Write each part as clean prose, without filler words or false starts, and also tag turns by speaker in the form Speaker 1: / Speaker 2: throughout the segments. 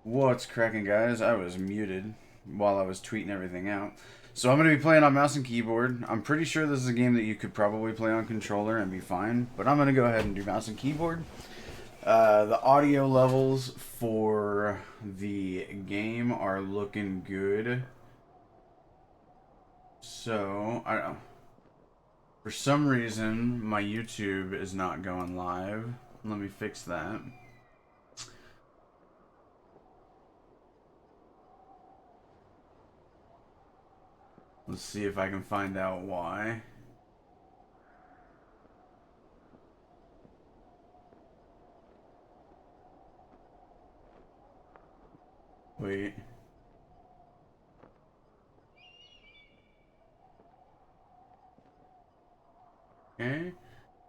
Speaker 1: What's cracking, guys? I was muted while I was tweeting everything out. So I'm going to be playing on mouse and keyboard. I'm pretty sure this is a game that you could probably play on controller and be fine, but I'm going to go ahead and do mouse and keyboard. The audio levels for the game are looking good. So, I don't know. For some reason, my YouTube is not going live. Let me fix that. Let's see if I can find out why. Wait. Okay.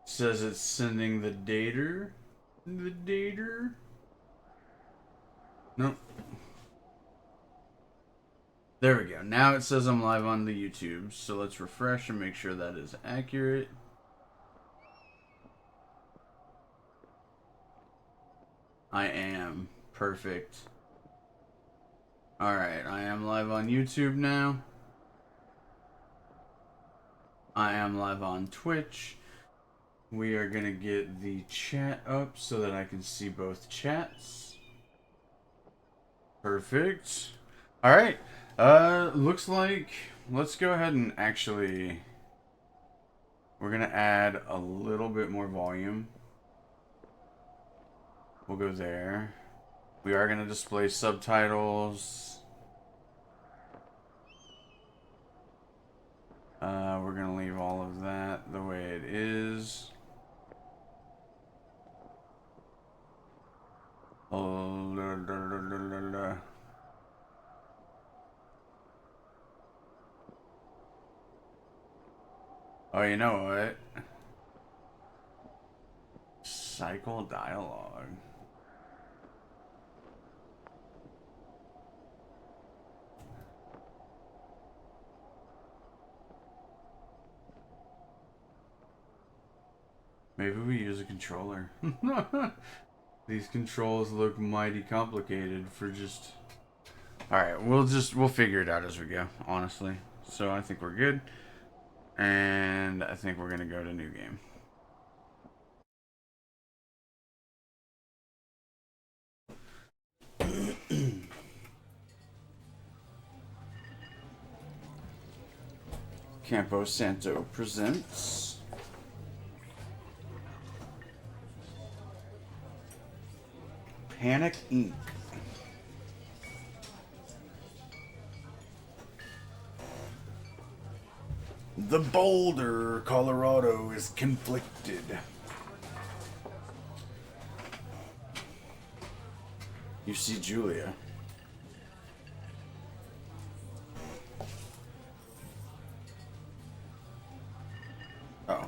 Speaker 1: Says it's sending the data. The data? Nope. There we go. Now it says I'm live on the YouTube. So let's refresh and make sure that is accurate. I am. Perfect. Alright, I am live on YouTube now. I am live on Twitch. We are going to get the chat up so that I can see both chats. Perfect. Alright. Looks like... Let's go ahead and actually... We're going to add a little bit more volume. We'll go there. We are going to display subtitles. We're going to leave all of that the way it is. Oh, you know what? Cycle dialogue. Maybe we use a controller. These controls look mighty complicated for just... Alright, we'll figure it out as we go, honestly. So I think we're good. And I think we're gonna go to new game. Campo Santo presents Panic Inc. The Boulder, Colorado is conflicted. You see Julia. Oh.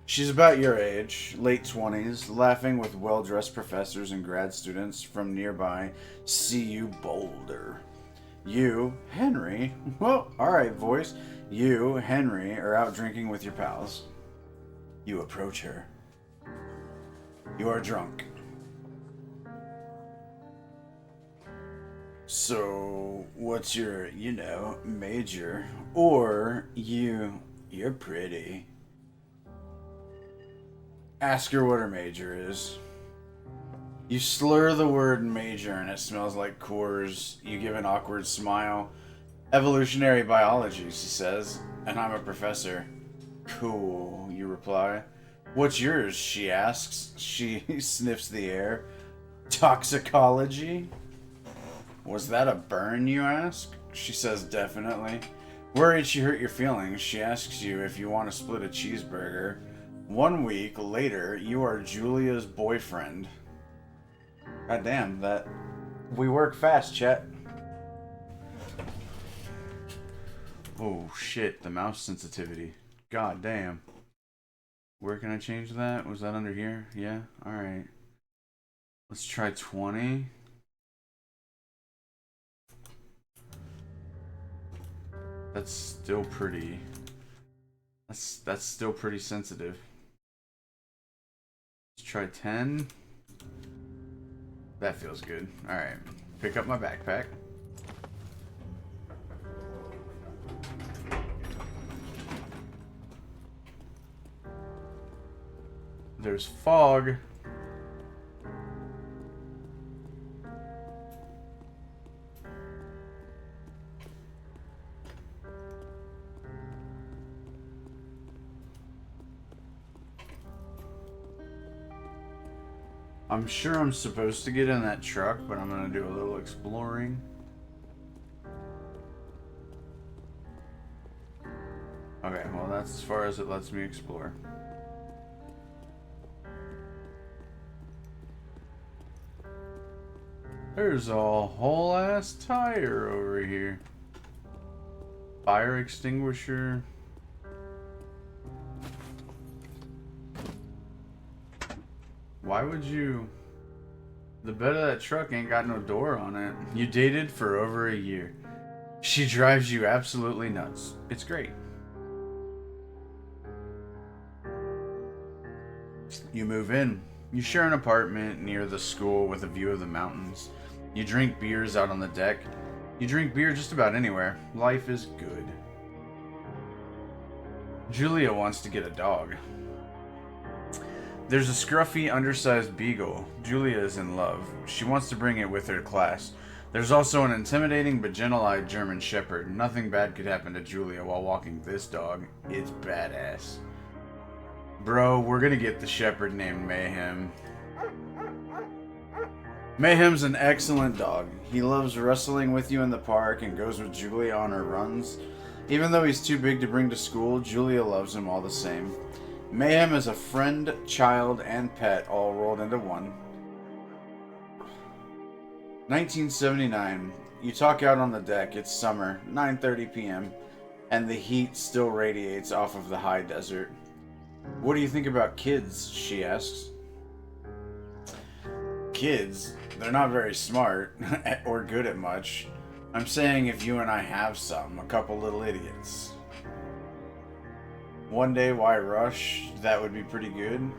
Speaker 1: She's about your age, late 20s, laughing with well-dressed professors and grad students from nearby CU Boulder. You, Henry, well, alright, voice. You, Henry, are out drinking with your pals. You approach her. You are drunk. So, what's your, major? Or, you're pretty. Ask her what her major is. You slur the word major and it smells like Coors. You give an awkward smile. Evolutionary biology, she says, and I'm a professor. Cool, you reply. What's yours, she asks. She sniffs the air. Toxicology? Was that a burn, you ask? She says definitely. Worried she hurt your feelings, she asks you if you want to split a cheeseburger. 1 week later, you are Julia's boyfriend. God damn, that... We work fast, chat. Oh, shit, the mouse sensitivity. God damn. Where can I change that? Was that under here? Yeah? Alright. Let's try 20. That's still pretty... That's still pretty sensitive. Let's try 10. That feels good. Alright. Pick up my backpack. There's fog. I'm sure I'm supposed to get in that truck, but I'm gonna do a little exploring. Okay, well that's as far as it lets me explore. There's a whole ass tire over here. Fire extinguisher. Why would you... The bed of that truck ain't got no door on it. You dated for over a year. She drives you absolutely nuts. It's great. You move in. You share an apartment near the school with a view of the mountains. You drink beers out on the deck. You drink beer just about anywhere. Life is good. Julia wants to get a dog. There's a scruffy, undersized beagle. Julia is in love. She wants to bring it with her to class. There's also an intimidating but gentle-eyed German shepherd. Nothing bad could happen to Julia while walking this dog. It's badass. Bro, we're gonna get the shepherd named Mayhem. Mayhem's an excellent dog. He loves wrestling with you in the park and goes with Julia on her runs. Even though he's too big to bring to school, Julia loves him all the same. Mayhem is a friend, child, and pet all rolled into one. 1979. You talk out on the deck. It's summer, 9:30 p.m., and the heat still radiates off of the high desert. What do you think about kids? She asks. Kids? They're not very smart or good at much. I'm saying if you and I have some, a couple little idiots. One day, why rush? That would be pretty good.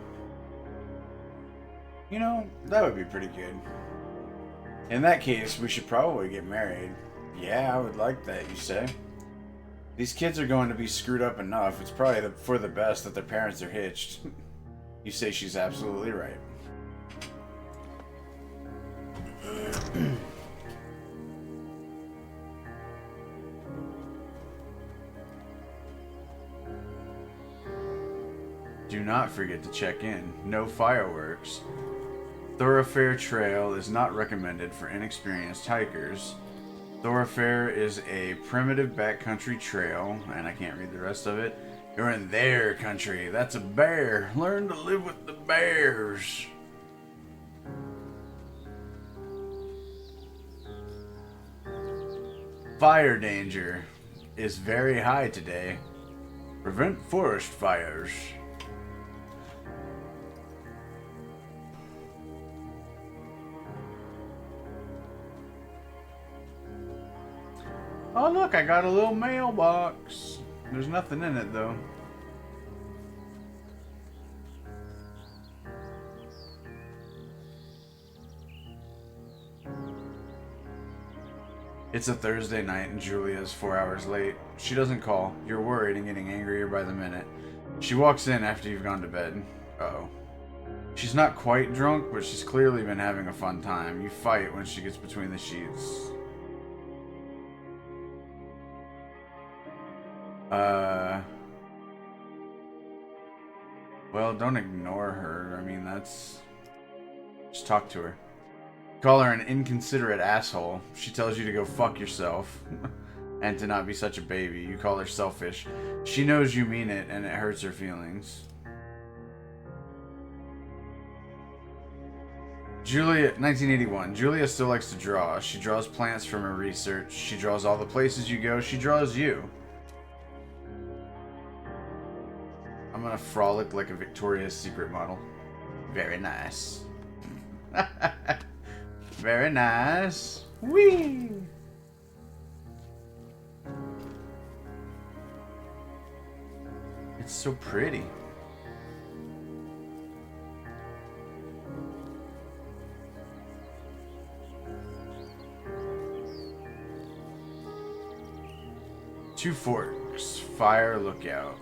Speaker 1: You know, that would be pretty good. In that case, we should probably get married. Yeah, I would like that, you say. These kids are going to be screwed up enough. It's probably for the best that their parents are hitched. You say she's absolutely right. Do not forget to check in. No fireworks. Thoroughfare Trail is not recommended for inexperienced hikers. Thoroughfare is a primitive backcountry trail, and I can't read the rest of it. You're in their country. That's a bear. Learn to live with the bears. Fire danger is very high today. Prevent forest fires. Oh look, I got a little mailbox. There's nothing in it though. It's a Thursday night and Julia is 4 hours late. She doesn't call. You're worried and getting angrier by the minute. She walks in after you've gone to bed. Uh-oh. She's not quite drunk, but she's clearly been having a fun time. You fight when she gets between the sheets. Well, don't ignore her. I mean, that's... Just talk to her. Call her an inconsiderate asshole. She tells you to go fuck yourself. And to not be such a baby. You call her selfish. She knows you mean it, and it hurts her feelings. Julia, 1981. Julia still likes to draw. She draws plants from her research. She draws all the places you go. She draws you. I'm gonna frolic like a Victoria's Secret model. Very nice. Very nice. Whee! It's so pretty. Two Forks, Fire Lookout.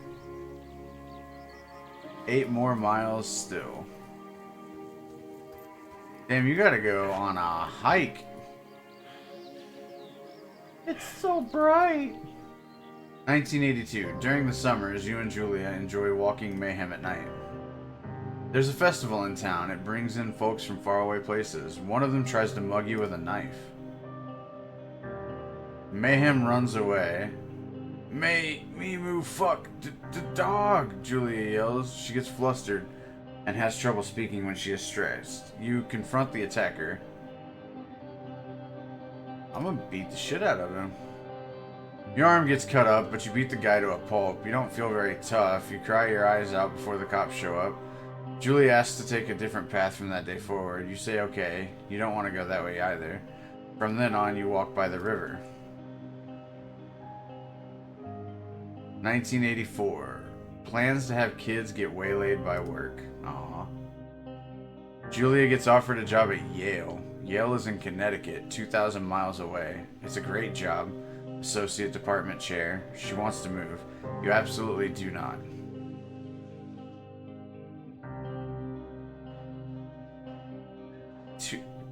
Speaker 1: 8 more miles still. Damn, you gotta go on a hike. It's so bright. 1982. During the summers, you and Julia enjoy walking Mayhem at night. There's a festival in town. It brings in folks from faraway places. One of them tries to mug you with a knife. Mayhem runs away. Me move fuck the dog, Julia yells. She gets flustered and has trouble speaking when she is stressed. You confront the attacker. I'm gonna beat the shit out of him. Your arm gets cut up, but you beat the guy to a pulp. You don't feel very tough. You cry your eyes out before the cops show up. Julie asks to take a different path from that day forward. You say okay. You don't want to go that way either. From then on, you walk by the river. 1984. Plans to have kids get waylaid by work. Aww. Julia gets offered a job at Yale. Yale is in Connecticut, 2,000 miles away. It's a great job. Associate department chair. She wants to move. You absolutely do not.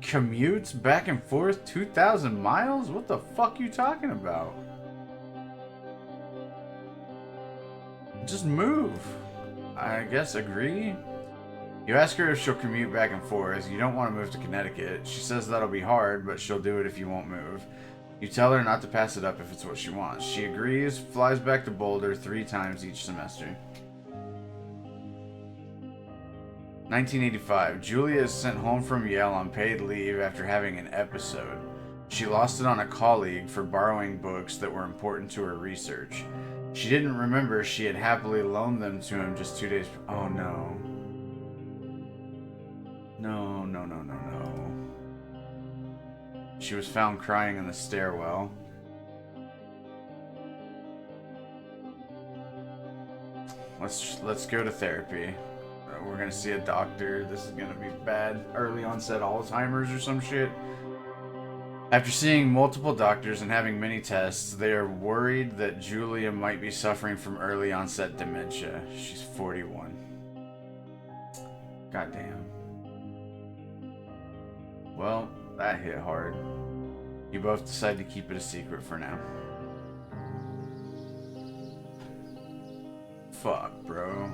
Speaker 1: Commutes back and forth 2,000 miles? What the fuck you talking about? Just move. I guess agree. You ask her if she'll commute back and forth. You don't want to move to Connecticut. She says that'll be hard, but she'll do it if you won't move. You tell her not to pass it up if it's what she wants. She agrees, flies back to Boulder 3 times each semester. 1985. Julia is sent home from Yale on paid leave after having an episode. She lost it on a colleague for borrowing books that were important to her research. She didn't remember she had happily loaned them to him just 2 days. Oh no. No, no, no, no, no. She was found crying in the stairwell. Let's go to therapy. We're gonna see a doctor. This is gonna be bad. Early onset Alzheimer's or some shit. After seeing multiple doctors and having many tests, they are worried that Julia might be suffering from early onset dementia. She's 41. Goddamn. Well, that hit hard. You both decide to keep it a secret for now. Fuck, bro.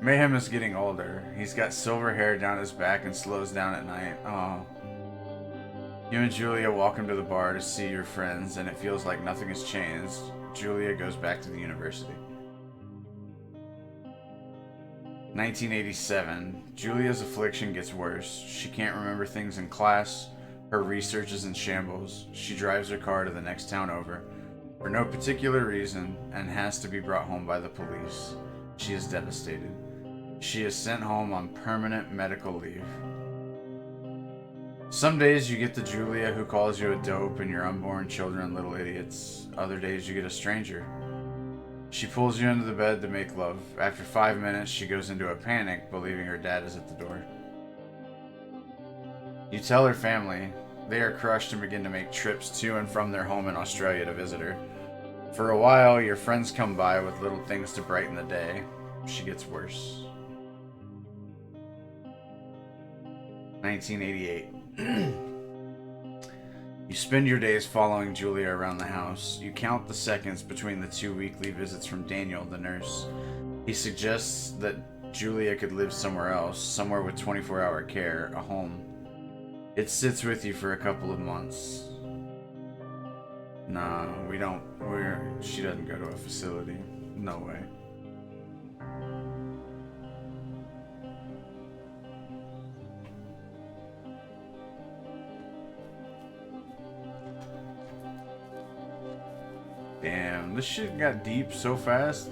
Speaker 1: Mayhem is getting older. He's got silver hair down his back and slows down at night. Oh. You and Julia walk him to the bar to see your friends, and it feels like nothing has changed. Julia goes back to the university. 1987. Julia's affliction gets worse. She can't remember things in class. Her research is in shambles. She drives her car to the next town over for no particular reason and has to be brought home by the police. She is devastated. She is sent home on permanent medical leave. Some days you get the Julia who calls you a dope and your unborn children little idiots. Other days you get a stranger. She pulls you into the bed to make love. After 5 minutes, she goes into a panic, believing her dad is at the door. You tell her family. They are crushed and begin to make trips to and from their home in Australia to visit her. For a while, your friends come by with little things to brighten the day. She gets worse. 1988. You spend your days following Julia around the house. You count the seconds between the 2 weekly visits from Daniel, the nurse. He suggests that Julia could live somewhere else, somewhere with 24-hour care, a home. It sits with you for a couple of months. Nah, she doesn't go to a facility. No way. Damn, this shit got deep so fast.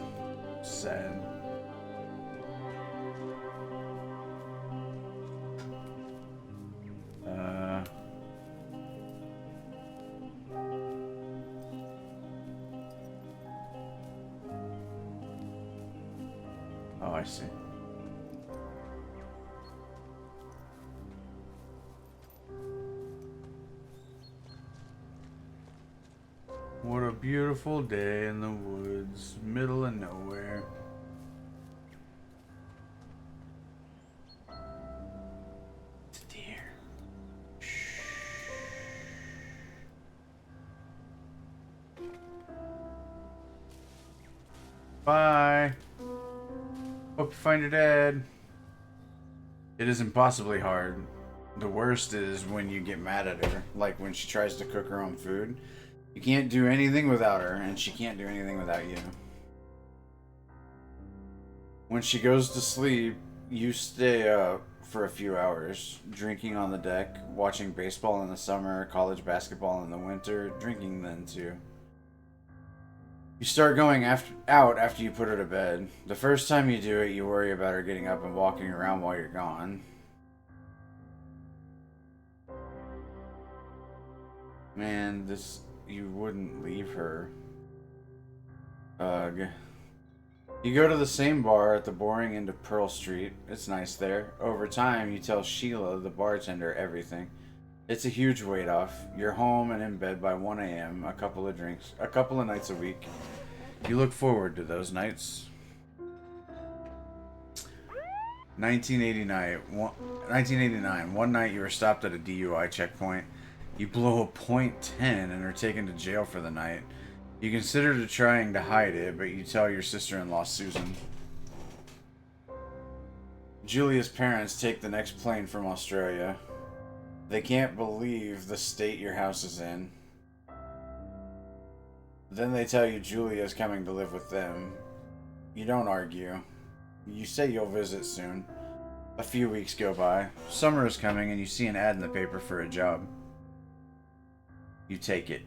Speaker 1: Sad. Oh, I see. What a beautiful day in the woods, middle of nowhere. It's a deer. Shh. Bye. Hope you find your dad. It is impossibly hard. The worst is when you get mad at her, like when she tries to cook her own food. You can't do anything without her, and she can't do anything without you. When she goes to sleep, you stay up for a few hours, drinking on the deck, watching baseball in the summer, college basketball in the winter, drinking then too. You start going out after you put her to bed. The first time you do it, you worry about her getting up and walking around while you're gone. Man, you wouldn't leave her. Ugh. You go to the same bar at the boring end of Pearl Street. It's nice there. Over time, you tell Sheila, the bartender, everything. It's a huge weight off. You're home and in bed by 1 a.m., a couple of drinks, a couple of nights a week. You look forward to those nights. 1989. One night you were stopped at a DUI checkpoint. You blow a .10 and are taken to jail for the night. You consider trying to hide it, but you tell your sister-in-law, Susan. Julia's parents take the next plane from Australia. They can't believe the state your house is in. Then they tell you Julia's coming to live with them. You don't argue. You say you'll visit soon. A few weeks go by. Summer is coming and you see an ad in the paper for a job. You take it.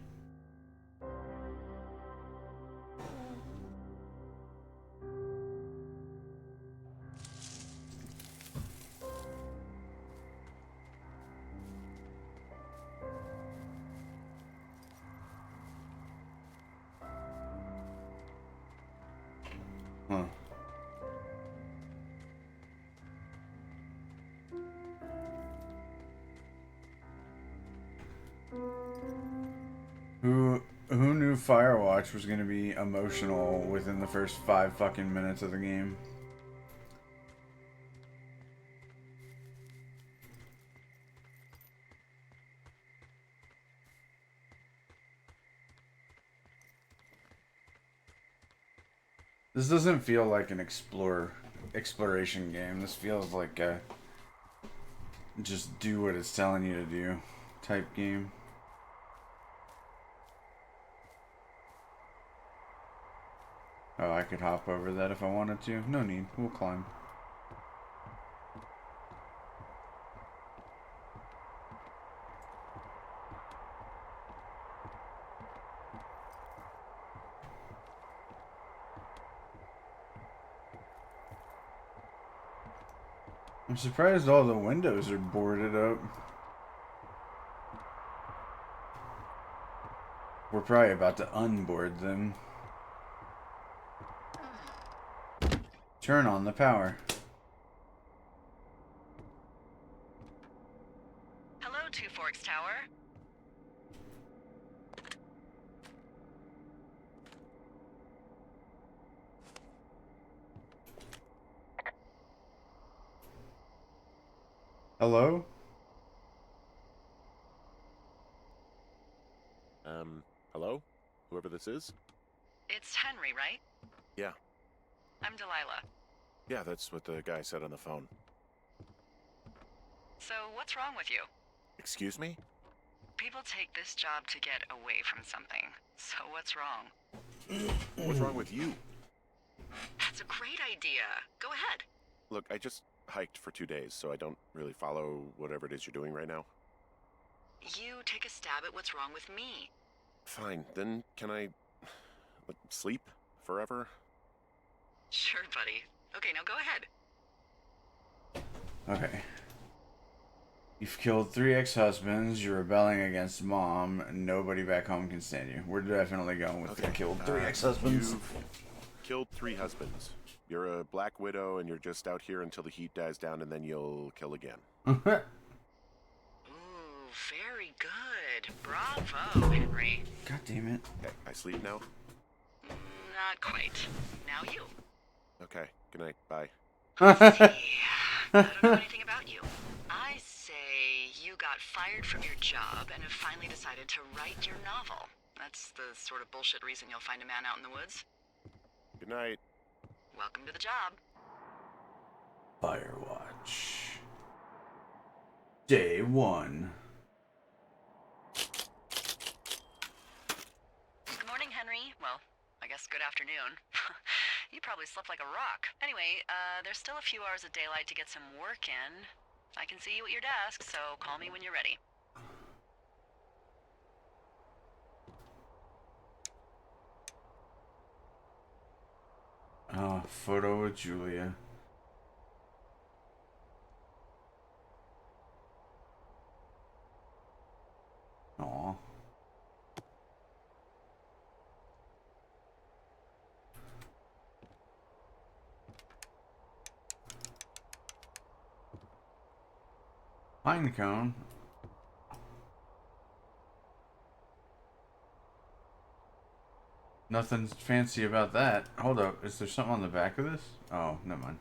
Speaker 1: Huh. Who knew Firewatch was gonna be emotional within the first 5 fucking minutes of the game? This doesn't feel like an exploration game. This feels like a just do what it's telling you to do type game. Oh, I could hop over that if I wanted to. No need. We'll climb. I'm surprised all the windows are boarded up. We're probably about to unboard them. Turn on the power.
Speaker 2: Hello, Two Forks Tower.
Speaker 1: Hello?
Speaker 3: Hello? Whoever this is?
Speaker 2: It's Henry, right?
Speaker 3: Yeah.
Speaker 2: I'm Delilah.
Speaker 3: Yeah, that's what the guy said on the phone.
Speaker 2: So, what's wrong with you?
Speaker 3: Excuse me?
Speaker 2: People take this job to get away from something. So, what's wrong?
Speaker 3: What's wrong with you?
Speaker 2: That's a great idea. Go ahead.
Speaker 3: Look, I just hiked for 2 days, so I don't really follow whatever it is you're doing right now.
Speaker 2: You take a stab at what's wrong with me.
Speaker 3: Fine, then can I sleep forever?
Speaker 2: Sure, buddy. Okay, now go ahead.
Speaker 1: Okay. You've killed 3 ex-husbands, you're rebelling against mom, and nobody back home can stand you. We're definitely going with the killed 3 ex-husbands.
Speaker 3: You've killed 3 husbands. You're a Black Widow, and you're just out here until the heat dies down, and then you'll kill again.
Speaker 2: Ooh, very good. Bravo, Henry.
Speaker 1: God damn it.
Speaker 3: Okay, I sleep now?
Speaker 2: Not quite. Now you.
Speaker 3: Okay, good night, bye.
Speaker 2: See, I don't know anything about you. I say you got fired from your job and have finally decided to write your novel. That's the sort of bullshit reason you'll find a man out in the woods.
Speaker 3: Good night.
Speaker 2: Welcome to the job.
Speaker 1: Firewatch. Day 1.
Speaker 2: Good morning, Henry. Well, I guess good afternoon. You probably slept like a rock. Anyway, there's still a few hours of daylight to get some work in. I can see you at your desk, so call me when you're ready.
Speaker 1: Oh, photo with Julia. Aw. Pine cone. Nothing fancy about that. Hold up. Is there something on the back of this? Oh, never mind.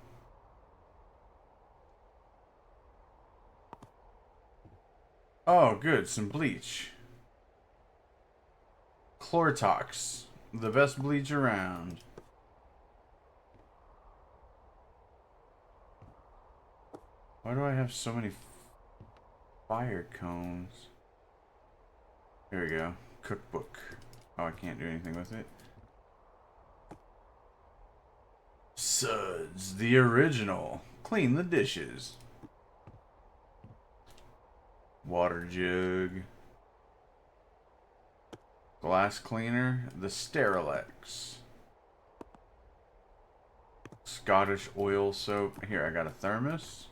Speaker 1: Oh, good. Some bleach. Chlortox. The best bleach around. Why do I have so many fire cones? Here we go. Cookbook. Oh, I can't do anything with it. Suds, the original. Clean the dishes. Water jug. Glass cleaner. The Sterilex. Scottish oil soap. Here, I got a thermos.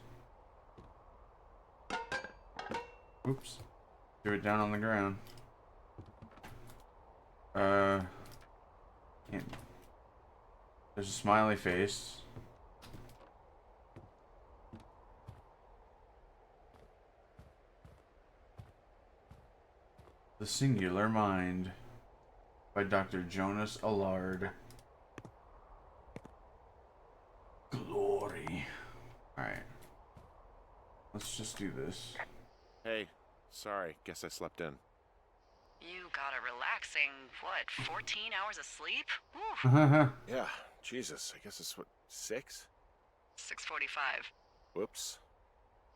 Speaker 1: Oops. Threw it down on the ground. Can't. There's a smiley face. The Singular Mind by Dr. Jonas Allard. Glory. Alright. Let's just do this.
Speaker 3: Hey, sorry, guess I slept in.
Speaker 2: You got a relaxing, what, 14 hours of sleep? Whew.
Speaker 3: Yeah, Jesus, I guess it's what, 6?
Speaker 2: 6:45.
Speaker 3: Whoops.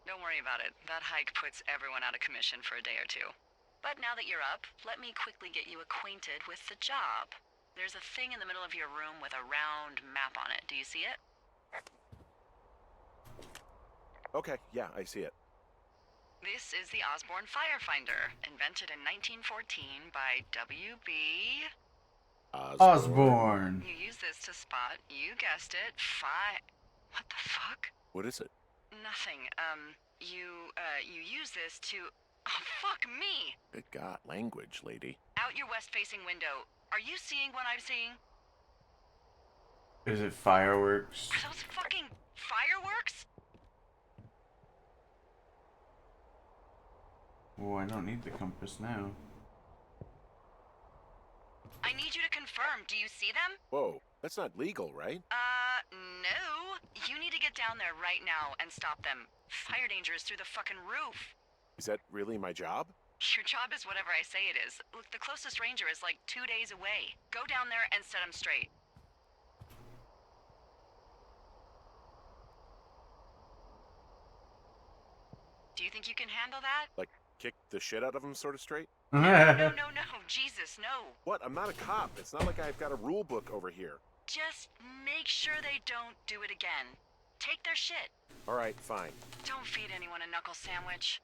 Speaker 2: Don't worry about it. That hike puts everyone out of commission for a day or two. But now that you're up, let me quickly get you acquainted with the job. There's a thing in the middle of your room with a round map on it. Do you see it?
Speaker 3: Okay, yeah, I see it.
Speaker 2: This is the Osborne Firefinder, invented in 1914 by W.B.
Speaker 1: Osborne.
Speaker 2: You use this to spot, you guessed it, What the fuck?
Speaker 3: What is it?
Speaker 2: Nothing. You use this to... Oh, fuck me!
Speaker 3: Good God, language, lady.
Speaker 2: Out your west-facing window. Are you seeing what I'm seeing?
Speaker 1: Is it fireworks?
Speaker 2: Are those fucking fireworks?
Speaker 1: Oh, I don't need the compass now.
Speaker 2: I need you to confirm. Do you see them?
Speaker 3: Whoa, that's not legal, right?
Speaker 2: No. You need to get down there right now and stop them. Fire danger is through the fucking roof.
Speaker 3: Is that really my job?
Speaker 2: Your job is whatever I say it is. Look, the closest ranger is like 2 days away. Go down there and set them straight. Do you think you can handle that?
Speaker 3: Like, kick the shit out of them sort of straight?
Speaker 2: No. Jesus, no.
Speaker 3: What? I'm not a cop. It's not like I've got a rule book over here.
Speaker 2: Just make sure they don't do it again. Take their shit.
Speaker 3: All right, fine.
Speaker 2: Don't feed anyone a knuckle sandwich.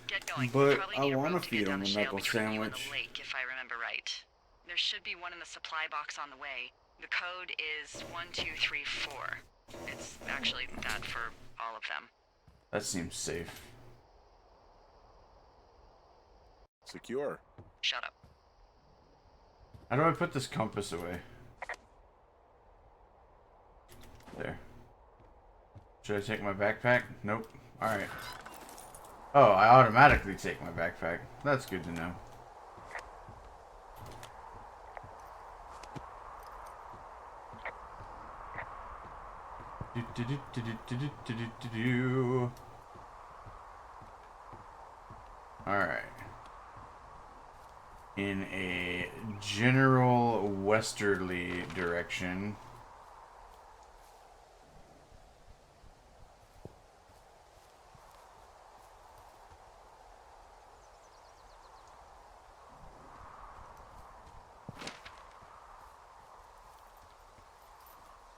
Speaker 2: Get going.
Speaker 1: But
Speaker 2: Probably
Speaker 1: I
Speaker 2: need a
Speaker 1: wanna
Speaker 2: rope to get
Speaker 1: feed
Speaker 2: down
Speaker 1: him
Speaker 2: the
Speaker 1: a
Speaker 2: shale
Speaker 1: knuckle
Speaker 2: between you and
Speaker 1: sandwich.
Speaker 2: the lake, if I remember right. There should be one in the supply box on the way. The code is 1234. It's actually that for all of them.
Speaker 1: That seems safe.
Speaker 3: Secure.
Speaker 2: Shut up.
Speaker 1: How do I put this compass away? there. Should I take my backpack? Nope. Alright. Oh, I automatically take my backpack. That's good to know. Alright. In a general westerly direction.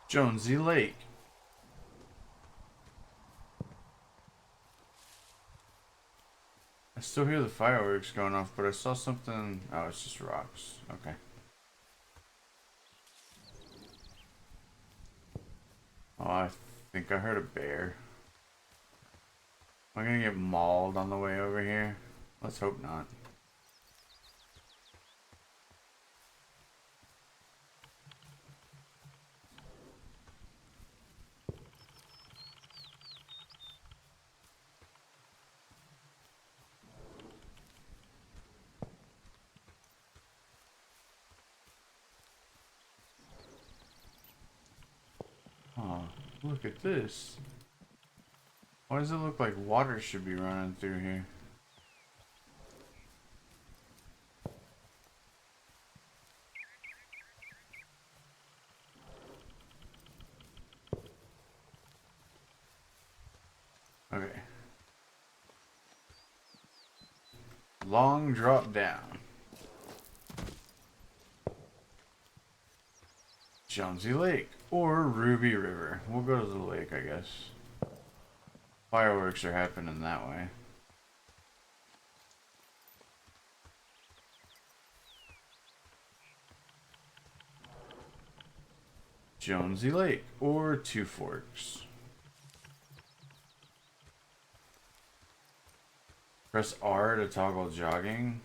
Speaker 1: Jonesy Lake. I still hear the fireworks going off, but I saw something. Oh, it's just rocks. Okay. Oh, I think I heard a bear. Am I gonna get mauled on the way over here? Let's hope not. Oh, look at this. Why does it look like water should be running through here? Okay. Long drop down. Jonesy Lake or Ruby River. We'll go to the lake, I guess. Fireworks are happening that way. Jonesy Lake or Two Forks. Press R to toggle jogging.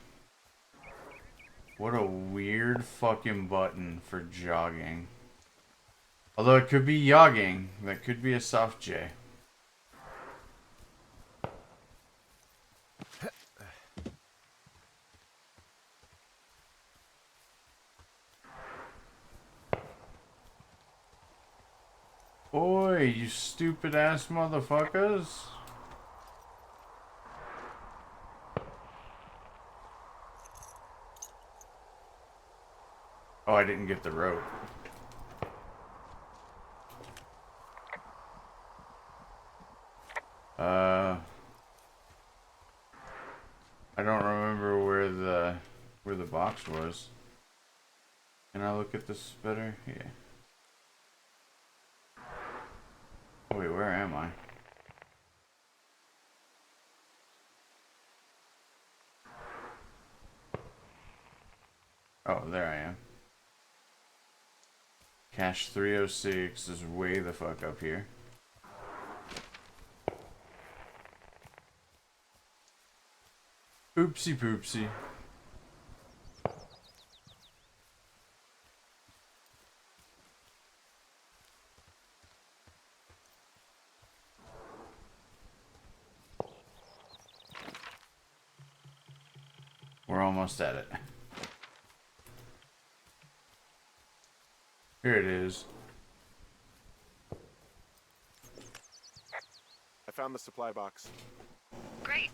Speaker 1: What a weird fucking button for jogging. Although it could be yogging. That could be a soft J. Oi, you stupid ass motherfuckers. Oh, I didn't get the rope. I don't remember where the box was. Can I look at this better? Yeah. Wait, where am I? Oh, there I am. Cache 306 is way the fuck up here. Oopsie poopsie. We're almost at it. Here it is.
Speaker 3: I found the supply box.
Speaker 2: Great.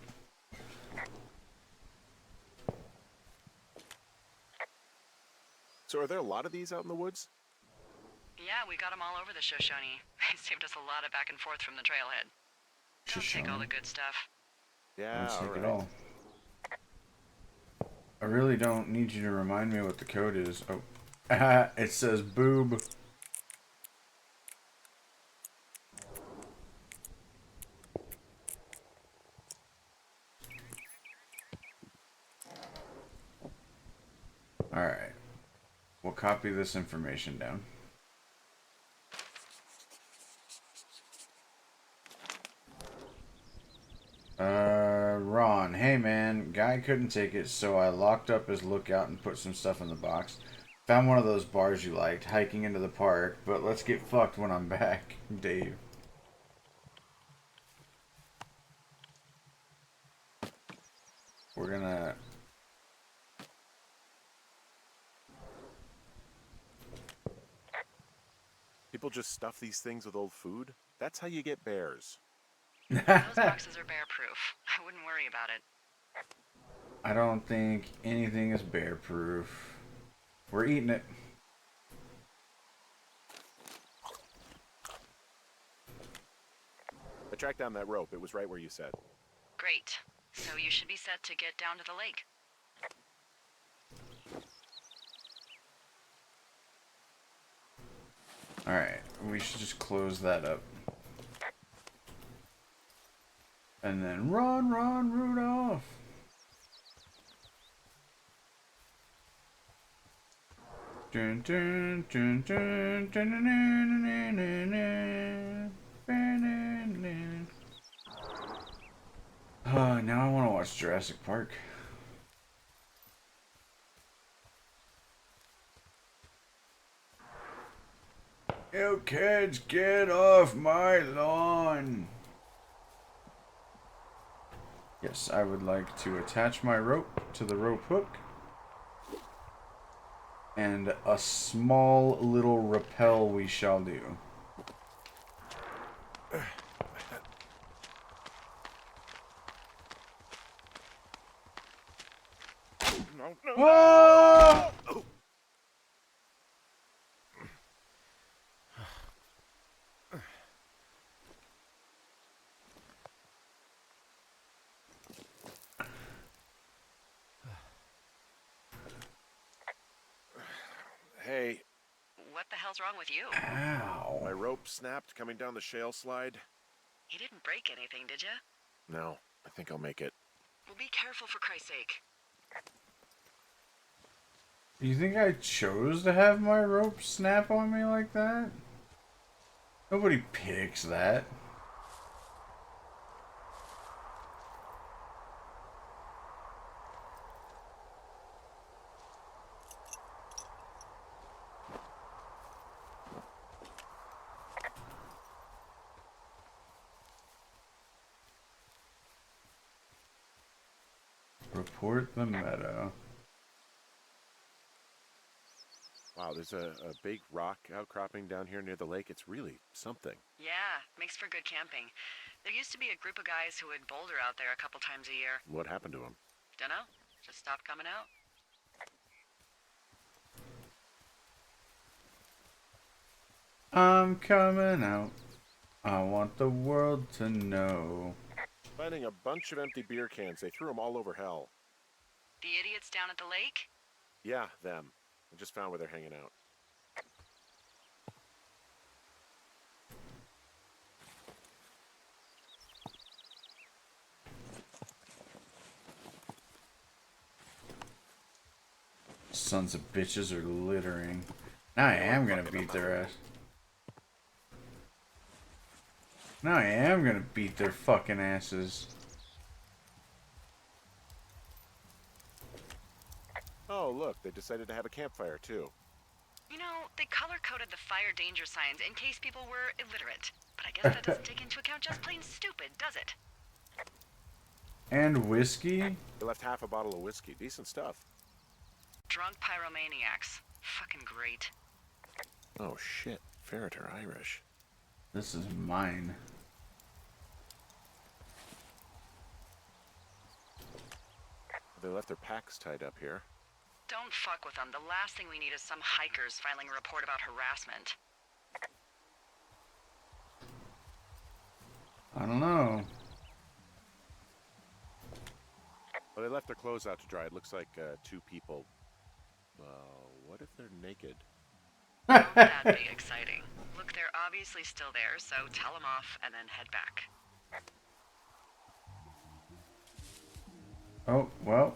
Speaker 3: So are there a lot of these out in the woods?
Speaker 2: Yeah, we got them all over the Shoshone. It saved us a lot of back and forth from the trailhead. Don't take all the good stuff.
Speaker 3: Yeah,
Speaker 1: Let's take
Speaker 3: all
Speaker 1: it
Speaker 3: right.
Speaker 1: all. I really don't need you to remind me what the code is. Oh. It says boob. Alright. We'll copy this information down. Ron. Hey man, guy couldn't take it, so I locked up his lookout and put some stuff in the box. Found one of those bars you liked, hiking into the park, but let's get fucked when I'm back, Dave. We're gonna...
Speaker 3: People just stuff these things with old food? That's how you get bears.
Speaker 2: Those boxes are bear-proof. I wouldn't worry about it.
Speaker 1: I don't think anything is bear-proof. We're eating it.
Speaker 3: I tracked down that rope. It was right where you said.
Speaker 2: Great. So you should be set to get down to the lake.
Speaker 1: Alright, we should just close that up. And then run, run, Rudolph! Dun, dun, dun, dun, dun, dun, dun, dun, dun, dun, dun. Oh, now I want to watch Jurassic Park. You kids, get off my lawn! Yes, I would like to attach my rope to the rope hook. And a small little rappel we shall do.
Speaker 3: No, no.
Speaker 1: Oh!
Speaker 3: Oh. Hey,
Speaker 2: What the hell's wrong with you?
Speaker 1: Ow.
Speaker 3: my rope snapped coming down the shale slide.
Speaker 2: You didn't break anything, did you?
Speaker 3: No, I think I'll make it.
Speaker 2: Well, be careful for Christ's sake.
Speaker 1: You think I chose to have my rope snap on me like that? Nobody picks that. Report the meadow.
Speaker 3: Wow, there's a big rock outcropping down here near the lake. It's really something.
Speaker 2: Yeah, makes for good camping. There used to be a group of guys who would boulder out there a couple times a year.
Speaker 3: What happened to him?
Speaker 2: Dunno? Just stopped coming out?
Speaker 1: I'm coming out. I want the world to know.
Speaker 3: Finding a bunch of empty beer cans. They threw them all over hell.
Speaker 2: The idiots down at the lake?
Speaker 3: Yeah, them. I just found where they're hanging out.
Speaker 1: Sons of bitches are littering. Now I am gonna beat their ass. Now I am gonna beat their fucking asses.
Speaker 3: Oh, look, they decided to have a campfire, too.
Speaker 2: You know, they color-coded the fire danger signs in case people were illiterate. But I guess that doesn't take into account just plain stupid, does it?
Speaker 1: And whiskey?
Speaker 3: They left half a bottle of whiskey. Decent stuff.
Speaker 2: Drunk pyromaniacs. Fucking great.
Speaker 3: Oh, shit. Ferret are Irish.
Speaker 1: This is mine.
Speaker 3: They left their packs tied up here.
Speaker 2: Don't fuck with them. The last thing we need is some hikers filing a report about harassment.
Speaker 1: I don't know.
Speaker 3: Well, they left their clothes out to dry. It looks like 2 people. What if they're naked?
Speaker 2: Won't that be exciting? Look, they're obviously still there, so tell them off and then head back.
Speaker 1: Oh, well.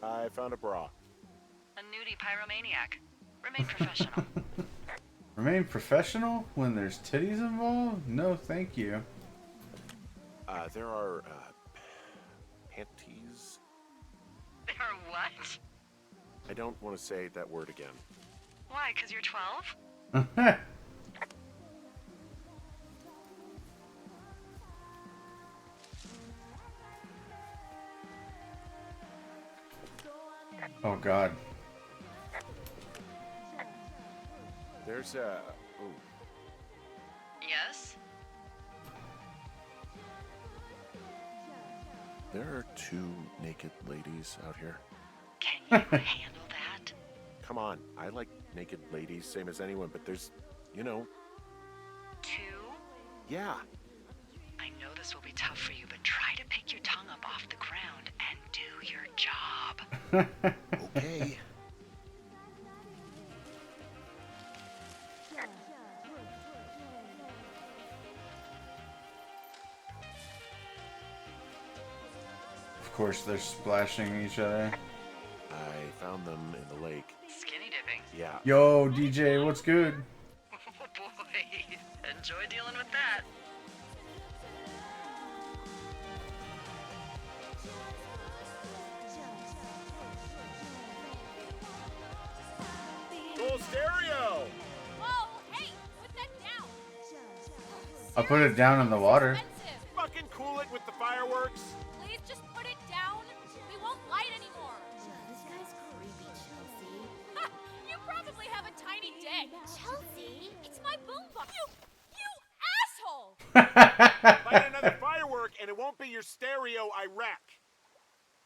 Speaker 3: I found a bra.
Speaker 2: A nudie pyromaniac. Remain professional.
Speaker 1: Remain professional when there's titties involved? No, thank you.
Speaker 3: There are panties.
Speaker 2: They are what?
Speaker 3: I don't want to say that word again.
Speaker 2: Why, 'cause you're 12?
Speaker 1: Oh, God.
Speaker 3: There's a... Ooh.
Speaker 2: Yes?
Speaker 3: There are 2 naked ladies out here.
Speaker 2: Can you handle that?
Speaker 3: Come on, I like naked ladies, same as anyone, but there's, you know...
Speaker 2: 2?
Speaker 3: Yeah.
Speaker 2: I know this will be tough for you, but try to pick your tongue up off the ground and do your job.
Speaker 3: Okay.
Speaker 1: Of course, they're splashing each other.
Speaker 3: I found them in the lake.
Speaker 2: Skinny dipping.
Speaker 3: Yeah.
Speaker 1: Yo, DJ, what's good?
Speaker 2: Oh boy. Enjoy dealing with that.
Speaker 3: Full stereo!
Speaker 4: Whoa, hey, put that down.
Speaker 1: I'll put it down in the water.
Speaker 4: Expensive.
Speaker 3: Fucking cool it with the fireworks!
Speaker 4: Please just put it down. We won't light anymore.
Speaker 5: This guy's creepy, Chelsea.
Speaker 4: Ha, you probably have a tiny dick.
Speaker 5: Chelsea?
Speaker 4: It's my boombox. You asshole!
Speaker 3: Light another firework and it won't be your stereo I wreck.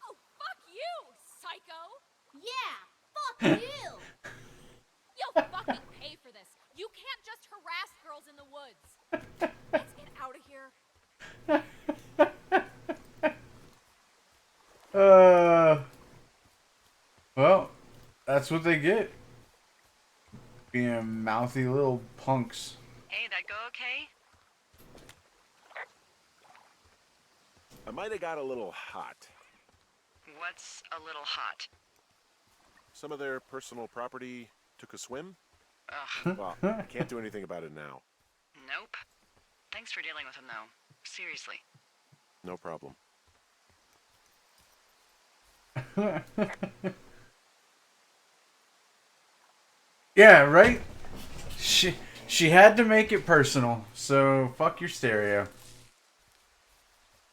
Speaker 4: Oh, fuck you, psycho.
Speaker 5: Yeah, fuck you!
Speaker 4: You'll fucking pay for this. You can't just harass girls in the woods. Let's get out of here.
Speaker 1: Well, that's what they get. Being mouthy little punks.
Speaker 2: Hey, that go okay?
Speaker 3: I might have got a little hot.
Speaker 2: What's a little hot?
Speaker 3: Some of their personal property took a swim.
Speaker 2: Ugh,
Speaker 3: Well, I can't do anything about it now.
Speaker 2: nope. Thanks for dealing with him, though. Seriously.
Speaker 3: No problem.
Speaker 1: Yeah, right? She had to make it personal, so fuck your stereo.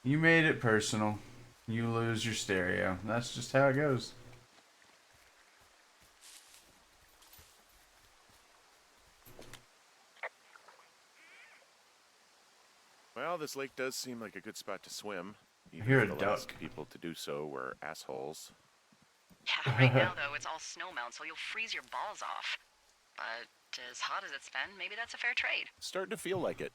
Speaker 1: You made it personal. You lose your stereo. That's just how it goes.
Speaker 3: Well, this lake does seem like a good spot to swim. Even
Speaker 1: hear
Speaker 3: if
Speaker 1: a
Speaker 3: the last
Speaker 1: duck.
Speaker 3: people to do so were assholes.
Speaker 2: Yeah, right now, though, it's all snowmelt, so you'll freeze your balls off. But as hot as it's been, maybe that's a fair trade.
Speaker 3: Starting to feel like it.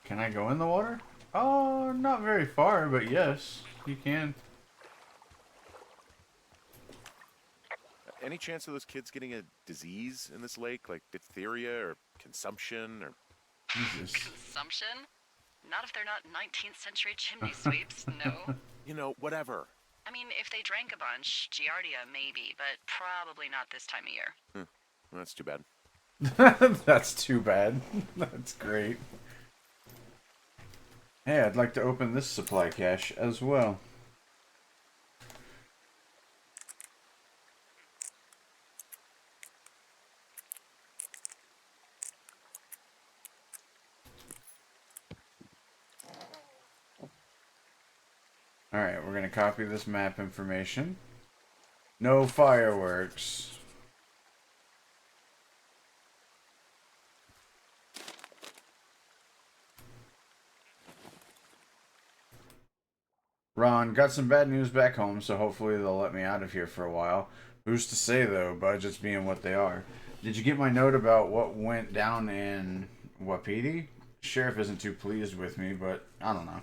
Speaker 1: Can I go in the water? Oh, not very far, but yes, you can.
Speaker 3: Any chance of those kids getting a disease in this lake, like diphtheria or consumption or...
Speaker 1: Jesus.
Speaker 2: Consumption? Not if they're not 19th century chimney sweeps, no.
Speaker 3: You know, whatever.
Speaker 2: I mean, if they drank a bunch, Giardia maybe, but probably not this time of year.
Speaker 3: Well, that's too bad.
Speaker 1: That's too bad. That's great. Hey, I'd like to open this supply cache as well. Alright, we're going to copy this map information. No fireworks. Ron, got some bad news back home, so hopefully they'll let me out of here for a while. Who's to say, though, budgets being what they are. Did you get my note about what went down in Wapiti? Sheriff isn't too pleased with me, but I don't know.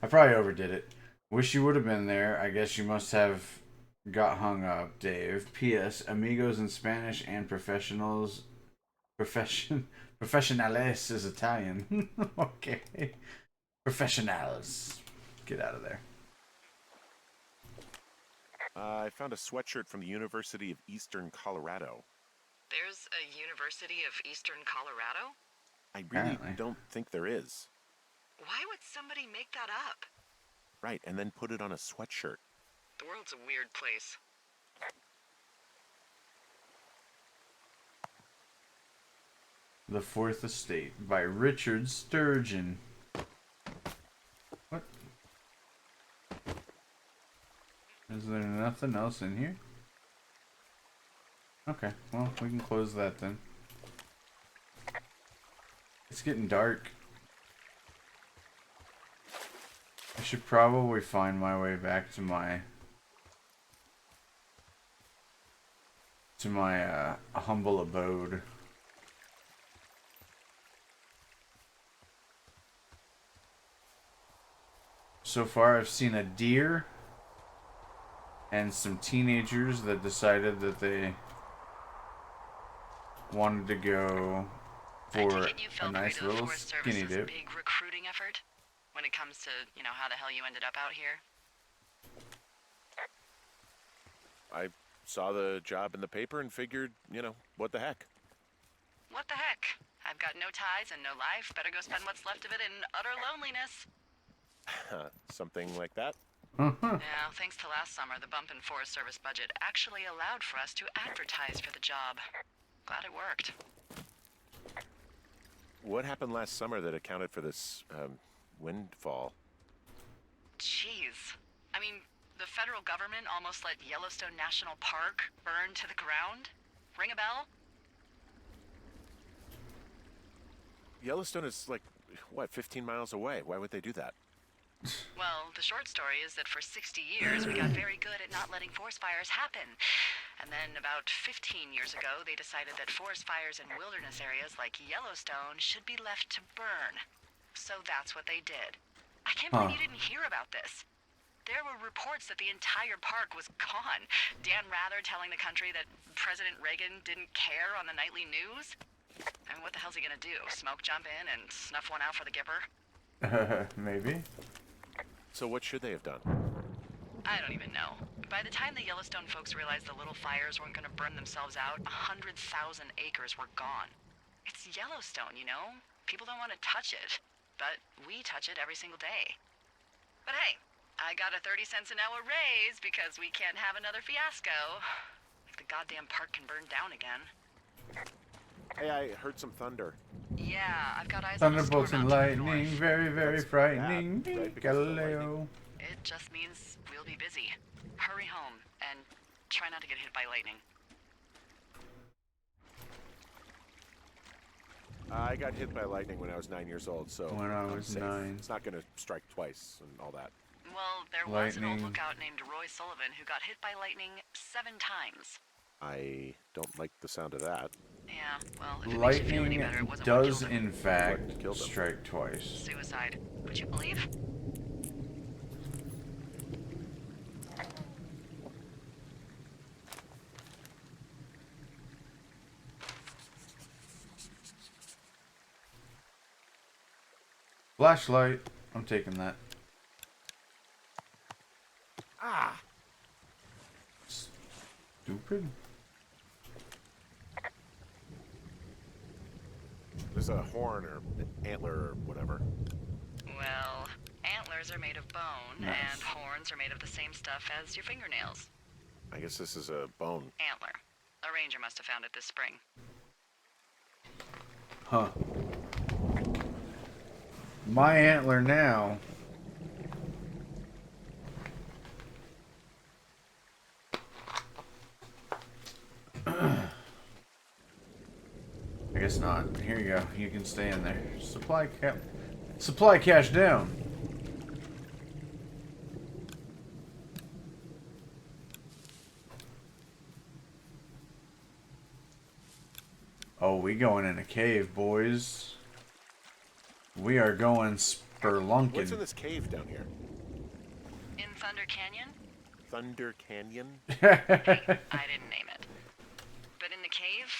Speaker 1: I probably overdid it. Wish you would have been there. I guess you must have got hung up, Dave. P.S. Amigos in Spanish and professionals... Professionales is Italian. Okay. Professionals. Get out of there.
Speaker 3: I found a sweatshirt from the University of Eastern Colorado.
Speaker 2: There's a University of Eastern Colorado?
Speaker 3: I really
Speaker 1: Apparently.
Speaker 3: don't think there is.
Speaker 2: Why would somebody make that up?
Speaker 3: Right, and then put it on a sweatshirt.
Speaker 2: The world's a weird place.
Speaker 1: The Fourth Estate by Richard Sturgeon. What? Is there nothing else in here? Okay, well, we can close that then. It's getting dark. I should probably find my way back to my humble abode. So far, I've seen a deer and some teenagers that decided that they wanted to go for a nice little skinny dip.
Speaker 2: Big recruiting effort when it comes to, you know, how the hell you ended up out here.
Speaker 3: I saw the job in the paper and figured, you know, what the heck.
Speaker 2: What the heck? I've got no ties and no life. Better go spend what's left of it in utter loneliness.
Speaker 3: Something like that?
Speaker 2: Yeah, thanks to last summer, the bump in Forest Service budget actually allowed for us to advertise for the job. Glad it worked.
Speaker 3: What happened last summer that accounted for this windfall?
Speaker 2: Jeez. I mean, the federal government almost let Yellowstone National Park burn to the ground? Ring a bell?
Speaker 3: Yellowstone is like, what, 15 miles away? Why would they do that?
Speaker 2: Well, the short story is that for 60 years, we got very good at not letting forest fires happen. And then about 15 years ago, they decided that forest fires in wilderness areas like Yellowstone should be left to burn. So that's what they did. I can't believe you didn't hear about this. There were reports that the entire park was gone. Dan Rather telling the country that President Reagan didn't care on the nightly news. I mean, what the hell's he gonna do? Smoke jump in and snuff one out for the Gipper?
Speaker 1: Maybe.
Speaker 3: So what should they have done?
Speaker 2: I don't even know. By the time the Yellowstone folks realized the little fires weren't gonna burn themselves out, 100,000 acres were gone. It's Yellowstone, you know? People don't want to touch it. But we touch it every single day. But hey, I got a 30 cents an hour raise because we can't have another fiasco. Like the goddamn park can burn down again.
Speaker 3: Hey, I heard some thunder.
Speaker 2: Yeah, I've got eyes on a
Speaker 1: Thunderbolts
Speaker 2: storm
Speaker 1: and
Speaker 2: out to the
Speaker 1: lightning,
Speaker 2: north.
Speaker 1: very, very
Speaker 3: That's
Speaker 1: frightening.
Speaker 3: bad, right? Because of the
Speaker 1: Galileo.
Speaker 2: It just means we'll be busy. Hurry home and try not to get hit by lightning.
Speaker 3: I got hit by lightning when I was 9 years old, so
Speaker 1: When I
Speaker 3: I'm
Speaker 1: was
Speaker 3: safe.
Speaker 1: 9.
Speaker 3: It's not going to strike twice and all that.
Speaker 2: Well, there was an old
Speaker 1: Lightning.
Speaker 2: lookout named Roy Sullivan who got hit by lightning 7 times.
Speaker 3: I don't like the sound of that.
Speaker 2: Yeah, well, if it makes you feel any
Speaker 1: Lightning
Speaker 2: better, it wasn't what
Speaker 1: does,
Speaker 2: killed him.
Speaker 1: in fact,
Speaker 3: What killed him?
Speaker 1: strike twice.
Speaker 2: Suicide. Would you believe?
Speaker 1: Flashlight. I'm taking that.
Speaker 3: Ah!
Speaker 1: Stupid.
Speaker 3: There's a horn or an antler or whatever.
Speaker 2: Well, antlers are made of bone,
Speaker 1: Nice.
Speaker 2: and horns are made of the same stuff as your fingernails.
Speaker 3: I guess this is a bone.
Speaker 2: Antler. A ranger must have found it this spring.
Speaker 1: Huh. My antler now. I guess not. Here you go. You can stay in there. Supply cash down. Oh, we going in a cave, boys. We are going spelunking.
Speaker 3: What's in this cave down here?
Speaker 2: In Thunder Canyon?
Speaker 3: Thunder Canyon?
Speaker 2: Hey, I didn't name it. But in the cave,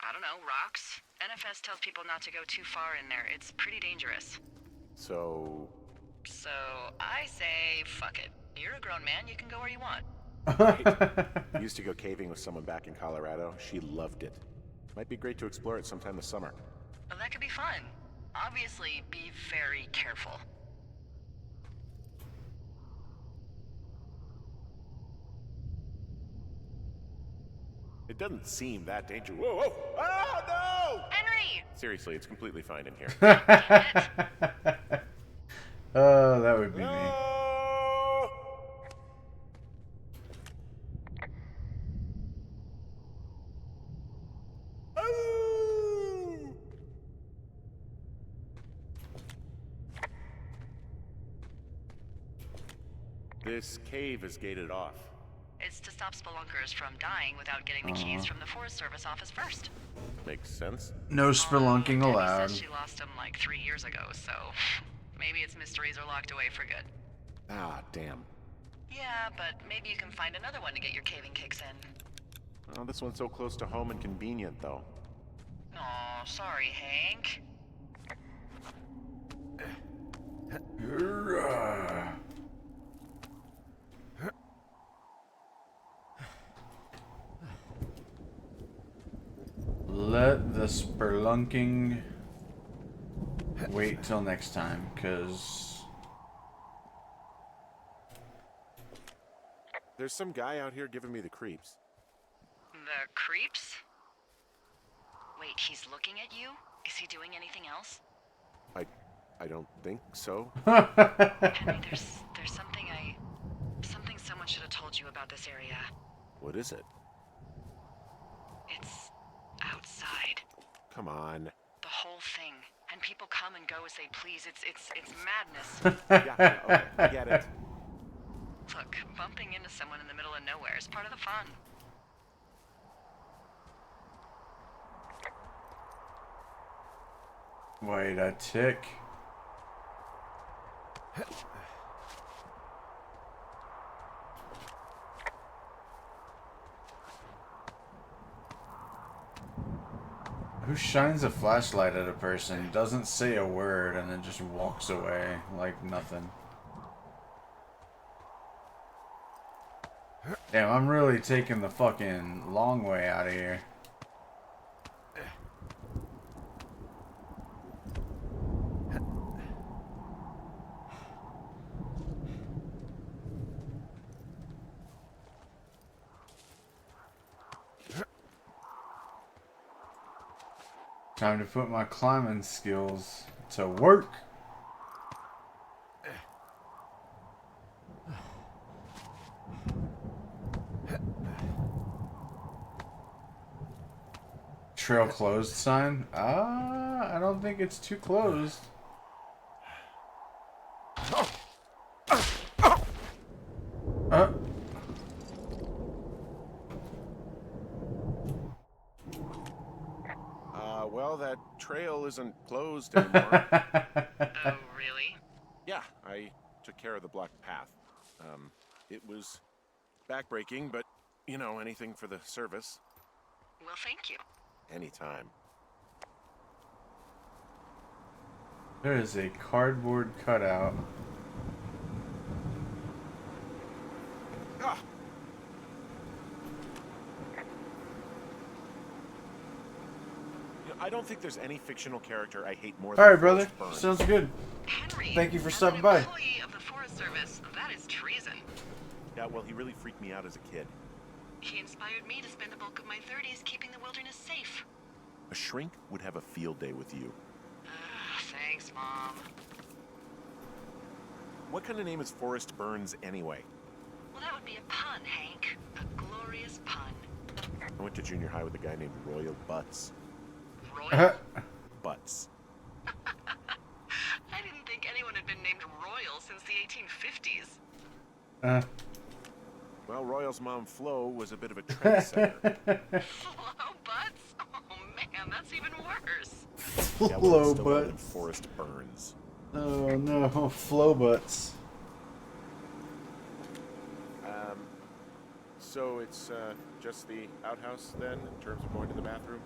Speaker 2: I don't know, rocks. NFS tells people not to go too far in there. It's pretty dangerous.
Speaker 3: So,
Speaker 2: So I say, fuck it. You're a grown man, you can go where you want.
Speaker 3: I used to go caving with someone back in Colorado. She loved it. Might be great to explore it sometime this summer.
Speaker 2: Well, that could be fun. Obviously, be very careful.
Speaker 3: It doesn't seem that dangerous. Whoa, whoa! Ah, no!
Speaker 2: Henry!
Speaker 3: Seriously, it's completely fine in here.
Speaker 1: Oh, that would be me.
Speaker 3: No! Oh! This cave is gated off.
Speaker 2: It's to stop spelunkers from dying without getting the keys from the Forest Service office first.
Speaker 3: Makes sense.
Speaker 1: No spelunking
Speaker 2: Debbie
Speaker 1: allowed.
Speaker 2: says she lost them like 3 years ago, so maybe its mysteries are locked away for good.
Speaker 3: Ah, damn.
Speaker 2: Yeah, but maybe you can find another one to get your caving kicks in.
Speaker 3: Oh, this one's so close to home and convenient, though.
Speaker 2: Aw, sorry, Hank.
Speaker 1: Let the spelunking wait till next time, because
Speaker 3: There's some guy out here giving me the creeps.
Speaker 2: The creeps? Wait, he's looking at you? Is he doing anything else?
Speaker 3: I don't think so.
Speaker 2: Henry, there's something someone should have told you about this area.
Speaker 3: What is it?
Speaker 2: It's outside.
Speaker 3: Come on.
Speaker 2: The whole thing. And people come and go as they please. It's madness.
Speaker 3: Yeah, okay, I get it.
Speaker 2: Look, bumping into someone in the middle of nowhere is part of the fun.
Speaker 1: wait a tick. Who shines a flashlight at a person, doesn't say a word, and then just walks away like nothing? Damn, I'm really taking the fucking long way out of here. Time to put my climbing skills to work. Trail closed sign? I don't think it's too closed.
Speaker 3: Well, that trail isn't closed anymore.
Speaker 2: Oh, really?
Speaker 3: Yeah, I took care of the blocked path. It was backbreaking, but, you know, anything for the service.
Speaker 2: Well, thank you.
Speaker 3: Anytime.
Speaker 1: There is a cardboard cutout.
Speaker 3: Ah! I don't think there's any fictional character I hate more than
Speaker 1: Alright, brother.
Speaker 3: Forrest Burns.
Speaker 1: Sounds good.
Speaker 2: Henry,
Speaker 1: Thank you for
Speaker 2: as
Speaker 1: stopping
Speaker 2: an
Speaker 1: by.
Speaker 2: employee of the Forest Service, that is treason.
Speaker 3: Yeah, well, he really freaked me out as a kid.
Speaker 2: He inspired me to spend the bulk of my 30s keeping the wilderness safe.
Speaker 3: A shrink would have a field day with you.
Speaker 2: Thanks, Mom.
Speaker 3: What kind of name is Forrest Burns anyway?
Speaker 2: Well, that would be a pun, Hank. A glorious pun.
Speaker 3: I went to junior high with a guy named Royal Butts.
Speaker 2: Royal?
Speaker 3: Butts.
Speaker 2: I didn't think anyone had been named Royal since the 1850s.
Speaker 3: Well, Royal's mom, Flo, was a bit of a trendsetter.
Speaker 2: Hello, Butts? Oh, man, that's even worse.
Speaker 3: Yeah, well,
Speaker 1: Flow
Speaker 3: it's still better than
Speaker 1: butts.
Speaker 3: Forrest Burns.
Speaker 1: Oh no, flow butts.
Speaker 3: So it's just the outhouse then, in terms of going to the bathroom?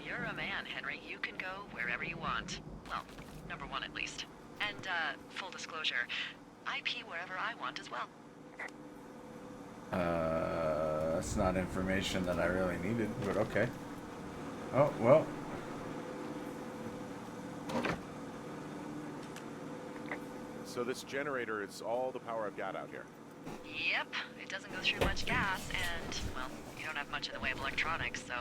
Speaker 2: You're a man, Henry. You can go wherever you want. Well, number one at least. And, full disclosure, I pee wherever I want as well.
Speaker 1: That's not information that I really needed, but okay. Oh, well.
Speaker 3: So this generator is all the power I've got out here.
Speaker 2: Yep, it doesn't go through much gas, and, well, you don't have much in the way of electronics, so...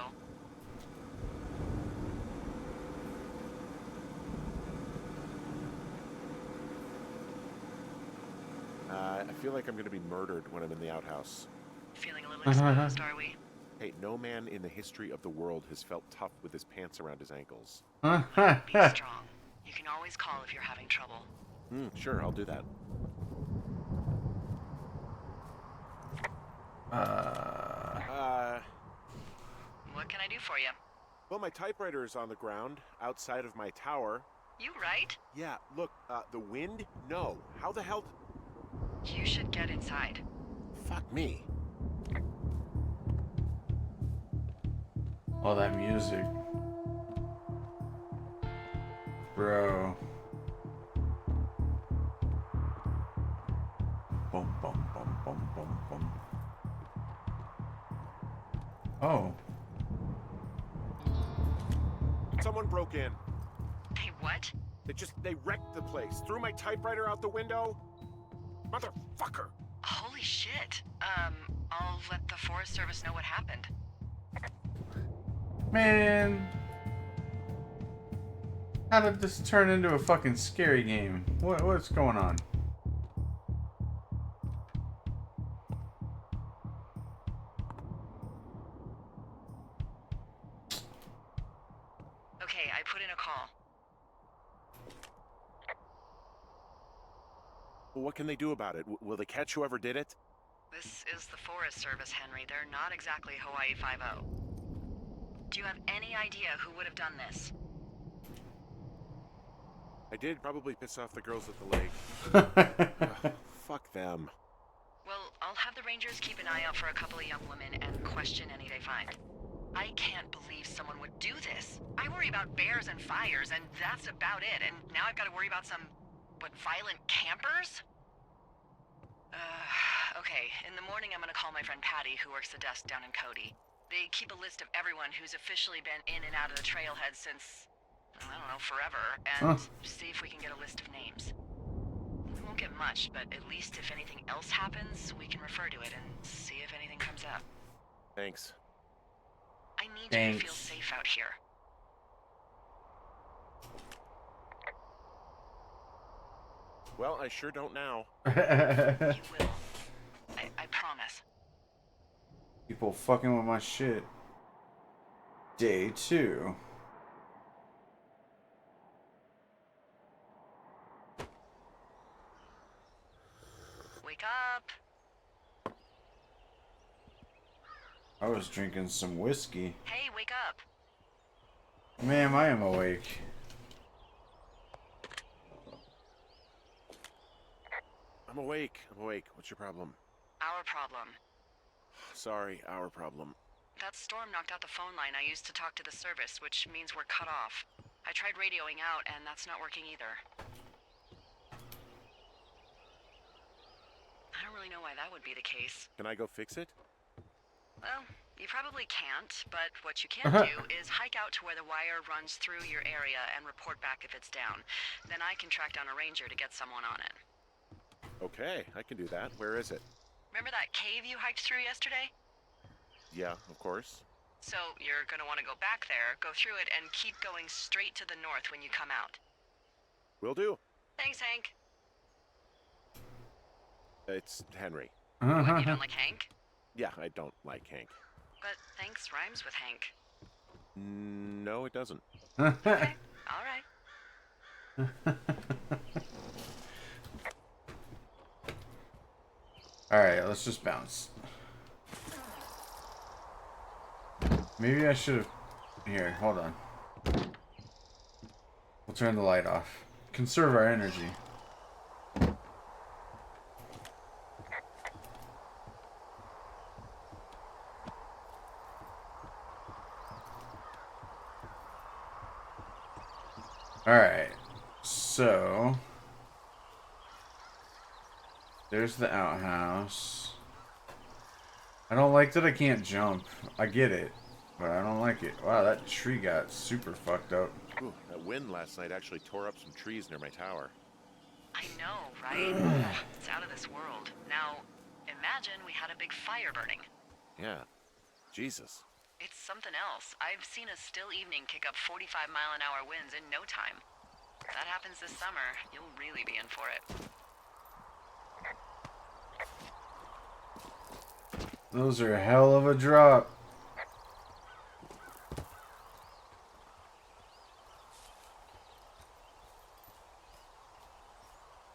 Speaker 3: I feel like I'm gonna be murdered when I'm in the outhouse.
Speaker 2: Feeling a little exposed, are we?
Speaker 3: Hey, no man in the history of the world has felt tough with his pants around his ankles.
Speaker 2: Be strong. You can always call if you're having trouble.
Speaker 3: Sure, I'll do that.
Speaker 2: What can I do for you?
Speaker 3: Well, my typewriter is on the ground, outside of my tower.
Speaker 2: You right?
Speaker 3: Yeah, look, the wind? No. How the hell...
Speaker 2: You should get inside.
Speaker 3: Fuck me.
Speaker 1: All that music. Bro. Bum, bum, bum, bum, bum, bum. Oh.
Speaker 3: Someone broke in.
Speaker 2: Hey, what?
Speaker 3: They wrecked the place. Threw my typewriter out the window. Motherfucker.
Speaker 2: Holy shit. I'll let the Forest Service know what happened.
Speaker 1: Man. How did this turn into a fucking scary game? What's going on?
Speaker 2: Okay, I put in a call.
Speaker 3: Well, what can they do about it? Will they catch whoever did it?
Speaker 2: This is the Forest Service, Henry. They're not exactly Hawaii Five-0. Do you have any idea who would have done this?
Speaker 3: I did probably piss off the girls at the lake. Ugh, fuck them.
Speaker 2: Well, I'll have the Rangers keep an eye out for a couple of young women and question any they find. I can't believe someone would do this. I worry about bears and fires, and that's about it. And now I've got to worry about some, violent campers? Okay, in the morning I'm gonna call my friend Patty, who works the desk down in Cody. They keep a list of everyone who's officially been in and out of the trailhead since, I don't know, forever, and see if we can get a list of names. We won't get much, but at least if anything else happens, we can refer to it and see if anything comes up.
Speaker 3: Thanks.
Speaker 2: I need you to feel safe out here.
Speaker 3: Well, I sure don't now.
Speaker 2: You will. I promise.
Speaker 1: People fucking with my shit. Day 2.
Speaker 2: Wake up.
Speaker 1: I was drinking some whiskey.
Speaker 2: Hey, wake up.
Speaker 1: Ma'am, I am awake.
Speaker 3: I'm awake. What's your problem?
Speaker 2: Our problem.
Speaker 3: Sorry, our problem.
Speaker 2: That storm knocked out the phone line I used to talk to the service, which means we're cut off. I tried radioing out, and that's not working either. I don't really know why that would be the case.
Speaker 3: Can I go fix it?
Speaker 2: Well, you probably can't, but what you can do is hike out to where the wire runs through your area and report back if it's down. Then I can track down a ranger to get someone on it.
Speaker 3: Okay, I can do that. Where is it?
Speaker 2: Remember that cave you hiked through yesterday?
Speaker 3: Yeah, of course.
Speaker 2: So you're gonna want to go back there, go through it, and keep going straight to the north when you come out.
Speaker 3: Will do.
Speaker 2: Thanks, Hank.
Speaker 3: It's Henry.
Speaker 2: What, you don't like Hank?
Speaker 3: Yeah, I don't like Hank.
Speaker 2: But thanks rhymes with Hank.
Speaker 3: No, it doesn't.
Speaker 2: Okay, all right.
Speaker 1: Alright, let's just bounce. Maybe I should have... Here, hold on. We'll turn the light off. Conserve our energy. Alright, so... There's the outhouse. I don't like that I can't jump. I get it, but I don't like it. Wow, that tree got super fucked up.
Speaker 3: Ooh, that wind last night actually tore up some trees near my tower.
Speaker 2: I know, right? It's out of this world. Now, imagine we had a big fire burning.
Speaker 3: Yeah. Jesus.
Speaker 2: It's something else. I've seen a still evening kick up 45-mile-an-hour winds in no time. If that happens this summer, you'll really be in for it.
Speaker 1: Those are a hell of a drop.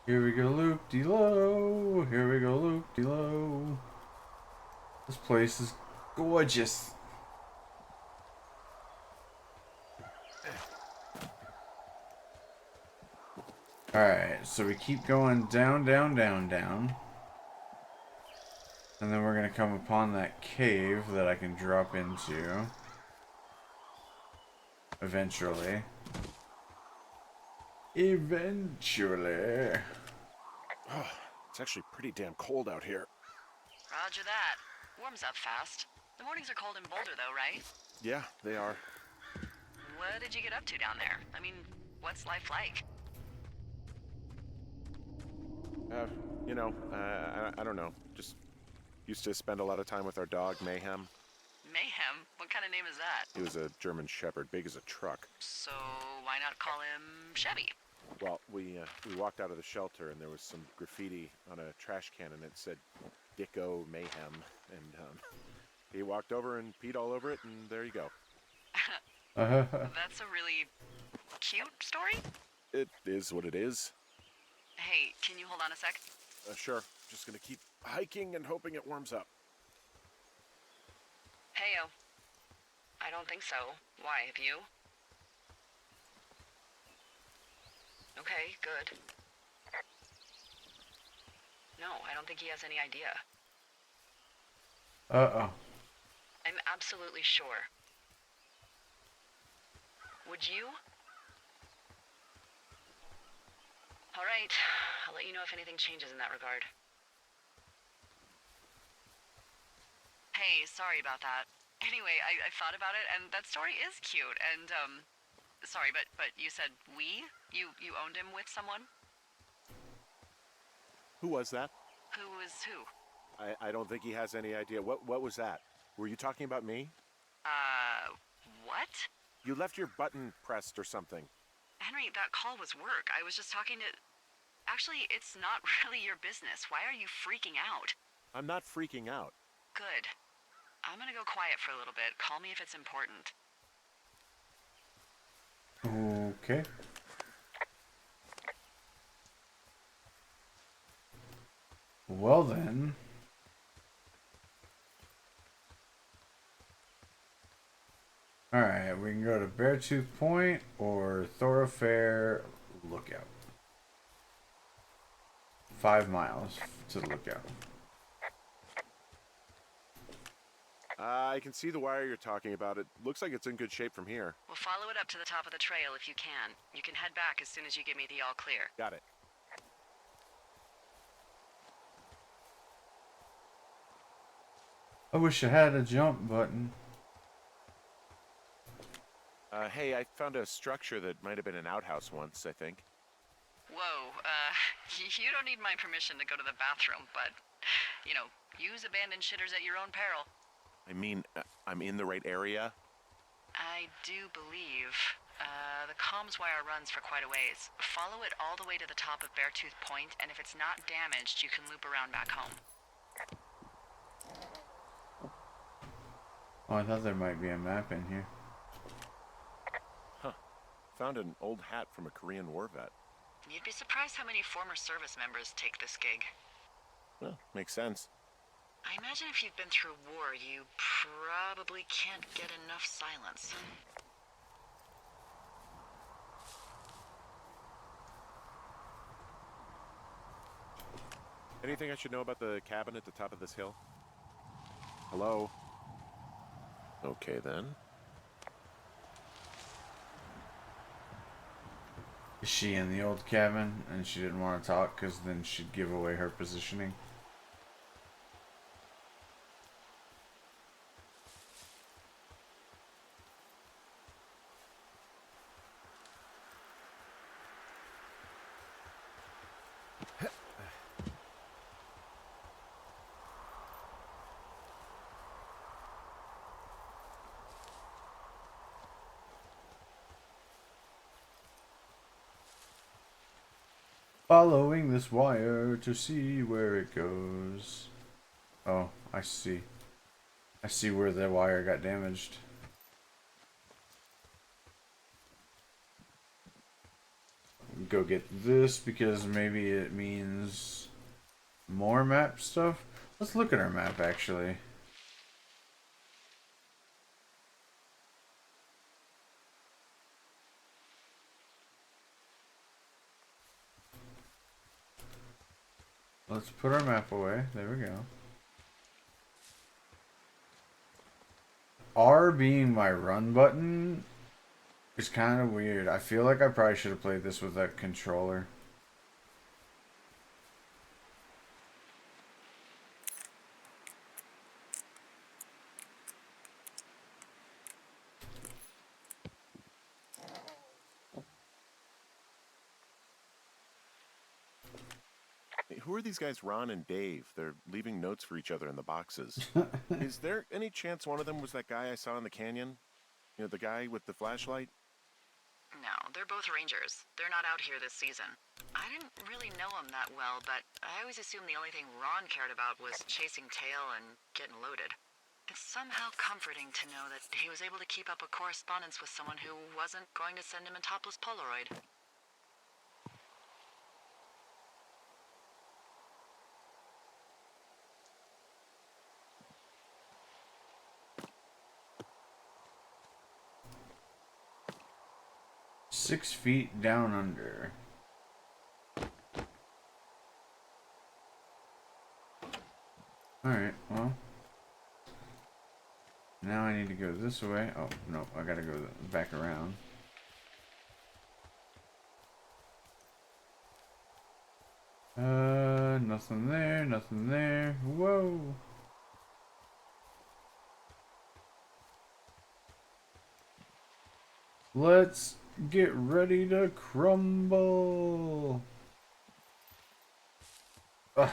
Speaker 1: Here we go, loop-de-low. Here we go, loop-de-low. This place is gorgeous. Alright, so we keep going down, down, down, down. And then we're going to come upon that cave that I can drop into. Eventually. Eventually.
Speaker 3: Oh, it's actually pretty damn cold out here.
Speaker 2: Roger that. Warms up fast. The mornings are cold in Boulder, though, right?
Speaker 3: Yeah, they are.
Speaker 2: What did you get up to down there? I mean, what's life like?
Speaker 3: I don't know. Just used to spend a lot of time with our dog, Mayhem.
Speaker 2: Mayhem? What kind of name is that?
Speaker 3: He was a German Shepherd, big as a truck.
Speaker 2: So, why not call him Chevy?
Speaker 3: Well, we walked out of the shelter and there was some graffiti on a trash can and it said Dicko Mayhem. And he walked over and peed all over it and there you go.
Speaker 2: That's a really cute story?
Speaker 3: It is what it is.
Speaker 2: Hey, can you hold on a sec?
Speaker 3: Sure. Just gonna keep hiking and hoping it warms up.
Speaker 2: Heyo. I don't think so. Why, have you? Okay, good. No, I don't think he has any idea.
Speaker 1: Uh-oh.
Speaker 2: I'm absolutely sure. Would you? All right. I'll let you know if anything changes in that regard. Hey, sorry about that. Anyway, I thought about it, and that story is cute, and, sorry, but you said we? You owned him with someone?
Speaker 3: Who was that?
Speaker 2: Who is who?
Speaker 3: I don't think he has any idea. What was that? Were you talking about me?
Speaker 2: What?
Speaker 3: You left your button pressed or something.
Speaker 2: Henry, that call was work. I was just talking to... Actually, it's not really your business. Why are you freaking out?
Speaker 3: I'm not freaking out.
Speaker 2: Good. I'm gonna go quiet for a little bit. Call me if it's important.
Speaker 1: Okay. Well then. Alright, we can go to Beartooth Point or Thoroughfare Lookout. 5 miles to the lookout.
Speaker 3: I can see the wire you're talking about. It looks like it's in good shape from here.
Speaker 2: We'll follow it up to the top of the trail if you can. You can head back as soon as you give me the all clear.
Speaker 3: Got it.
Speaker 1: I wish I had a jump button.
Speaker 3: Hey, I found a structure that might have been an outhouse once, I think.
Speaker 2: Whoa, you don't need my permission to go to the bathroom, but, you know, use abandoned shitters at your own peril.
Speaker 3: I mean, I'm in the right area.
Speaker 2: I do believe. The comms wire runs for quite a ways. Follow it all the way to the top of Beartooth Point, and if it's not damaged, you can loop around back home.
Speaker 1: Oh, I thought there might be a map in here.
Speaker 3: Huh. Found an old hat from a Korean war vet.
Speaker 2: You'd be surprised how many former service members take this gig.
Speaker 3: Well, makes sense.
Speaker 2: I imagine if you've been through war, you probably can't get enough silence.
Speaker 3: Anything I should know about the cabin at the top of this hill? Hello? Okay, then.
Speaker 1: Is she in the old cabin and she didn't want to talk because then she'd give away her positioning? Following this wire to see where it goes. Oh, I see. I see where the wire got damaged. Go get this because maybe it means more map stuff. Let's look at our map actually. Let's put our map away. There we go. R being my run button is kind of weird. I feel like I probably should have played this with that controller.
Speaker 3: Hey, who are these guys, Ron and Dave? They're leaving notes for each other in the boxes. Is there any chance one of them was that guy I saw in the canyon? You know, the guy with the flashlight?
Speaker 2: No, they're both rangers. They're not out here this season. I didn't really know him that well, but I always assumed the only thing Ron cared about was chasing tail and getting loaded. It's somehow comforting to know that he was able to keep up a correspondence with someone who wasn't going to send him a topless Polaroid.
Speaker 1: Six feet down under. Alright, well. Now I need to go this way. Oh, no, I gotta go back around. Nothing there, nothing there. Whoa. Let's get ready to crumble. Ugh.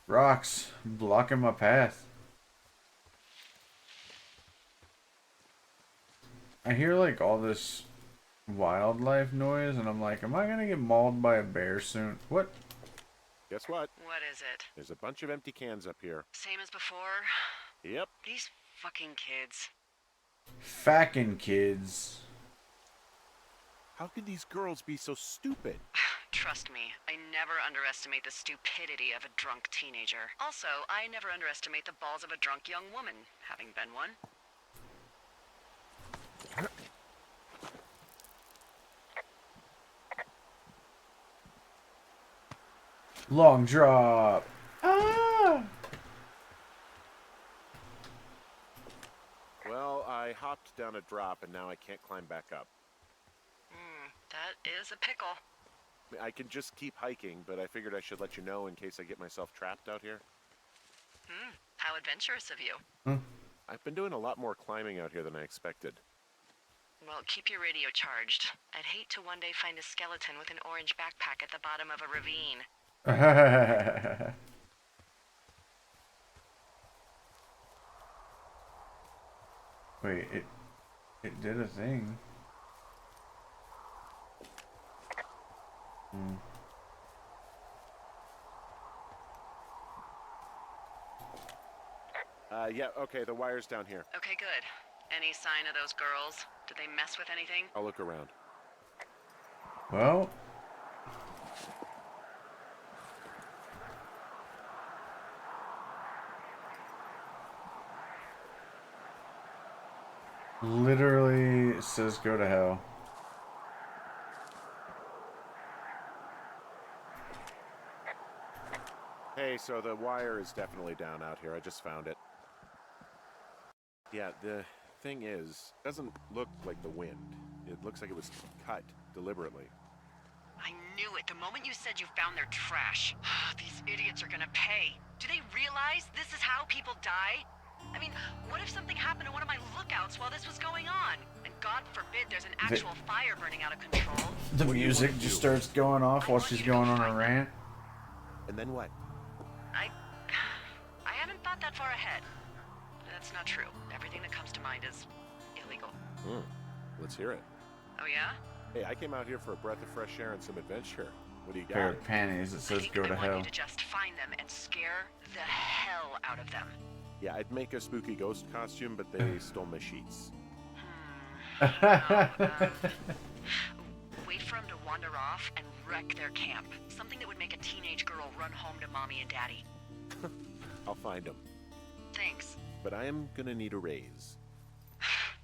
Speaker 1: Rocks blocking my path. I hear like all this wildlife noise and I'm like, am I gonna get mauled by a bear soon? What?
Speaker 3: Guess what?
Speaker 2: What is it?
Speaker 3: There's a bunch of empty cans up here.
Speaker 2: Same as before?
Speaker 3: Yep.
Speaker 2: These fucking kids.
Speaker 1: Fackin' kids.
Speaker 3: How could these girls be so stupid?
Speaker 2: Trust me, I never underestimate the stupidity of a drunk teenager. Also, I never underestimate the balls of a drunk young woman, having been one.
Speaker 1: Long drop. Ah!
Speaker 3: Well, I hopped down a drop and now I can't climb back up.
Speaker 2: That is a pickle.
Speaker 3: I can just keep hiking, but I figured I should let you know in case I get myself trapped out here.
Speaker 2: How adventurous of you.
Speaker 3: I've been doing a lot more climbing out here than I expected.
Speaker 2: Well, keep your radio charged. I'd hate to one day find a skeleton with an orange backpack at the bottom of a ravine.
Speaker 1: Wait, it did a thing.
Speaker 3: Yeah, okay, the wire's down here.
Speaker 2: Okay, good. Any sign of those girls? Did they mess with anything?
Speaker 3: I'll look around.
Speaker 1: Well, literally it says go to hell.
Speaker 3: Hey, so the wire is definitely down out here. I just found it. Yeah, the thing is, it doesn't look like the wind. It looks like it was cut deliberately.
Speaker 2: I knew it the moment you said you found their trash. These idiots are gonna pay. Do they realize this is how people die? I mean, what if something happened to one of my lookouts while this was going on? And God forbid there's an actual fire burning out of control.
Speaker 1: The music just starts going off while she's going on a rant.
Speaker 3: And then what?
Speaker 2: I haven't thought that far ahead. That's not true. Everything that comes to mind is illegal.
Speaker 3: Let's hear it.
Speaker 2: Oh yeah?
Speaker 3: Hey, I came out here for a breath of fresh air and some adventure. What do you
Speaker 1: pair
Speaker 3: got?
Speaker 1: of panties that
Speaker 2: I
Speaker 1: says
Speaker 2: think
Speaker 1: go
Speaker 2: I
Speaker 1: to
Speaker 2: want
Speaker 1: hell.
Speaker 2: you to just find them and scare the hell out of them.
Speaker 3: Yeah, I'd make a spooky ghost costume, but they stole my sheets.
Speaker 2: Wait for them to wander off and wreck their camp. Something that would make a teenage girl run home to mommy and daddy.
Speaker 3: I'll find them.
Speaker 2: Thanks.
Speaker 3: But I am gonna need a raise.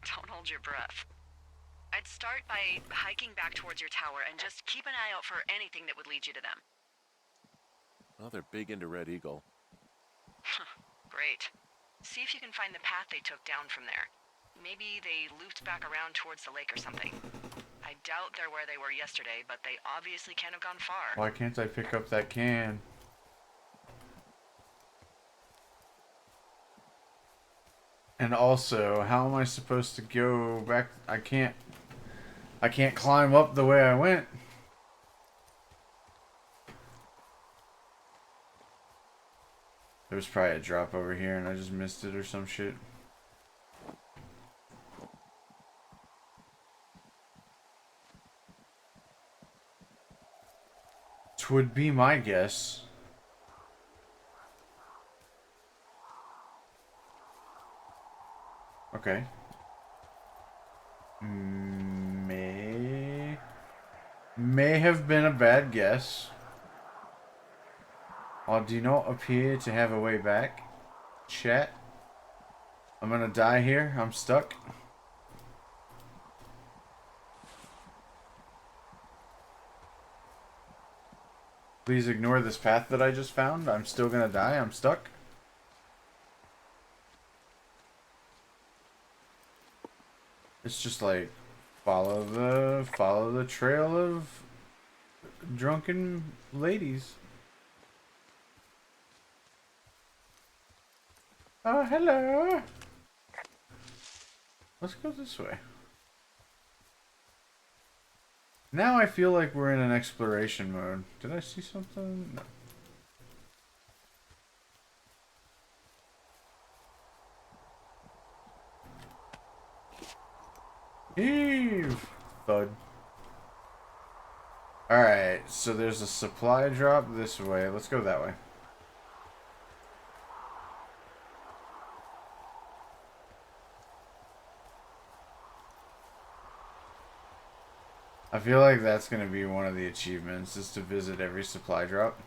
Speaker 2: Don't hold your breath. I'd start by hiking back towards your tower and just keep an eye out for anything that would lead you to them.
Speaker 3: Well, they're big into Red Eagle.
Speaker 2: Great. See if you can find the path they took down from there. Maybe they looped back around towards the lake or something. I doubt they're where they were yesterday, but they obviously can't have gone far.
Speaker 1: Why can't I pick up that can? And also, how am I supposed to go back? I can't climb up the way I went. There was probably a drop over here and I just missed it or some shit. Would be my guess. Okay. May have been a bad guess. Do not appear to have a way back. Chat. I'm gonna die here. I'm stuck. Please ignore this path that I just found. I'm still gonna die. I'm stuck. It's just like follow the trail of drunken ladies. Oh, hello. Let's go this way. Now I feel like we're in an exploration mode. Did I see something? No. Eve! Thud. Alright, so there's a supply drop this way. Let's go that way. I feel like that's going to be one of the achievements, is to visit every supply drop.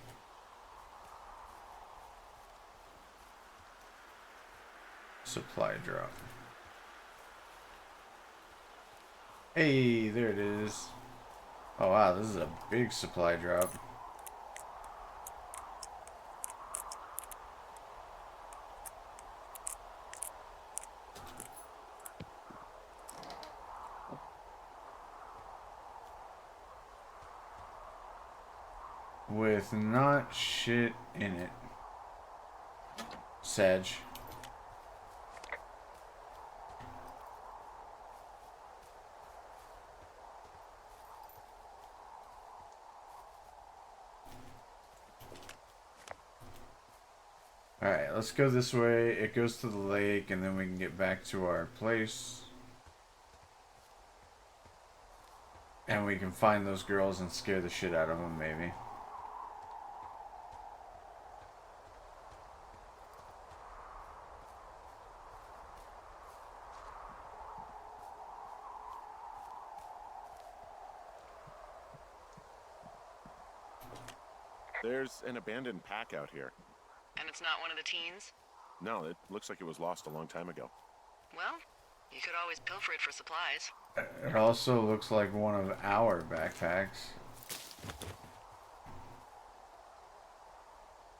Speaker 1: Supply drop. Hey, there it is. Oh wow, this is a big supply drop. With not shit in it. Sag. Alright, let's go this way. It goes to the lake, and then we can get back to our place. And we can find those girls and scare the shit out of them, maybe.
Speaker 3: There's an abandoned pack out here.
Speaker 2: And it's not one of the teens?
Speaker 3: No, it looks like it was lost a long time ago.
Speaker 2: Well, you could always pilfer it for supplies.
Speaker 1: It also looks like one of our backpacks.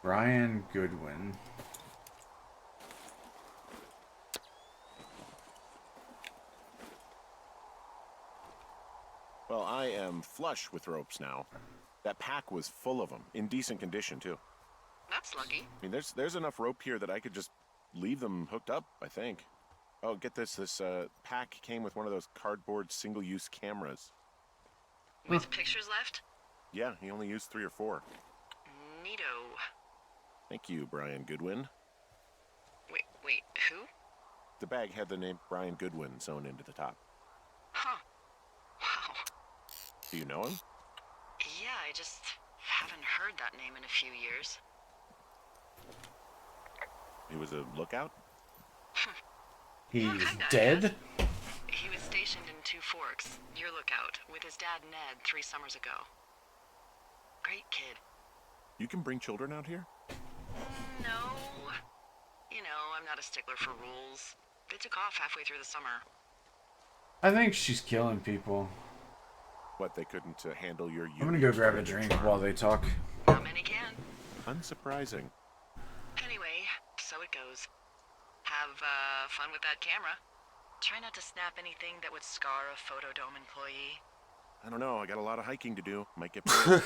Speaker 1: Brian Goodwin.
Speaker 3: Well, I am flush with ropes now. That pack was full of them, in decent condition too.
Speaker 2: That's lucky.
Speaker 3: I mean, there's enough rope here that I could just leave them hooked up, I think. Oh, get this. This pack came with one of those cardboard single-use cameras.
Speaker 2: With pictures left?
Speaker 3: Yeah, he only used 3 or 4.
Speaker 2: Neato.
Speaker 3: Thank you, Brian Goodwin.
Speaker 2: Wait, who?
Speaker 3: The bag had the name Brian Goodwin sewn into the top.
Speaker 2: Huh. Wow.
Speaker 3: Do you know him?
Speaker 2: Yeah, I just heard that name in a few years.
Speaker 3: He was a lookout?
Speaker 1: He's
Speaker 2: Kinda,
Speaker 1: dead?
Speaker 2: yes. He was stationed in Two Forks, your lookout, with his dad Ned 3 summers ago. Great kid.
Speaker 3: You can bring children out here?
Speaker 2: No. You know, I'm not a stickler for rules. They took off halfway through the summer.
Speaker 1: I think she's killing people.
Speaker 3: What, they couldn't handle your
Speaker 1: I'm gonna go grab a drink while they talk.
Speaker 2: Not many can.
Speaker 3: Unsurprising.
Speaker 2: Anyway, so it goes. Have fun with that camera. Try not to snap anything that would scar a Photodome employee.
Speaker 3: I don't know, I got a lot of hiking to do. Might get bored.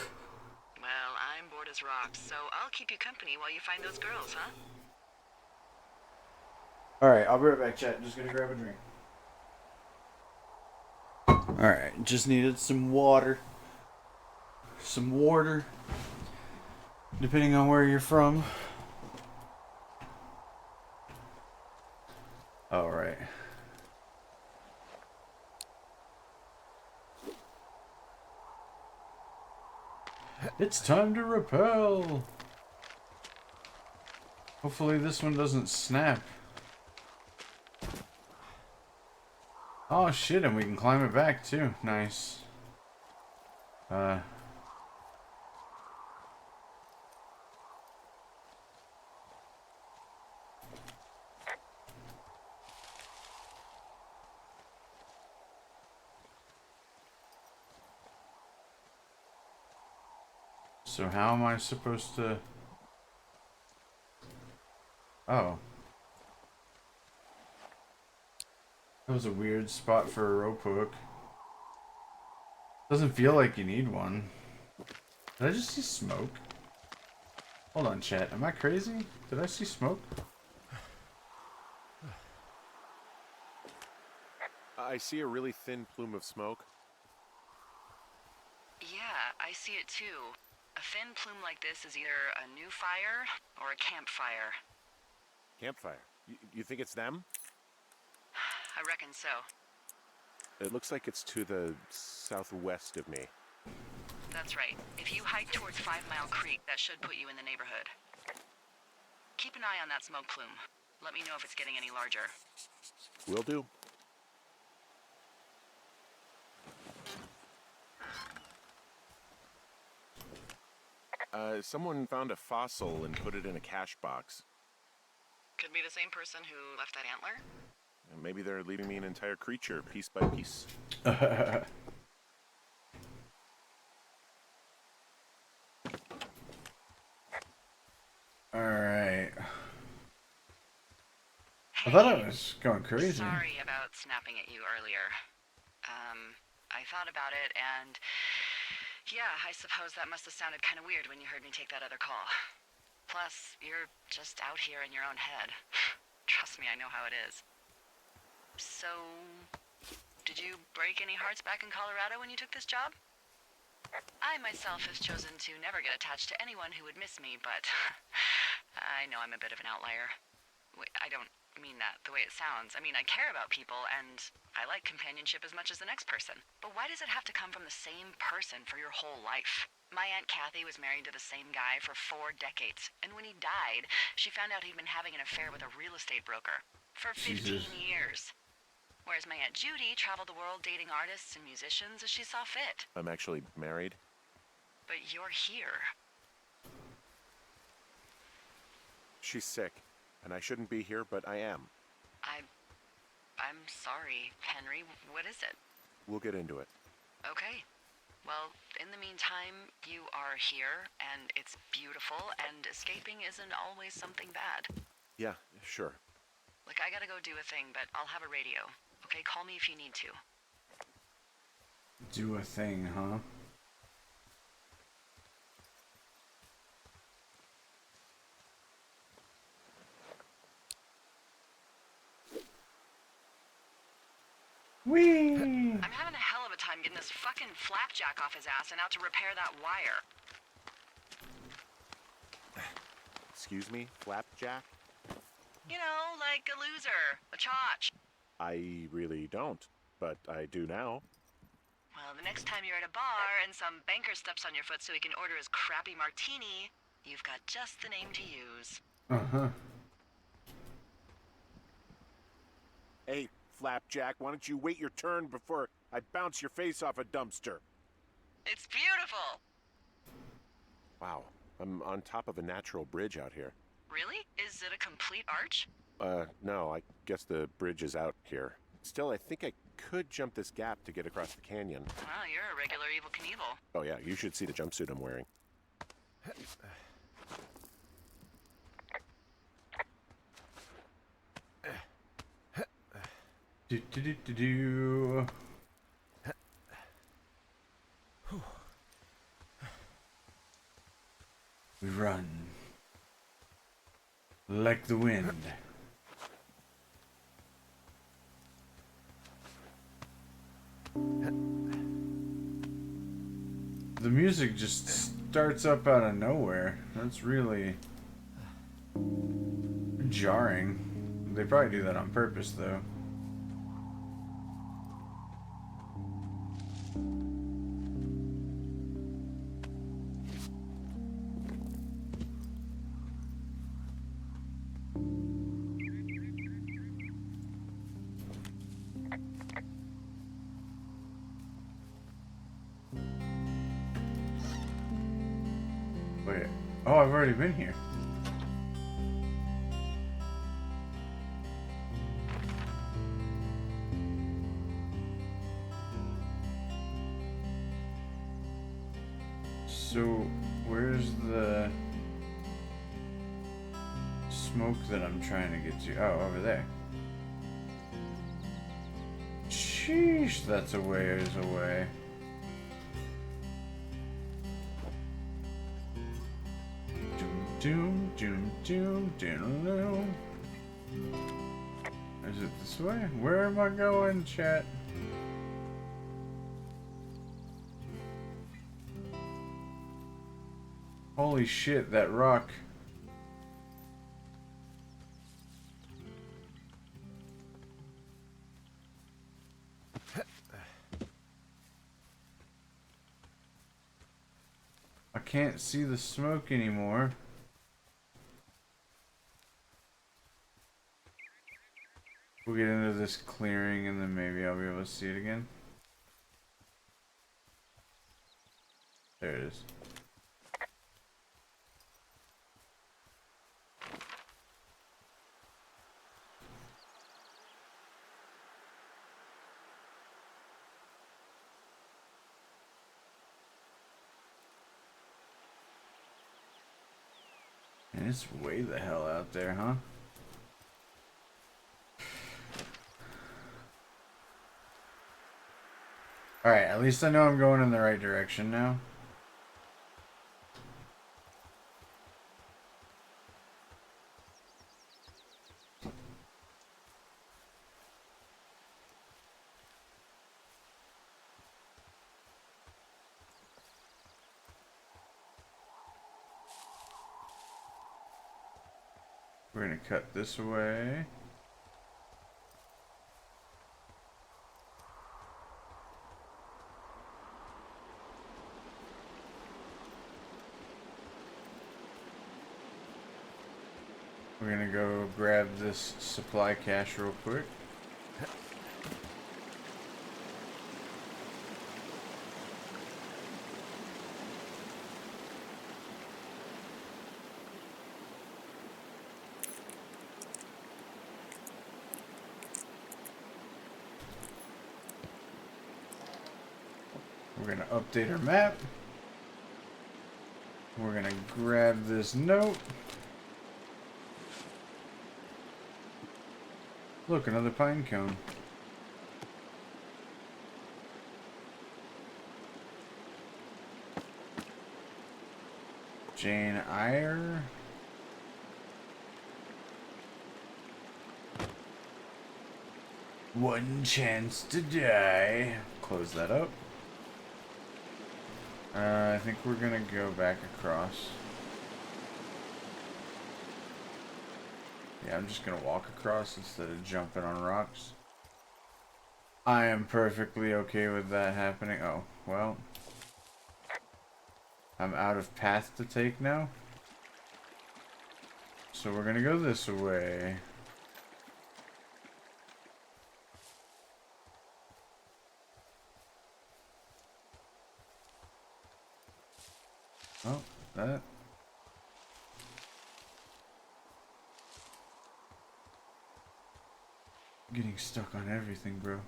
Speaker 2: Well, I'm bored as rocks, so I'll keep you company while you find those girls, huh?
Speaker 1: Alright, I'll be right back, chat. Just gonna grab a drink. Alright, just needed some water. Some water. Depending on where you're from. Alright. It's time to rappel. Hopefully this one doesn't snap. Oh shit, and we can climb it back too. Nice. So how am I supposed to... Oh. That was a weird spot for a rope hook. Doesn't feel like you need one. Did I just see smoke? Hold on, chat. Am I crazy? Did I see smoke?
Speaker 3: I see a really thin plume of smoke.
Speaker 2: Yeah, I see it too. A thin plume like this is either a new fire or a campfire.
Speaker 3: Campfire. You think it's them?
Speaker 2: I reckon so.
Speaker 3: It looks like it's to the southwest of me.
Speaker 2: That's right. If you hike towards 5 Mile Creek, that should put you in the neighborhood. Keep an eye on that smoke plume. Let me know if it's getting any larger.
Speaker 3: Will do. Someone found a fossil and put it in a cache box.
Speaker 2: Could be the same person who left that antler.
Speaker 3: And maybe they're leaving me an entire creature, piece by piece.
Speaker 1: Alright. I thought I was going crazy.
Speaker 2: Sorry about snapping at you earlier. I thought about it and... Yeah, I suppose that must have sounded kind of weird when you heard me take that other call. Plus, you're just out here in your own head. Trust me, I know how it is. So, did you break any hearts back in Colorado when you took this job? I myself have chosen to never get attached to anyone who would miss me, but I know I'm a bit of an outlier. I don't mean that the way it sounds. I mean, I care about people, and I like companionship as much as the next person. But why does it have to come from the same person for your whole life? My Aunt Kathy was married to the same guy for 4 decades, and when he died, she found out he'd been having an affair with a real estate broker for 15 years. Whereas my Aunt Judy traveled the world dating artists and musicians as she saw fit.
Speaker 3: I'm actually married.
Speaker 2: But you're here.
Speaker 3: She's sick, and I shouldn't be here, but I am.
Speaker 2: I'm sorry, Henry. What is it?
Speaker 3: We'll get into it.
Speaker 2: Okay. Well, in the meantime, you are here, and it's beautiful, and escaping isn't always something bad.
Speaker 3: Yeah, sure.
Speaker 2: Look, I gotta go do a thing, but I'll have a radio. Okay, call me if you need to.
Speaker 1: Do a thing, huh? Whee!
Speaker 2: I'm having a hell of a time getting this fucking flapjack off his ass and out to repair that wire.
Speaker 3: Excuse me, Flapjack?
Speaker 2: You know, like a loser, a chotch.
Speaker 3: I really don't, but I do now.
Speaker 2: Well, the next time you're at a bar and some banker steps on your foot so he can order his crappy martini, you've got just the name to use.
Speaker 1: Uh-huh.
Speaker 3: Hey, Flapjack, why don't you wait your turn before I bounce your face off a dumpster?
Speaker 2: It's beautiful!
Speaker 3: Wow, I'm on top of a natural bridge out here.
Speaker 2: Really? Is it a complete arch?
Speaker 3: No, I guess the bridge is out here. Still, I think I could jump this gap to get across the canyon.
Speaker 2: Wow, you're a regular Evel Knievel.
Speaker 3: Oh yeah, you should see the jumpsuit I'm wearing.
Speaker 1: Do. We run like the wind. The music just starts up out of nowhere. That's really jarring. They probably do that on purpose, though. Wait. Oh, I've already been here. So, where's the smoke that I'm trying to get to? Oh, over there. Sheesh, that's a ways away. Doom, doom, doom, doom, doom. Is it this way? Where am I going, chat? Holy shit, that rock. I can't see the smoke anymore. We'll get into this clearing and then maybe I'll be able to see it again. There it is. And it's way the hell out there, huh? Alright, at least I know I'm going in the right direction now. We're gonna cut this away. We're gonna go grab this supply cache real quick. We're gonna update our map. We're gonna grab this note. Look, another pine cone. Jane Eyre. One chance to die. Close that up. I think we're gonna go back across. Yeah, I'm just gonna walk across instead of jumping on rocks. I am perfectly okay with that happening. Oh, well. I'm out of path to take now. So we're gonna go this way. Oh, that. Getting stuck on everything, bro.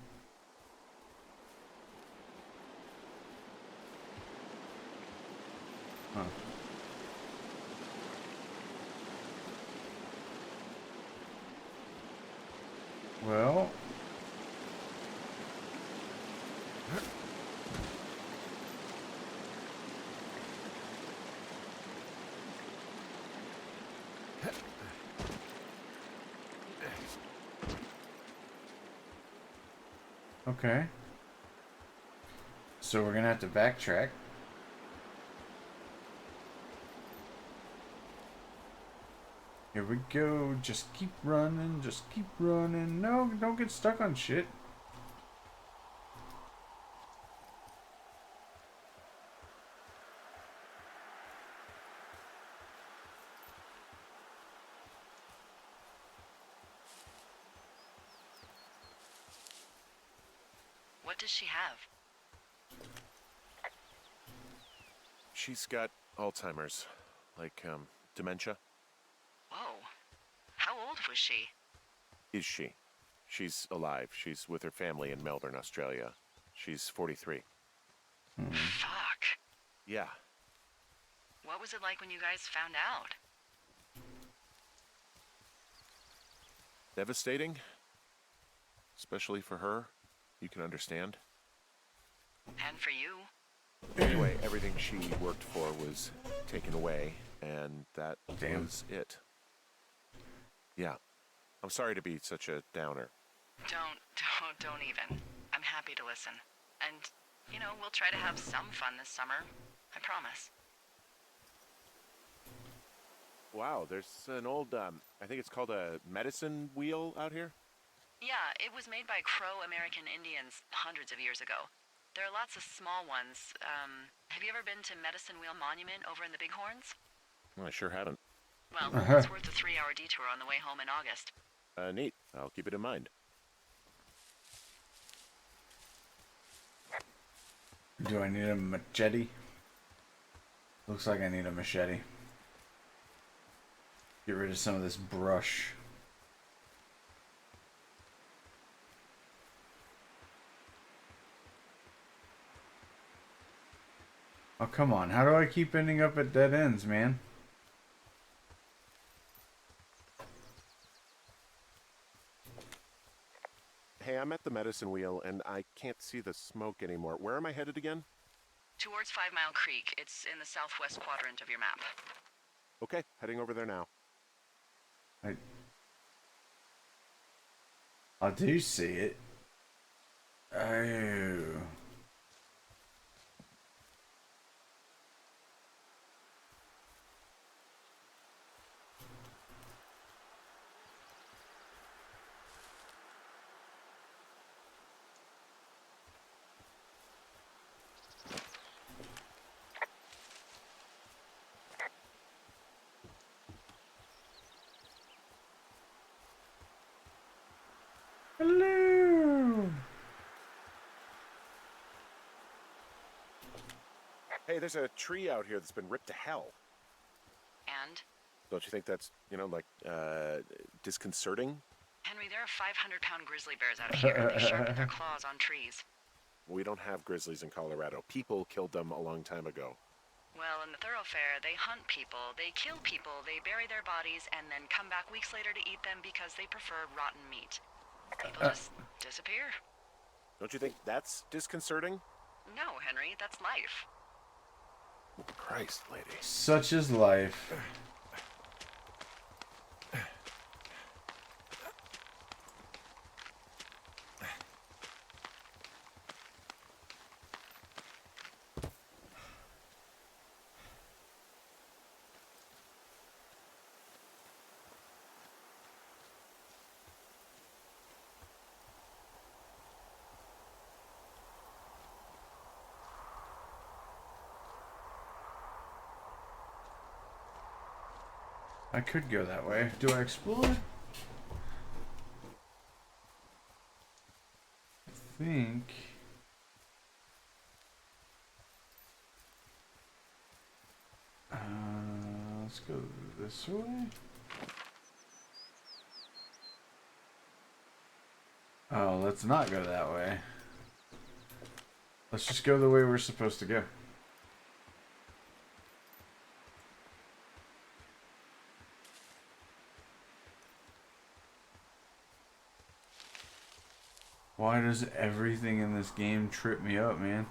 Speaker 1: Huh. Well. Okay. So we're gonna have to backtrack. Here we go. Just keep running. Just keep running. No, don't get stuck on shit.
Speaker 2: What does she have?
Speaker 3: She's got Alzheimer's, like dementia.
Speaker 2: Whoa. How old was she?
Speaker 3: Is she? She's alive. She's with her family in Melbourne, Australia. She's 43.
Speaker 2: Fuck.
Speaker 3: Yeah.
Speaker 2: What was it like when you guys found out?
Speaker 3: Devastating. Especially for her. You can understand.
Speaker 2: And for you?
Speaker 3: Anyway, everything she worked for was taken away, and that was it. Yeah. I'm sorry to be such a downer.
Speaker 2: Don't even. I'm happy to listen. And, you know, we'll try to have some fun this summer. I promise.
Speaker 3: Wow, there's an old, I think it's called a medicine wheel out here.
Speaker 2: Yeah, it was made by Crow American Indians hundreds of years ago. There are lots of small ones. Have you ever been to Medicine Wheel Monument over in the Bighorns?
Speaker 3: Well, I sure haven't.
Speaker 2: Well, it's worth a 3-hour detour on the way home in August.
Speaker 3: Neat. I'll keep it in mind.
Speaker 1: Do I need a machete? Looks like I need a machete. Get rid of some of this brush. Oh, come on. How do I keep ending up at dead ends, man?
Speaker 3: Hey, I'm at the medicine wheel, and I can't see the smoke anymore. Where am I headed again?
Speaker 2: Towards 5 Mile Creek. It's in the southwest quadrant of your map.
Speaker 3: Okay, heading over there now.
Speaker 1: I do see it. Oh. Hello.
Speaker 3: Hey, there's a tree out here that's been ripped to hell.
Speaker 2: And?
Speaker 3: Don't you think that's, disconcerting?
Speaker 2: Henry, there are 500-pound grizzly bears out here. They sharpen their claws on trees.
Speaker 3: We don't have grizzlies in Colorado. People killed them a long time ago.
Speaker 2: Well, in the thoroughfare, they hunt people, they kill people, they bury their bodies, and then come back weeks later to eat them because they prefer rotten meat. People just disappear.
Speaker 3: Don't you think that's disconcerting?
Speaker 2: No, Henry, that's life.
Speaker 3: Christ, lady.
Speaker 1: Such is life. I could go that way. Do I explore? I think... let's go this way. Oh, let's not go that way. Let's just go the way we're supposed to go. Why does everything in this game trip me up, man?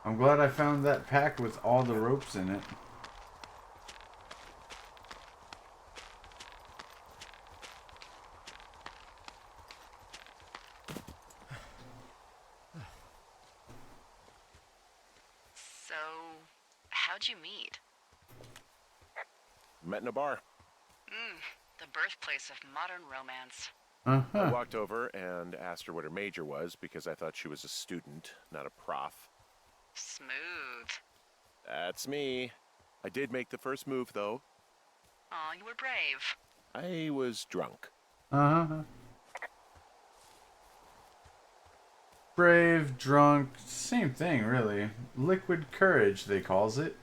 Speaker 1: I'm glad I found that pack with all the ropes in it.
Speaker 2: So, how'd you meet?
Speaker 3: Met in a bar.
Speaker 2: The birthplace of modern romance.
Speaker 3: I walked over and asked her what her major was because I thought she was a student, not a prof.
Speaker 2: Smooth.
Speaker 3: That's me. I did make the first move, though.
Speaker 2: Aw, you were brave.
Speaker 3: I was drunk.
Speaker 1: Brave, drunk, same thing, really. Liquid courage, they calls it.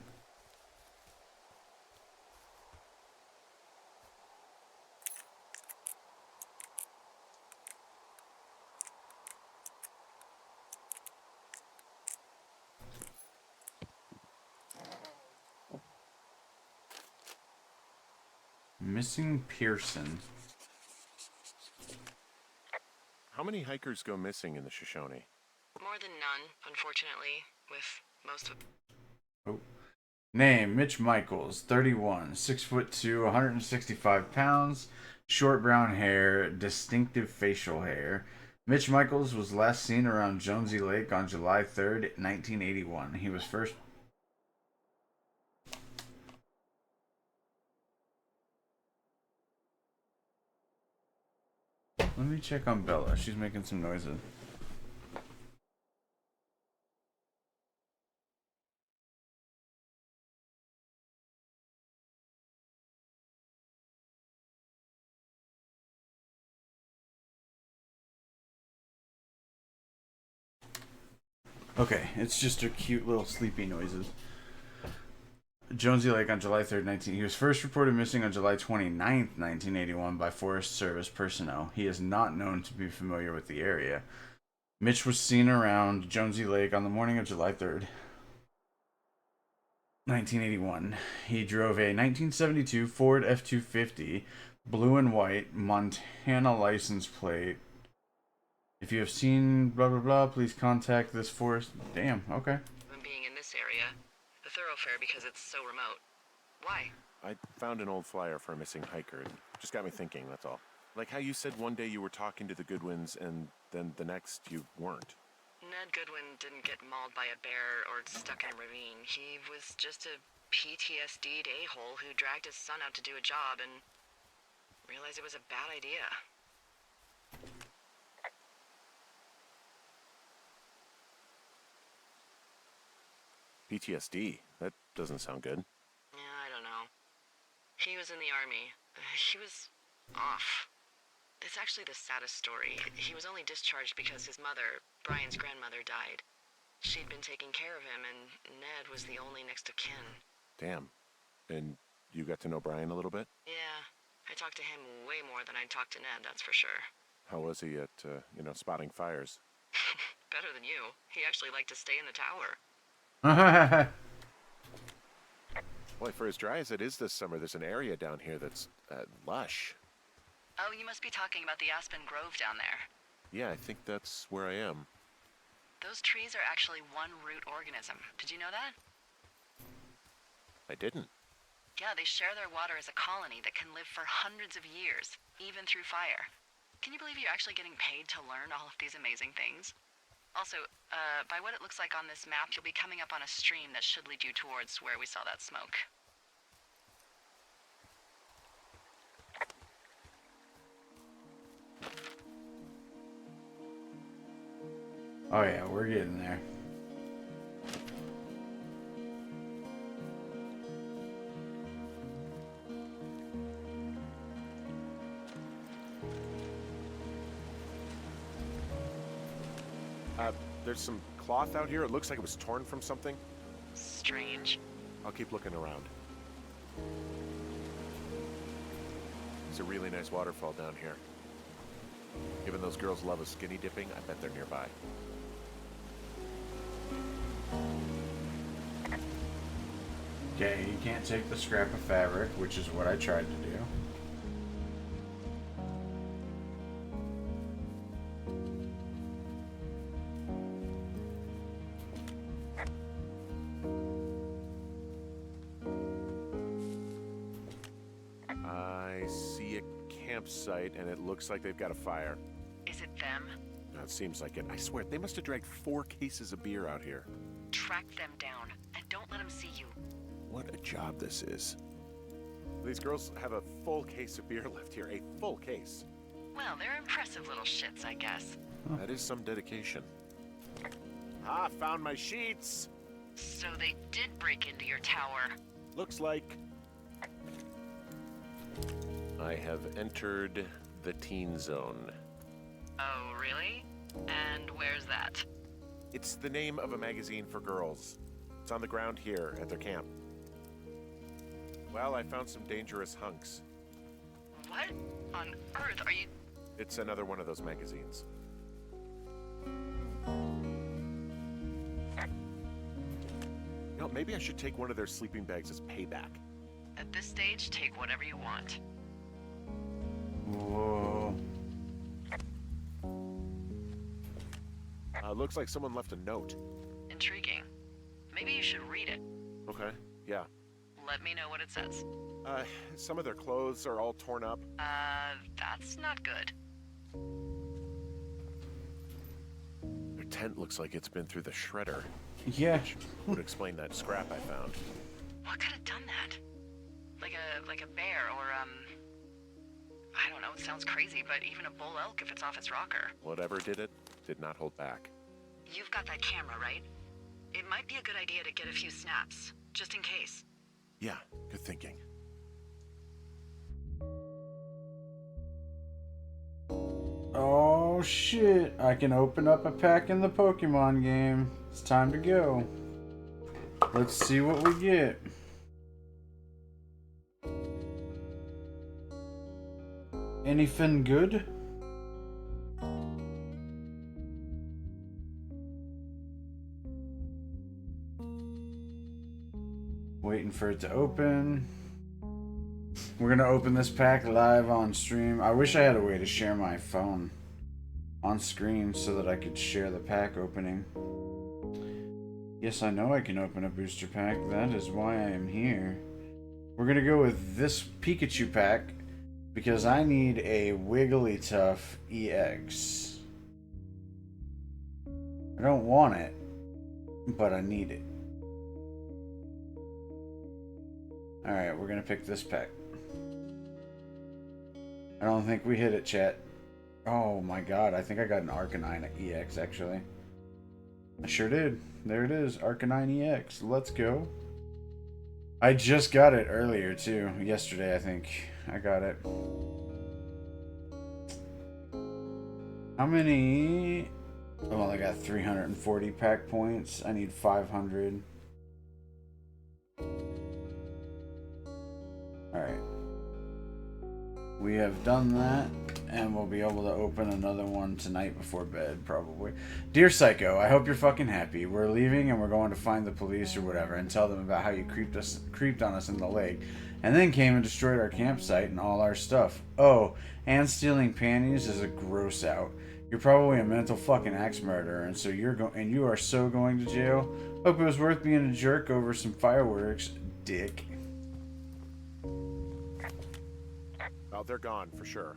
Speaker 1: Missing Pearson.
Speaker 3: How many hikers go missing in the Shoshone?
Speaker 2: More than none, unfortunately, with most of...
Speaker 1: Oh. Name, Mitch Michaels, 31, 6'2", 165 pounds, short brown hair, distinctive facial hair. Mitch Michaels was last seen around Jonesy Lake on July 3rd, 1981. He was first... Let me check on Bella. She's making some noises. Okay, it's just her cute little sleepy noises. Jonesy Lake on July 3rd, 19... He was first reported missing on July 29th, 1981 by Forest Service personnel. He is not known to be familiar with the area. Mitch was seen around Jonesy Lake on the morning of July 3rd, 1981. He drove a 1972 Ford F-250, blue and white, Montana license plate. If you have seen blah blah blah, please contact this forest. Damn, okay.
Speaker 2: Them being in this area. The thoroughfare because it's so remote. Why?
Speaker 3: I found an old flyer for a missing hiker. It just got me thinking, that's all. Like how you said one day you were talking to the Goodwins and then the next you weren't.
Speaker 2: Ned Goodwin didn't get mauled by a bear or stuck in a ravine. He was just a PTSD'd a-hole who dragged his son out to do a job and realized it was a bad idea.
Speaker 3: PTSD? That doesn't sound good.
Speaker 2: Yeah, I don't know. He was in the army. He was off. It's actually the saddest story. He was only discharged because his mother, Brian's grandmother, died. She'd been taking care of him, and Ned was the only next of kin.
Speaker 3: Damn. And you got to know Brian a little bit?
Speaker 2: Yeah, I talked to him way more than I'd talked to Ned, that's for sure.
Speaker 3: How was he at, spotting fires?
Speaker 2: Better than you. He actually liked to stay in the tower.
Speaker 3: Boy, for as dry as it is this summer, there's an area down here that's lush.
Speaker 2: Oh, you must be talking about the Aspen Grove down there.
Speaker 3: Yeah, I think that's where I am.
Speaker 2: Those trees are actually one root organism. Did you know that?
Speaker 3: I didn't.
Speaker 2: Yeah, they share their water as a colony that can live for hundreds of years, even through fire. Can you believe you're actually getting paid to learn all of these amazing things? Also, by what it looks like on this map, you'll be coming up on a stream that should lead you towards where we saw that smoke.
Speaker 1: Oh yeah, we're getting there.
Speaker 3: There's some cloth out here. It looks like it was torn from something.
Speaker 2: Strange.
Speaker 3: I'll keep looking around. It's a really nice waterfall down here. Given those girls love a skinny dipping, I bet they're nearby.
Speaker 1: Okay, you can't take the scrap of fabric, which is what I tried to do.
Speaker 3: I see a campsite, and it looks like they've got a fire.
Speaker 2: Is it them?
Speaker 3: No, it seems like it. I swear, they must have dragged 4 cases of beer out here.
Speaker 2: Track them down, and don't let them see you.
Speaker 3: What a job this is. These girls have a full case of beer left here. A full case.
Speaker 2: Well, they're impressive little shits, I guess.
Speaker 3: That is some dedication. Ah, found my sheets!
Speaker 2: So they did break into your tower.
Speaker 3: Looks like I have entered the teen zone.
Speaker 2: Oh, really? And where's that?
Speaker 3: It's the name of a magazine for girls. It's on the ground here at their camp. Well, I found some dangerous hunks.
Speaker 2: What on earth are you...
Speaker 3: It's another one of those magazines. You know, maybe I should take one of their sleeping bags as payback.
Speaker 2: At this stage, take whatever you want.
Speaker 1: Whoa.
Speaker 3: Looks like someone left a note.
Speaker 2: Intriguing. Maybe you should read it.
Speaker 3: Okay, yeah.
Speaker 2: Let me know what it says.
Speaker 3: Some of their clothes are all torn up.
Speaker 2: That's not good.
Speaker 3: Their tent looks like it's been through the shredder.
Speaker 1: Yeah.
Speaker 3: Would explain that scrap I found.
Speaker 2: What could have done that? Like a bear or, I don't know, it sounds crazy, but even a bull elk if it's off its rocker.
Speaker 3: Whatever did it, did not hold back.
Speaker 2: You've got that camera, right? It might be a good idea to get a few snaps, just in case.
Speaker 3: Yeah, good thinking.
Speaker 1: Oh shit, I can open up a pack in the Pokemon game. It's time to go. Let's see what we get. Anything good? Waiting for it to open. We're gonna open this pack live on stream. I wish I had a way to share my phone on screen so that I could share the pack opening. Yes, I know I can open a booster pack. That is why I am here. We're gonna go with this Pikachu pack because I need a Wigglytuff EX. I don't want it, but I need it. Alright, we're gonna pick this pack. I don't think we hit it, chat. Oh my god, I think I got an Arcanine EX actually. I sure did. There it is, Arcanine EX. Let's go. I just got it earlier too. Yesterday, I think. I got it. How many? Well, I got 340 pack points. I need 500. Alright. We have done that, and we'll be able to open another one tonight before bed, probably. Dear Psycho, I hope you're fucking happy. We're leaving and we're going to find the police or whatever and tell them about how you creeped on us in the lake, and then came and destroyed our campsite and all our stuff. Oh, and stealing panties is a gross out. You're probably a mental fucking axe murderer, and so you are so going to jail. Hope it was worth being a jerk over some fireworks, dick.
Speaker 3: Oh, they're gone for sure.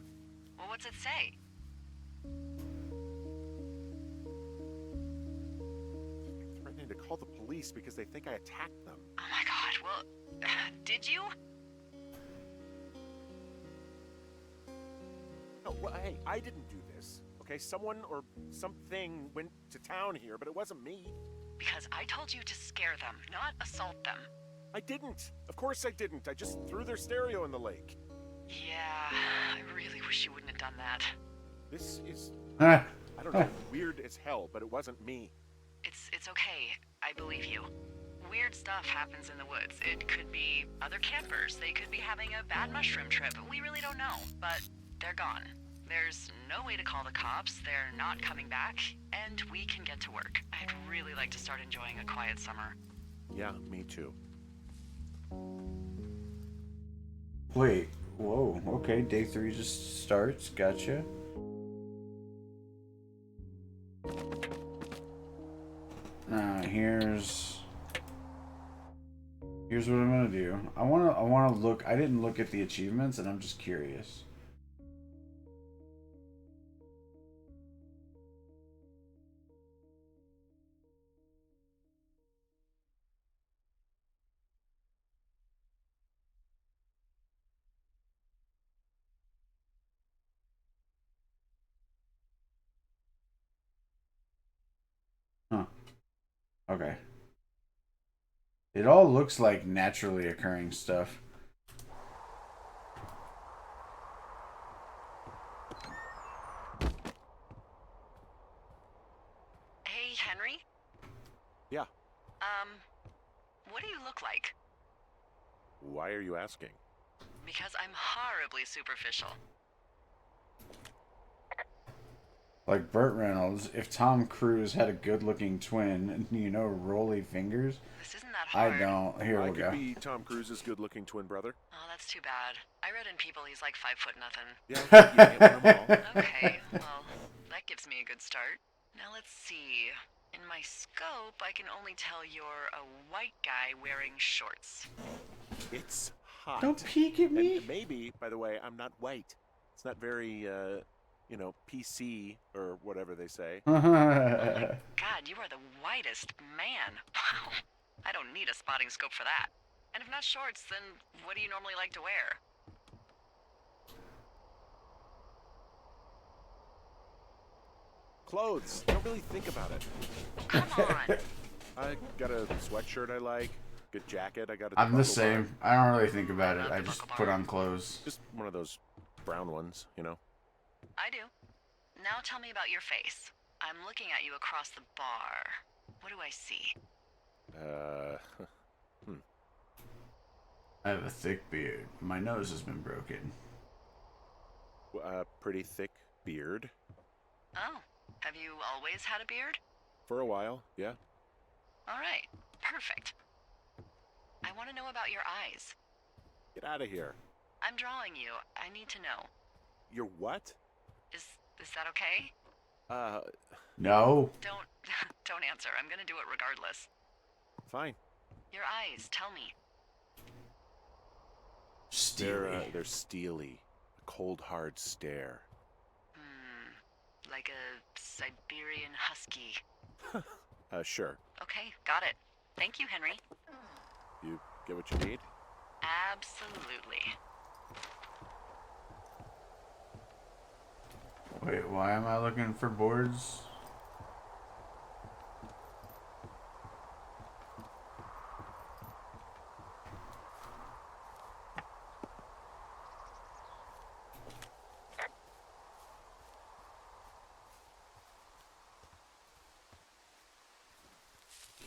Speaker 2: Well, what's it say?
Speaker 3: Threatening to call the police because they think I attacked them.
Speaker 2: Oh my god, well, did you?
Speaker 3: No, well, hey, I didn't do this. okay? Someone or something went to town here, but it wasn't me.
Speaker 2: Because I told you to scare them, not assault them.
Speaker 3: I didn't. Of course I didn't. I just threw their stereo in the lake.
Speaker 2: Yeah, I really wish you wouldn't have done that.
Speaker 3: This is,
Speaker 1: Ah.
Speaker 3: I don't know, weird as hell, but it wasn't me.
Speaker 2: It's okay. I believe you. Weird stuff happens in the woods. It could be other campers. They could be having a bad mushroom trip. We really don't know. But they're gone. There's no way to call the cops. They're not coming back. And we can get to work. I'd really like to start enjoying a quiet summer.
Speaker 3: Yeah, me too.
Speaker 1: Wait, whoa, okay, day 3 just starts, gotcha. Here's what I'm gonna do. I wanna look. I didn't look at the achievements, and I'm just curious. Huh. Okay. It all looks like naturally occurring stuff.
Speaker 2: Hey, Henry?
Speaker 3: Yeah.
Speaker 2: What do you look like?
Speaker 3: Why are you asking?
Speaker 2: Because I'm horribly superficial.
Speaker 1: Like Burt Reynolds, if Tom Cruise had a good-looking twin, you know, rolly fingers.
Speaker 2: This isn't that hard.
Speaker 1: I don't. Here
Speaker 3: I
Speaker 1: we
Speaker 3: could
Speaker 1: go.
Speaker 3: be Tom Cruise's good-looking twin brother.
Speaker 2: Oh, that's too bad. I read in People he's like 5'0" nothing.
Speaker 3: Yeah, you get one of them all.
Speaker 2: Okay, well, that gives me a good start. Now let's see. In my scope, I can only tell you're a white guy wearing shorts.
Speaker 3: It's hot.
Speaker 1: Don't peek at me.
Speaker 3: And maybe, by the way, I'm not white. It's not very, PC or whatever they say.
Speaker 2: Oh my God, you are the whitest man. Wow. I don't need a spotting scope for that. And if not shorts, then what do you normally like to wear?
Speaker 3: Clothes. Don't really think about it.
Speaker 2: Come on.
Speaker 3: I got a sweatshirt I like. Good jacket. I got a
Speaker 1: I'm the
Speaker 3: buckle
Speaker 1: same.
Speaker 3: bar.
Speaker 1: I don't really think about it. I just put on clothes.
Speaker 3: Just one of those brown ones, you know.
Speaker 2: I do. Now tell me about your face. I'm looking at you across the bar. What do I see?
Speaker 1: I have a thick beard. My nose has been broken.
Speaker 3: Pretty thick beard.
Speaker 2: Oh, have you always had a beard?
Speaker 3: For a while, yeah.
Speaker 2: All right, perfect. I want to know about your eyes.
Speaker 3: Get out of here.
Speaker 2: I'm drawing you. I need to know.
Speaker 3: You're what?
Speaker 2: Is that okay?
Speaker 1: No.
Speaker 2: Don't answer. I'm gonna do it regardless.
Speaker 3: Fine.
Speaker 2: Your eyes, tell me.
Speaker 1: Steely.
Speaker 3: They're steely. A cold, hard stare.
Speaker 2: Like a Siberian husky.
Speaker 3: Sure.
Speaker 2: Okay, got it. Thank you, Henry.
Speaker 3: You get what you need?
Speaker 2: Absolutely.
Speaker 1: Wait, why am I looking for boards?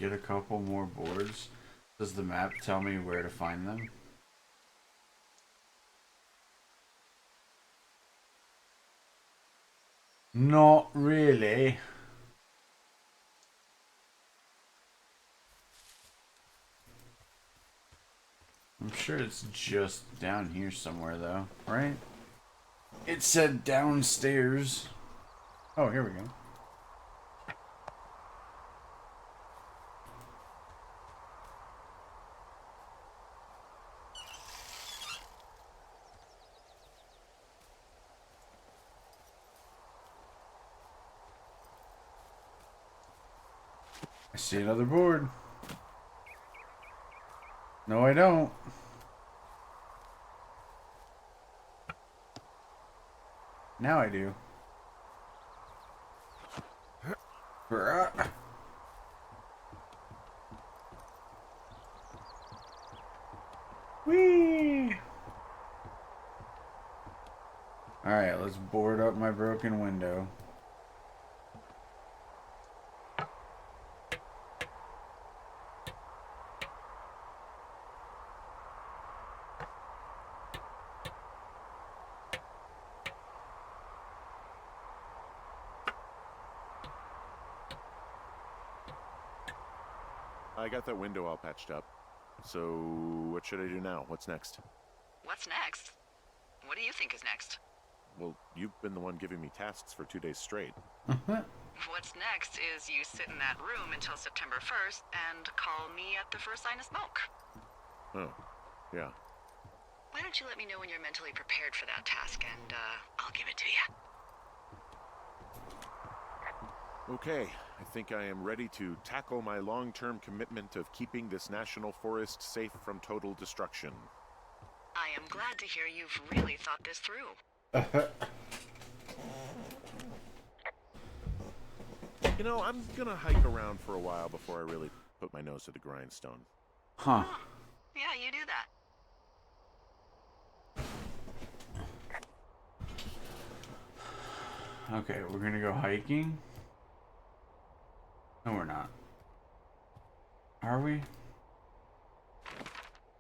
Speaker 1: Get a couple more boards. Does the map tell me where to find them? Not really. I'm sure it's just down here somewhere though, right? It said downstairs. Oh, here we go. I see another board. No, I don't. Now I do. Bruh. Whee! Alright, let's board up my broken window.
Speaker 3: I got that window all patched up. So, what should I do now? What's next?
Speaker 2: What's next? What do you think is next?
Speaker 3: Well, you've been the one giving me tasks for 2 days straight.
Speaker 2: What's next is you sit in that room until September 1st and call me at the first sign of smoke.
Speaker 3: Oh, yeah.
Speaker 2: Why don't you let me know when you're mentally prepared for that task, and I'll give it to you.
Speaker 3: Okay, I think I am ready to tackle my long-term commitment of keeping this national forest safe from total destruction.
Speaker 2: I am glad to hear you've really thought this through.
Speaker 3: You know, I'm gonna hike around for a while before I really put my nose to the grindstone.
Speaker 1: Huh.
Speaker 2: Yeah, you do that.
Speaker 1: Okay, we're gonna go hiking? No, we're not. Are we?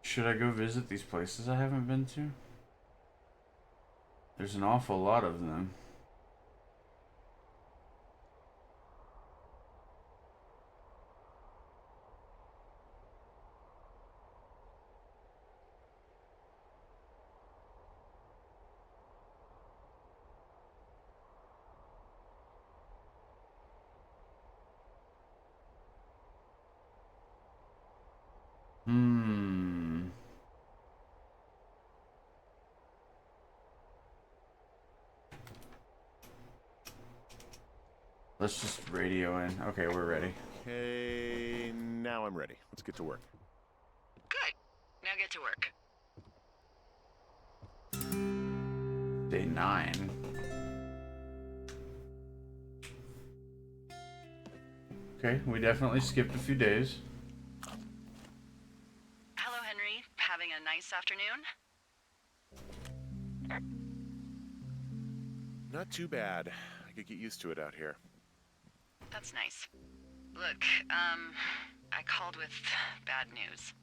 Speaker 1: Should I go visit these places I haven't been to? There's an awful lot of them. Let's just radio in. Okay, we're ready.
Speaker 3: Okay, now I'm ready. Let's get to work.
Speaker 2: Good. Now get to work.
Speaker 1: Day 9. Okay, we definitely skipped a few days.
Speaker 2: Hello, Henry. Having a nice afternoon?
Speaker 3: Not too bad. I could get used to it out here.
Speaker 2: That's nice. Look, I called with bad news.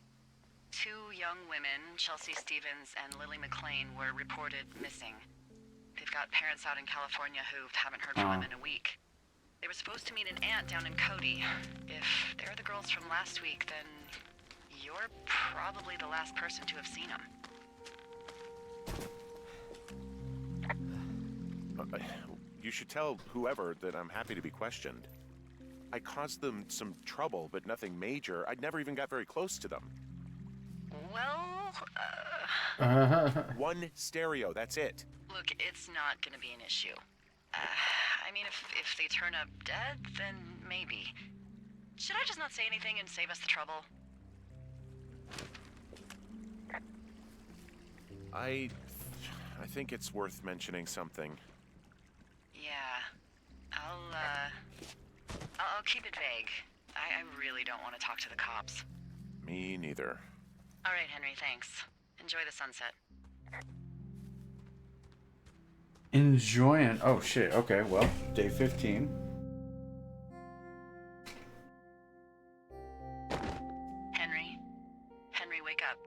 Speaker 2: 2 young women, Chelsea Stevens and Lily McLean, were reported missing. They've got parents out in California who haven't heard from them in a week. They were supposed to meet an aunt down in Cody. If they're the girls from last week, then you're probably the last person to have seen them.
Speaker 3: You should tell whoever that I'm happy to be questioned. I caused them some trouble, but nothing major. I never even got very close to them.
Speaker 2: Well,
Speaker 3: One stereo, that's it.
Speaker 2: look, it's not gonna be an issue. I mean, if they turn up dead, then maybe. Should I just not say anything and save us the trouble?
Speaker 3: I think it's worth mentioning something.
Speaker 2: Yeah. I'll keep it vague. I really don't want to talk to the cops.
Speaker 3: Me neither.
Speaker 2: All right, Henry, thanks. Enjoy the sunset.
Speaker 1: Enjoying. Oh shit. Okay, well, day 15.
Speaker 2: Henry? Henry, wake up.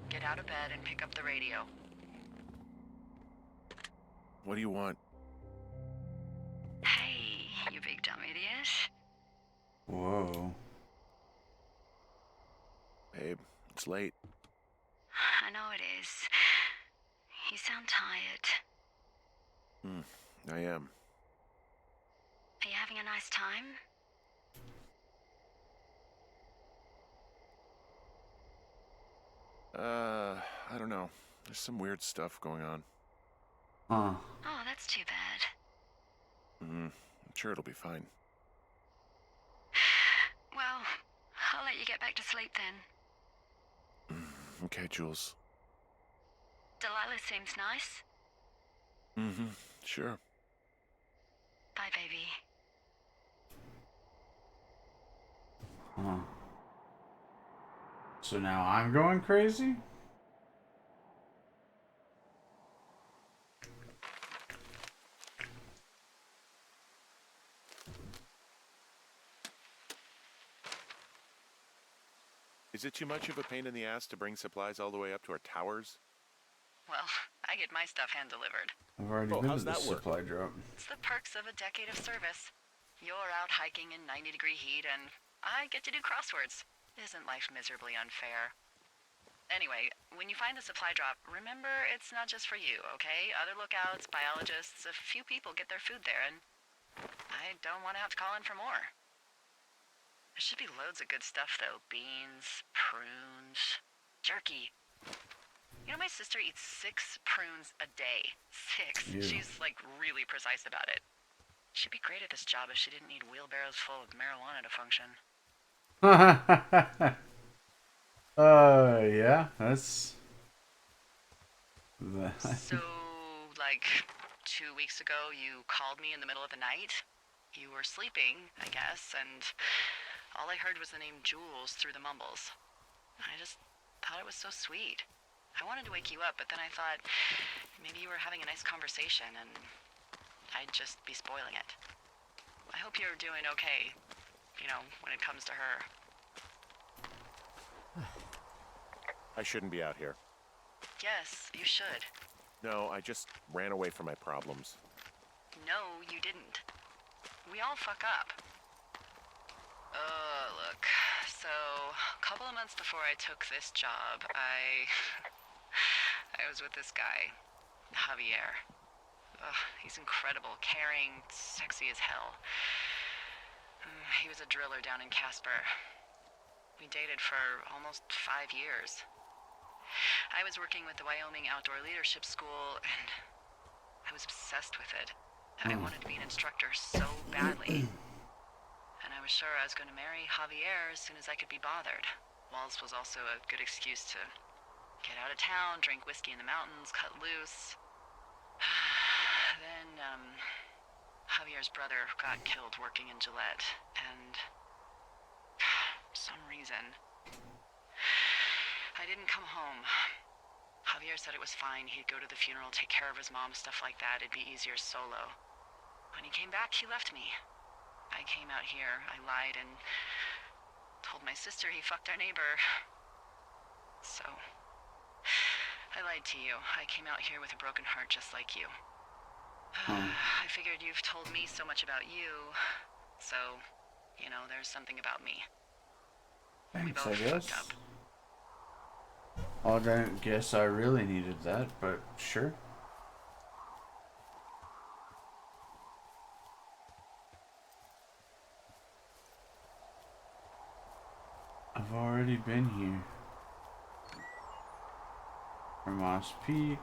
Speaker 2: Get out of bed and pick up the radio.
Speaker 3: What do you want?
Speaker 2: Hey, you big dumb idiot.
Speaker 1: Whoa.
Speaker 3: Babe, it's late.
Speaker 2: I know it is. You sound tired.
Speaker 3: I am.
Speaker 2: Are you having a nice time?
Speaker 3: I don't know. There's some weird stuff going on.
Speaker 1: Huh.
Speaker 2: Oh, that's too bad.
Speaker 3: I'm sure it'll be fine.
Speaker 2: Well, I'll let you get back to sleep then.
Speaker 3: Okay, Jules.
Speaker 2: Delilah seems nice.
Speaker 3: Mm-hmm. Sure.
Speaker 2: Bye, baby.
Speaker 1: Huh. So now I'm going crazy?
Speaker 3: Is it too much of a pain in the ass to bring supplies all the way up to our towers?
Speaker 2: Well, I get my stuff hand-delivered.
Speaker 1: I've already
Speaker 3: Oh,
Speaker 1: been
Speaker 3: how's
Speaker 1: to the
Speaker 3: that work?
Speaker 1: supply drop.
Speaker 2: It's the perks of a decade of service. You're out hiking in 90-degree heat, and I get to do crosswords. Isn't life miserably unfair? Anyway, when you find a supply drop, remember it's not just for you, okay? Other lookouts, biologists, a few people get their food there, and I don't want to have to call in for more. There should be loads of good stuff, though. Beans, prunes, jerky. You know, my sister eats 6 prunes a day. 6.
Speaker 1: Ew.
Speaker 2: She's, like, really precise about it. She'd be great at this job if she didn't need wheelbarrows full of marijuana to function.
Speaker 1: Yeah, that's...
Speaker 2: So, like, 2 weeks ago, you called me in the middle of the night? You were sleeping, I guess, and all I heard was the name Jules through the mumbles. I just thought it was so sweet. I wanted to wake you up, but then I thought maybe you were having a nice conversation and I'd just be spoiling it. I hope you're doing okay, you know, when it comes to her.
Speaker 3: I shouldn't be out here.
Speaker 2: Yes, you should.
Speaker 3: No, I just ran away from my problems.
Speaker 2: No, you didn't. We all fuck up. Look. So, a couple of months before I took this job, I was with this guy, Javier. He's incredible, caring, sexy as hell. He was a driller down in Casper. We dated for almost 5 years. I was working with the Wyoming Outdoor Leadership School, and I was obsessed with it. I wanted to be an instructor so badly. And I was sure I was going to marry Javier as soon as I could be bothered. Walls was also a good excuse to get out of town, drink whiskey in the mountains, cut loose. Then, Javier's brother got killed working in Gillette, and for some reason, I didn't come home. Javier said it was fine. He'd go to the funeral, take care of his mom, stuff like that. It'd be easier solo. When he came back, he left me. I came out here, I lied, and told my sister he fucked our neighbor. So, I lied to you. I came out here with a broken heart just like you. I figured you've told me so much about you, so, you know, there's something about me. We
Speaker 1: Thanks,
Speaker 2: both
Speaker 1: I guess.
Speaker 2: fucked up.
Speaker 1: I don't guess I really needed that, but sure. I've already been here. From Moss Peak.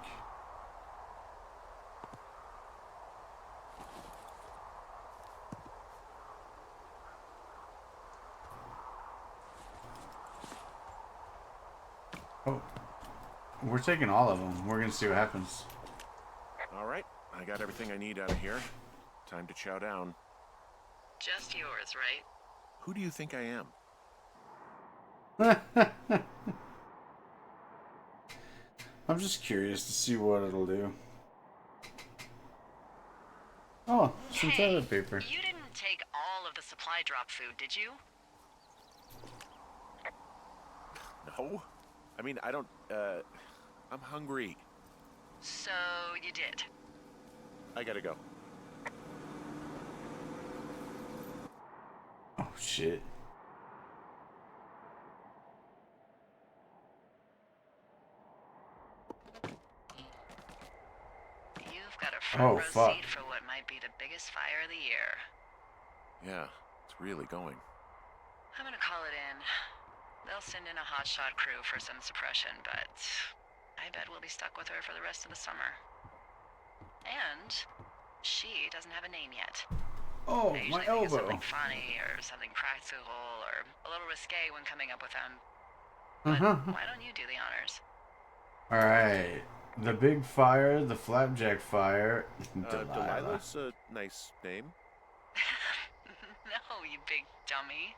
Speaker 1: Oh, we're taking all of them. We're gonna see what happens.
Speaker 3: All right, I got everything I need out of here. Time to chow down.
Speaker 2: Just yours, right?
Speaker 3: Who do you think I am?
Speaker 1: I'm just curious to see what it'll do. Oh, some toilet paper.
Speaker 2: You didn't take all of the supply drop food, did you?
Speaker 3: No. I mean, I don't, I'm hungry.
Speaker 2: So, you did.
Speaker 3: I gotta go.
Speaker 1: Oh, shit.
Speaker 2: You've got a front
Speaker 1: Oh,
Speaker 2: row
Speaker 1: fuck.
Speaker 2: seat for what might be the biggest fire of the year.
Speaker 3: Yeah, it's really going.
Speaker 2: I'm gonna call it in. They'll send in a hotshot crew for some suppression, but I bet we'll be stuck with her for the rest of the summer. And she doesn't have a name yet.
Speaker 1: Oh,
Speaker 2: I
Speaker 1: my
Speaker 2: usually think of
Speaker 1: elbow.
Speaker 2: something funny or something practical or a little risque when coming up with them. But why don't you do the honors?
Speaker 1: Alright. The Big Fire, the Flapjack Fire, Delilah.
Speaker 3: Delilah's a nice name.
Speaker 2: No, you big dummy.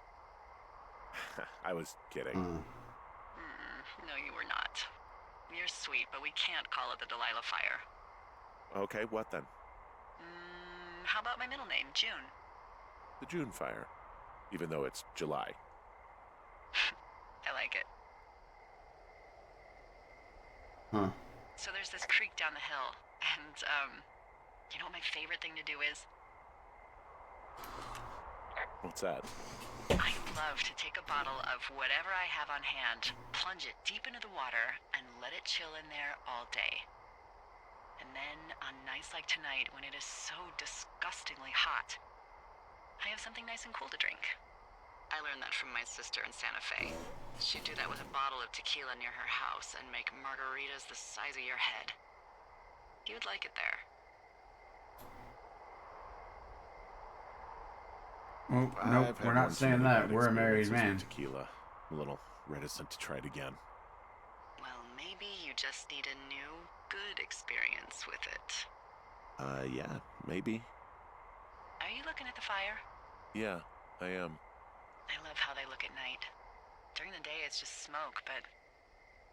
Speaker 3: I was kidding.
Speaker 2: No, you were not. You're sweet, but we can't call it the Delilah Fire.
Speaker 3: Okay, what then?
Speaker 2: How about my middle name, June?
Speaker 3: The June Fire. Even though it's July.
Speaker 2: I like it.
Speaker 1: Huh.
Speaker 2: So there's this creek down the hill, and, you know what my favorite thing to do is?
Speaker 3: What's that?
Speaker 2: I love to take a bottle of whatever I have on hand, plunge it deep into the water, and let it chill in there all day. And then, on nights like tonight, when it is so disgustingly hot, I have something nice and cool to drink. I learned that from my sister in Santa Fe. She'd do that with a bottle of tequila near her house and make margaritas the size of your head. You'd like it there.
Speaker 1: Oh, nope, we're not saying that. We're a married man.
Speaker 3: Tequila. I'm a little reticent to try it again.
Speaker 2: Well, maybe you just need a new, good experience with it.
Speaker 3: Yeah, maybe.
Speaker 2: Are you looking at the fire?
Speaker 3: Yeah, I am.
Speaker 2: I love how they look at night. During the day, it's just smoke, but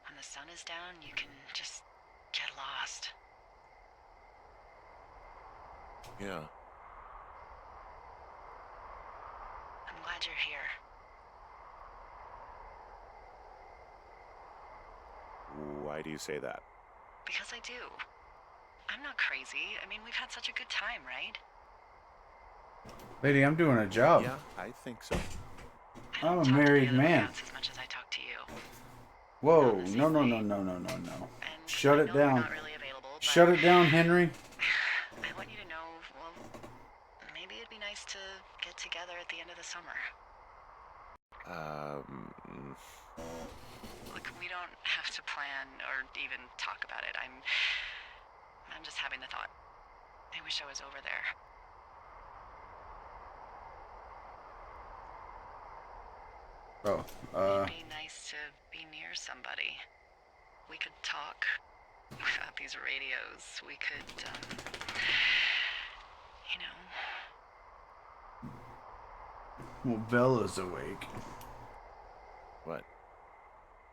Speaker 2: when the sun is down, you can just get lost.
Speaker 3: Yeah.
Speaker 2: I'm glad you're here.
Speaker 3: Why do you say that?
Speaker 2: Because I do. I'm not crazy. I mean, we've had such a good time, right?
Speaker 1: Lady, I'm doing a job.
Speaker 3: Yeah, I think so.
Speaker 2: I
Speaker 1: I'm
Speaker 2: don't
Speaker 1: a
Speaker 2: talk to the
Speaker 1: married
Speaker 2: other
Speaker 1: man.
Speaker 2: layouts as much as I talk to you.
Speaker 1: Whoa,
Speaker 2: Not the
Speaker 1: no,
Speaker 2: same
Speaker 1: no,
Speaker 2: way.
Speaker 1: no, no, no, no, no.
Speaker 2: And
Speaker 1: Shut
Speaker 2: I
Speaker 1: it
Speaker 2: know you're
Speaker 1: down.
Speaker 2: not really available, but
Speaker 1: Shut it down, Henry.
Speaker 2: I want you to know, well, maybe it'd be nice to get together at the end of the summer. Look, we don't have to plan or even talk about it. I'm just having the thought. I wish I was over there.
Speaker 1: Oh,
Speaker 2: It'd be nice to be near somebody. We could talk without these radios. We could, you know.
Speaker 1: well, Bella's awake.
Speaker 3: What?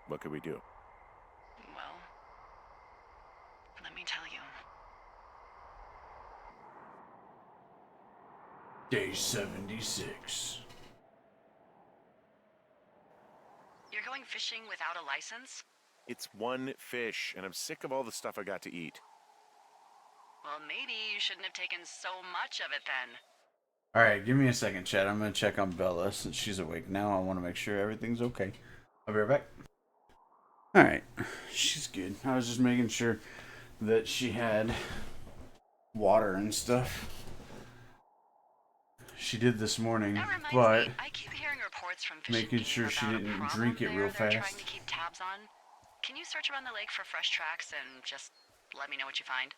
Speaker 3: What could we do?
Speaker 2: Well, let me tell you.
Speaker 1: Day 76.
Speaker 2: You're going fishing without a license?
Speaker 3: It's one fish, and I'm sick of all the stuff I got to eat.
Speaker 2: Well, maybe you shouldn't have taken so much of it then.
Speaker 1: Alright, give me a second, Chad. I'm gonna check on Bella since she's awake now. I want to make sure everything's okay. I'll be right back. Alright, she's good. I was just making sure that she had water and stuff. She did this morning,
Speaker 2: That reminds
Speaker 1: but
Speaker 2: me, I keep hearing reports from fishing
Speaker 1: making
Speaker 2: game
Speaker 1: sure she
Speaker 2: about a
Speaker 1: didn't
Speaker 2: problem
Speaker 1: drink it
Speaker 2: there
Speaker 1: real
Speaker 2: they're trying
Speaker 1: fast.
Speaker 2: to keep tabs on. Can you search around the lake for fresh tracks and just let me know what you find?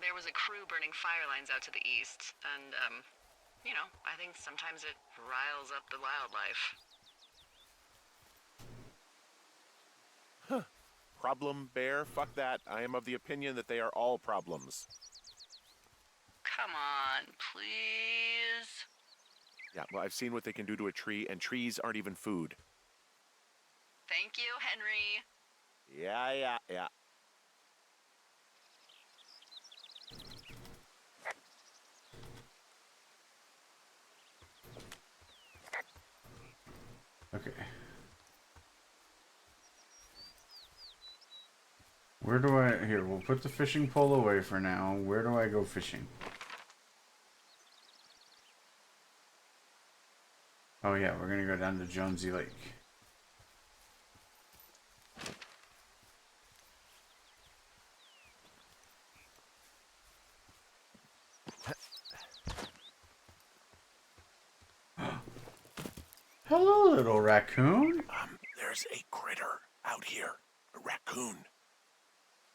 Speaker 2: There was a crew burning fire lines out to the east, and, you know, I think sometimes it riles up the wildlife.
Speaker 3: Huh. Problem bear? Fuck that. I am of the opinion that they are all problems.
Speaker 2: Come on, please.
Speaker 3: Yeah, well, I've seen what they can do to a tree, and trees aren't even food.
Speaker 2: Thank you, Henry.
Speaker 3: Yeah.
Speaker 1: Okay. Where do I... Here, we'll put the fishing pole away for now. Where do I go fishing? Oh yeah, we're gonna go down to Jonesy Lake. Hello, little raccoon.
Speaker 3: There's a critter out here. A raccoon.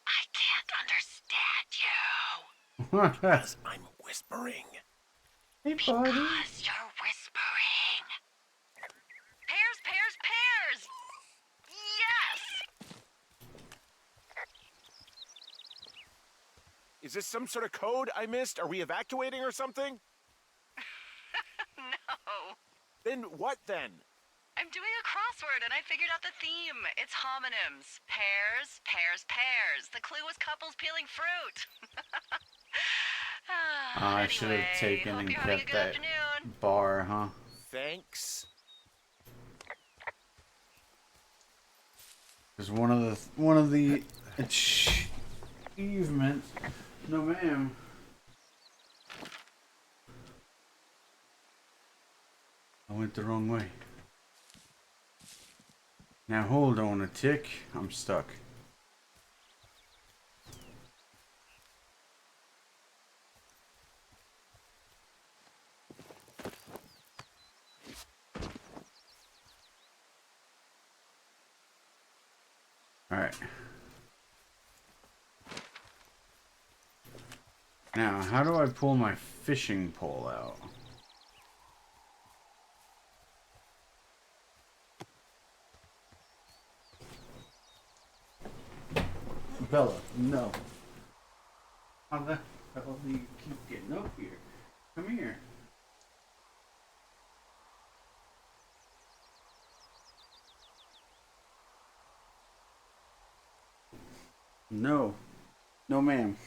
Speaker 2: I can't understand you.
Speaker 3: Because I'm whispering.
Speaker 1: Hey, buddy.
Speaker 2: Because you're whispering. Pears, pears, pears! Yes!
Speaker 3: Is this some sort of code I missed? Are we evacuating or something?
Speaker 2: No.
Speaker 3: Then what then?
Speaker 2: I'm doing a crossword and I figured out the theme. It's homonyms. Pears, pears, pears. The clue was couples peeling fruit.
Speaker 1: I should have
Speaker 2: Anyway,
Speaker 1: taken
Speaker 2: hope
Speaker 1: and
Speaker 2: you're having a
Speaker 1: kept
Speaker 2: good
Speaker 1: that
Speaker 2: afternoon.
Speaker 1: bar, huh?
Speaker 3: Thanks.
Speaker 1: Because one of the achievements. No, ma'am. I went the wrong way. Now hold on a tick. I'm stuck. Alright. Now, how do I pull my fishing pole out? Bella, no. How the hell do you keep getting up here? Come here. No. No, ma'am.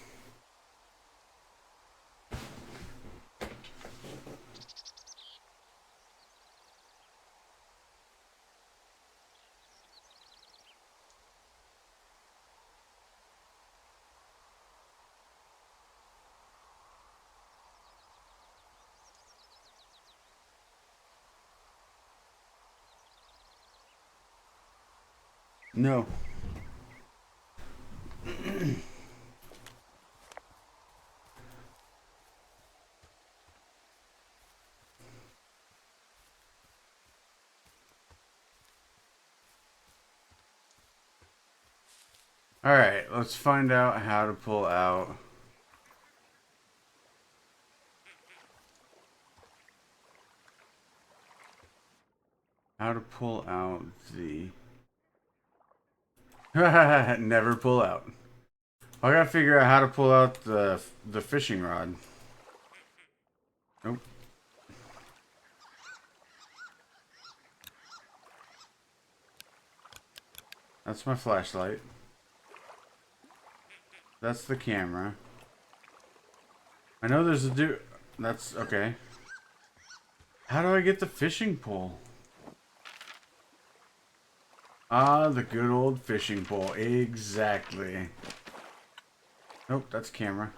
Speaker 1: No. Alright, let's find out how to pull out. How to pull out the... Never pull out. I gotta figure out how to pull out the fishing rod. Nope. That's my flashlight. That's the camera. I know there's a dude. That's okay. How do I get the fishing pole? Ah, the good old fishing pole. Exactly. Nope, that's camera.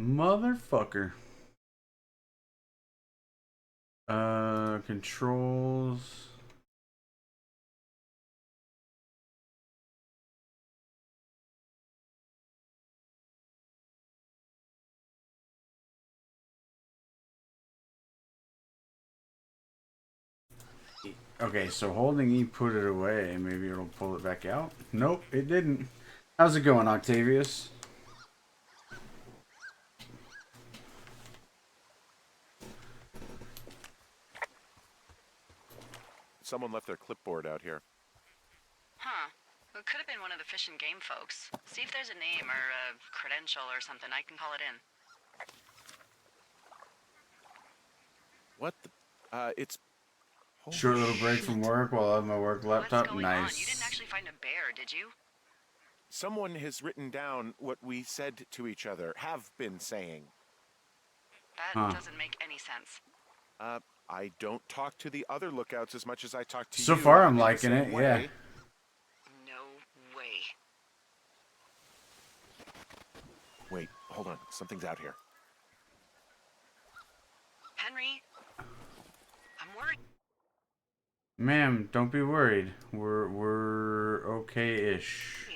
Speaker 1: Motherfucker. Controls. Okay, so holding E put it away. Maybe it'll pull it back out. Nope, it didn't. How's it going, Octavius?
Speaker 3: Someone left their clipboard out here.
Speaker 2: Huh. It could have been one of the Fish and Game folks. See if there's a name or a credential or something. I can call it in.
Speaker 3: What the? It's... Holy
Speaker 1: Short little break
Speaker 3: shit.
Speaker 1: from work while I have my work laptop.
Speaker 2: What's going
Speaker 1: Nice.
Speaker 2: on? You didn't actually find a bear, did you?
Speaker 3: Someone has written down what we said to each other, have been saying.
Speaker 2: That doesn't make any sense.
Speaker 3: I don't talk to the other lookouts as much as I talk to you.
Speaker 1: So far, I'm
Speaker 3: in the
Speaker 1: liking
Speaker 3: same
Speaker 1: it,
Speaker 3: way.
Speaker 1: yeah.
Speaker 2: No way.
Speaker 3: Wait, hold on. Something's out here.
Speaker 2: Henry? I'm worried.
Speaker 1: Ma'am, don't be worried. We're okay-ish.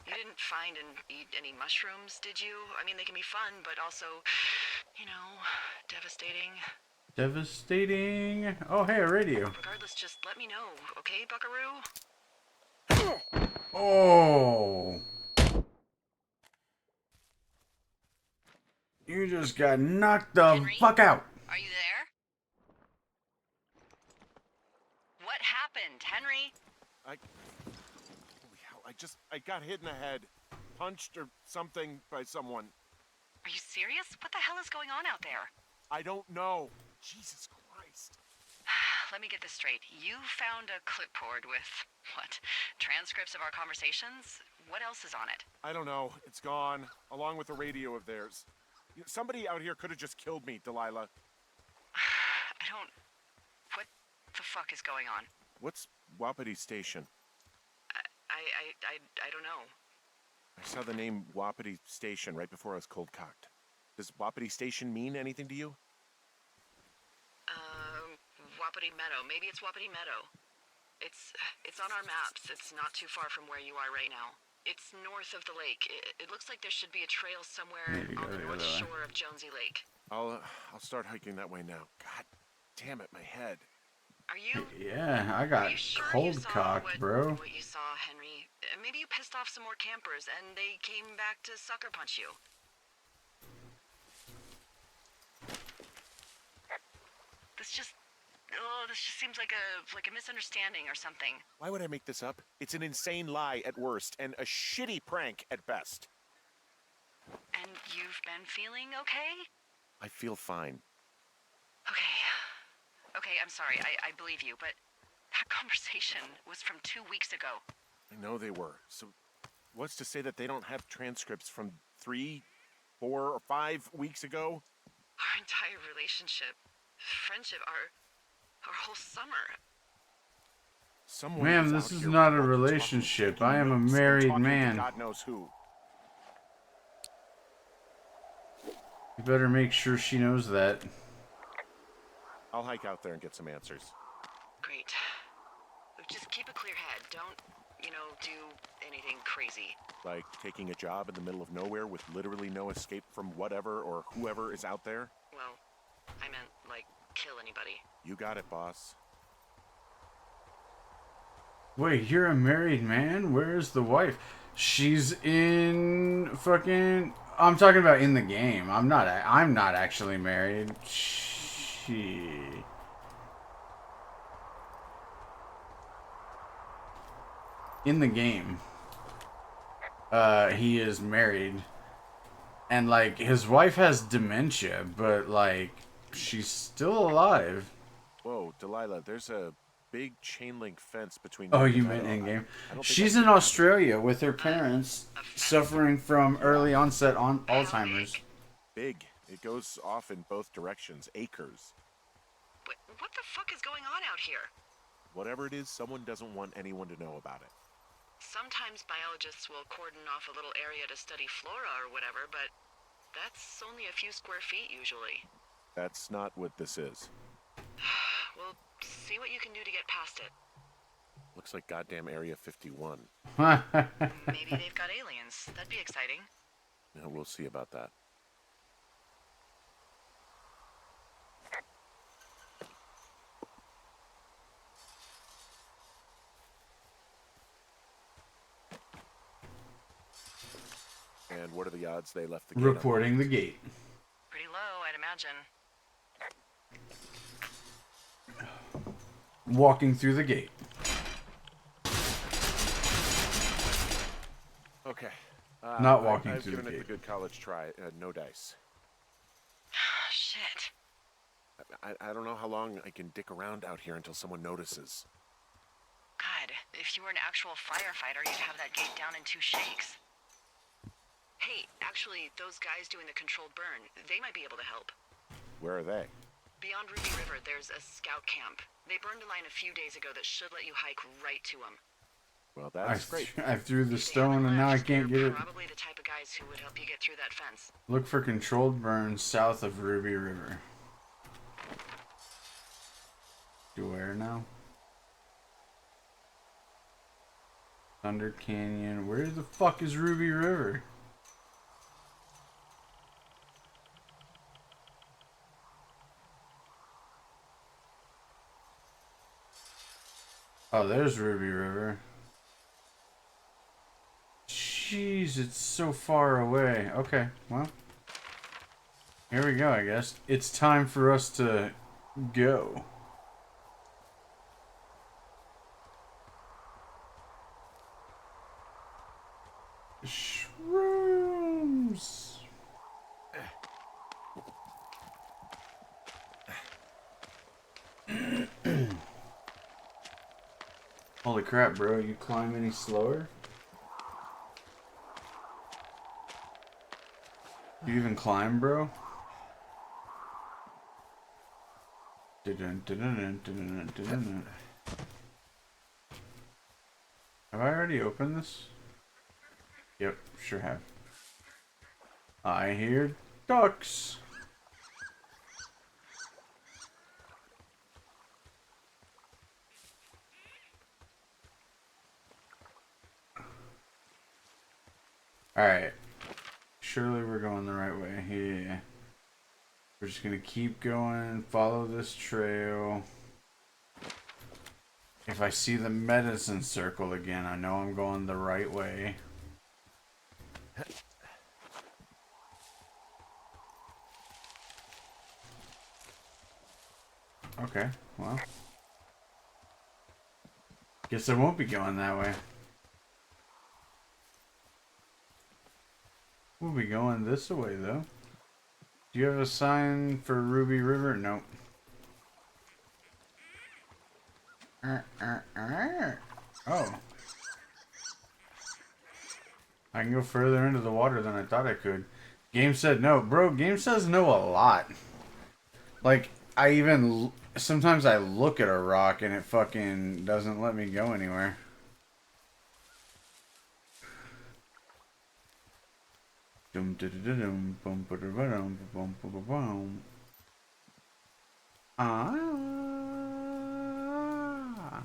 Speaker 2: You didn't find and eat any mushrooms, did you? I mean, they can be fun, but also, you know, devastating.
Speaker 1: Devastating. Oh, hey, a radio.
Speaker 2: Regardless, just let me know, okay, Buckaroo?
Speaker 1: Oh. You just got knocked the
Speaker 2: Henry?
Speaker 1: fuck out.
Speaker 2: Are you there? What happened, Henry?
Speaker 3: I got hit in the head. Punched or something by someone.
Speaker 2: Are you serious? What the hell is going on out there?
Speaker 3: I don't know. Jesus Christ.
Speaker 2: Let me get this straight. You found a clipboard with, what, transcripts of our conversations? What else is on it?
Speaker 3: I don't know. It's gone, along with the radio of theirs. Somebody out here could have just killed me, Delilah.
Speaker 2: What the fuck is going on?
Speaker 3: What's Wapiti Station?
Speaker 2: I don't know.
Speaker 3: I saw the name Wapiti Station right before I was cold-cocked. Does Wapiti Station mean anything to you?
Speaker 2: Wapiti Meadow. Maybe it's Wapiti Meadow. It's on our maps. It's not too far from where you are right now. It's north of the lake. It looks like there should be a trail somewhere on the north shore of Jonesy Lake.
Speaker 3: I'll start hiking that way now. God damn it, my head.
Speaker 2: Are you?
Speaker 1: Yeah, I got cold cocked, bro.
Speaker 2: What you saw, Henry? Maybe you pissed off some more campers and they came back to sucker punch you. This just seems like a misunderstanding or something.
Speaker 3: Why would I make this up? It's an insane lie at worst and a shitty prank at best.
Speaker 2: And you've been feeling okay?
Speaker 3: I feel fine.
Speaker 2: Okay, I'm sorry. I believe you, but that conversation was from 2 weeks ago.
Speaker 3: I know they were. So what's to say that they don't have transcripts from 3, 4, or 5 weeks ago?
Speaker 2: Our entire relationship, friendship, our whole summer.
Speaker 3: Someone
Speaker 1: Ma'am,
Speaker 3: is
Speaker 1: this
Speaker 3: out
Speaker 1: is
Speaker 3: here
Speaker 1: not a
Speaker 3: walkie-talkie,
Speaker 1: relationship.
Speaker 3: taking
Speaker 1: I am a
Speaker 3: notes, and
Speaker 1: married
Speaker 3: talking to
Speaker 1: man.
Speaker 3: God knows who.
Speaker 1: You better make sure she knows that.
Speaker 3: I'll hike out there and get some answers.
Speaker 2: Great. Just keep a clear head. Don't, do anything crazy.
Speaker 3: Like taking a job in the middle of nowhere with literally no escape from whatever or whoever is out there?
Speaker 2: Well, I meant, kill anybody.
Speaker 3: You got it, boss.
Speaker 1: Wait, you're a married man? Where's the wife? She's in fucking... I'm talking about in the game. I'm not actually married. In the game, he is married. And, his wife has dementia, but, she's still alive.
Speaker 3: Whoa, Delilah, there's a big chain link fence between...
Speaker 1: Oh,
Speaker 3: and
Speaker 1: you
Speaker 3: the
Speaker 1: meant
Speaker 3: meadow.
Speaker 1: in-game.
Speaker 3: I don't think
Speaker 1: She's
Speaker 3: I
Speaker 1: in
Speaker 3: can-
Speaker 1: Australia with her parents suffering from early onset on Alzheimer's.
Speaker 3: Big. It goes off in both directions. Acres.
Speaker 2: What the fuck is going on out here?
Speaker 3: Whatever it is, someone doesn't want anyone to know about it.
Speaker 2: Sometimes biologists will cordon off a little area to study flora or whatever, but that's only a few square feet usually.
Speaker 3: That's not what this is.
Speaker 2: Well, see what you can do to get past it.
Speaker 3: Looks like goddamn Area 51.
Speaker 2: Maybe they've got aliens. That'd be exciting.
Speaker 3: Yeah, we'll see about that. And what are the odds they left the gate
Speaker 1: Reporting the gate.
Speaker 2: Pretty low, I'd imagine.
Speaker 1: Walking through the gate.
Speaker 3: Okay.
Speaker 1: Not walking
Speaker 3: I've
Speaker 1: through the
Speaker 3: given it
Speaker 1: gate.
Speaker 3: the good college try. No dice.
Speaker 2: Shit.
Speaker 3: I don't know how long I can dick around out here until someone notices.
Speaker 2: God, if you were an actual firefighter, you'd have that gate down in 2 shakes. Hey, actually, those guys doing the controlled burn, they might be able to help.
Speaker 3: Where are they?
Speaker 2: Beyond Ruby River, there's a scout camp. They burned a line a few days ago that should let you hike right to them.
Speaker 3: Well, that's great.
Speaker 1: I threw the stone and now I can't get it.
Speaker 2: Probably the type of guys who would help you get through that fence.
Speaker 1: Look for controlled burns south of Ruby River. To where now? Thunder Canyon. Where the fuck is Ruby River? Oh, there's Ruby River. Jeez, it's so far away. Okay, well. Here we go, I guess. It's time for us to go. Shrooms. Holy crap, bro. You climb any slower? You even climb, bro? Have I already opened this? Yep, sure have. I hear ducks. Alright. Surely we're going the right way. Yeah. We're just gonna keep going, follow this trail. If I see the medicine circle again, I know I'm going the right way. Okay, well. Guess I won't be going that way. We'll be going this way, though. Do you have a sign for Ruby River? Nope. Oh. I can go further into the water than I thought I could. Game said no. Bro, game says no a lot. Like, sometimes I look at a rock and it fucking doesn't let me go anywhere. Ah.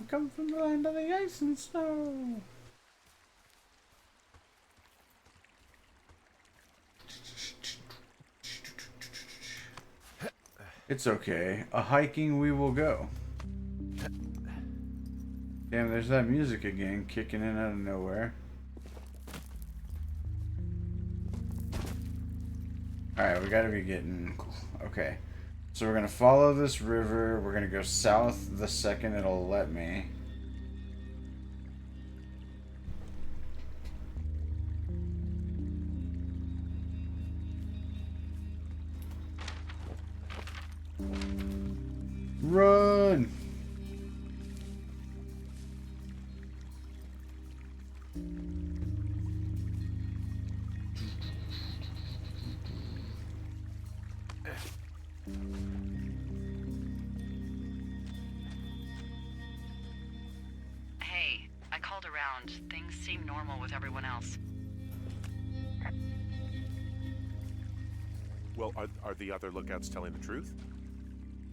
Speaker 1: I come from the land of the ice and snow. It's okay. A hiking we will go. Damn, there's that music again, kicking in out of nowhere. Alright, we gotta be getting... Okay. So we're gonna follow this river. We're gonna go south the second it'll let me. Run!
Speaker 2: Hey, I called around. Things seem normal with everyone else.
Speaker 3: Well, are the other lookouts telling the truth?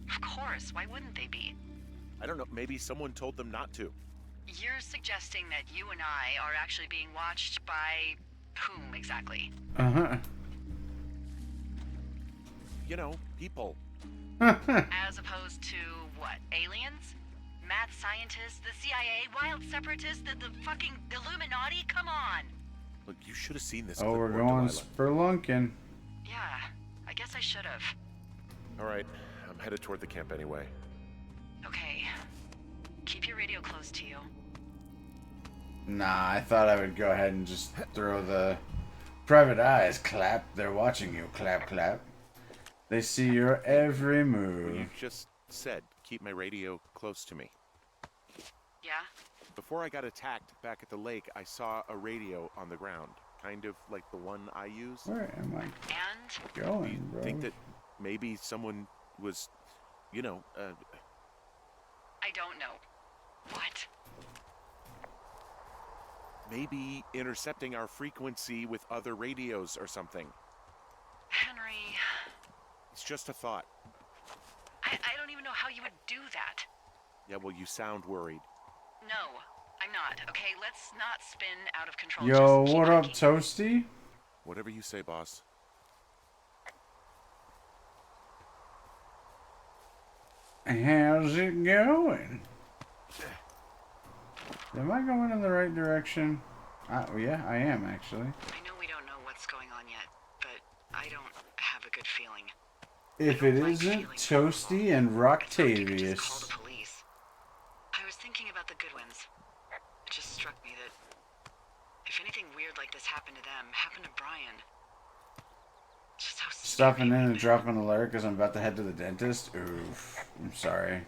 Speaker 2: Of course, why wouldn't they be?
Speaker 3: I don't know, maybe someone told them not to.
Speaker 2: You're suggesting that you and I are actually being watched by whom exactly?
Speaker 1: Uh-huh.
Speaker 3: You know, people.
Speaker 2: As opposed to what? Aliens? Mad scientists? The CIA? Wild separatists? The fucking Illuminati? Come on!
Speaker 3: Look, you should have seen this.
Speaker 1: Oh, we're
Speaker 3: clipboard,
Speaker 1: going
Speaker 3: Delilah.
Speaker 2: Yeah,
Speaker 1: spelunking.
Speaker 2: I guess I should have.
Speaker 3: All right, I'm headed toward the camp anyway.
Speaker 2: Okay. Keep your radio close to you.
Speaker 1: Nah, I thought I would go ahead and just throw the private eyes. Clap. They're watching you. Clap, clap. They see your every
Speaker 3: Well,
Speaker 1: move.
Speaker 3: you just said keep my radio close to me.
Speaker 2: Yeah?
Speaker 3: Before I got attacked back at the lake, I saw a radio on the ground, kind of like the one I use.
Speaker 1: Where am I
Speaker 2: And?
Speaker 1: going, bro?
Speaker 3: Think that maybe someone was, you know,
Speaker 2: I don't know. What?
Speaker 3: maybe intercepting our frequency with other radios or something.
Speaker 2: Henry,
Speaker 3: It's just a thought.
Speaker 2: I don't even know how you would do that.
Speaker 3: Yeah, well, you sound worried.
Speaker 2: No, I'm not. Okay, let's not spin out of control.
Speaker 1: Yo,
Speaker 2: Just keep
Speaker 1: what up,
Speaker 2: hiking.
Speaker 1: Toasty?
Speaker 3: Whatever you say, boss.
Speaker 1: How's it going? Am I going in the right direction? Yeah, I am actually.
Speaker 2: I know we don't know what's going on yet, but I don't have a good feeling.
Speaker 1: If it isn't Toasty and
Speaker 2: I thought people just call
Speaker 1: Roctavius.
Speaker 2: the police. I was thinking about the Goodwins. just struck me that if anything weird like this happened to them, happened to Brian. Just how
Speaker 1: Stopping in
Speaker 2: scary it
Speaker 1: and
Speaker 2: would be.
Speaker 1: dropping an alert because I'm about to head to the dentist? Oof. I'm sorry.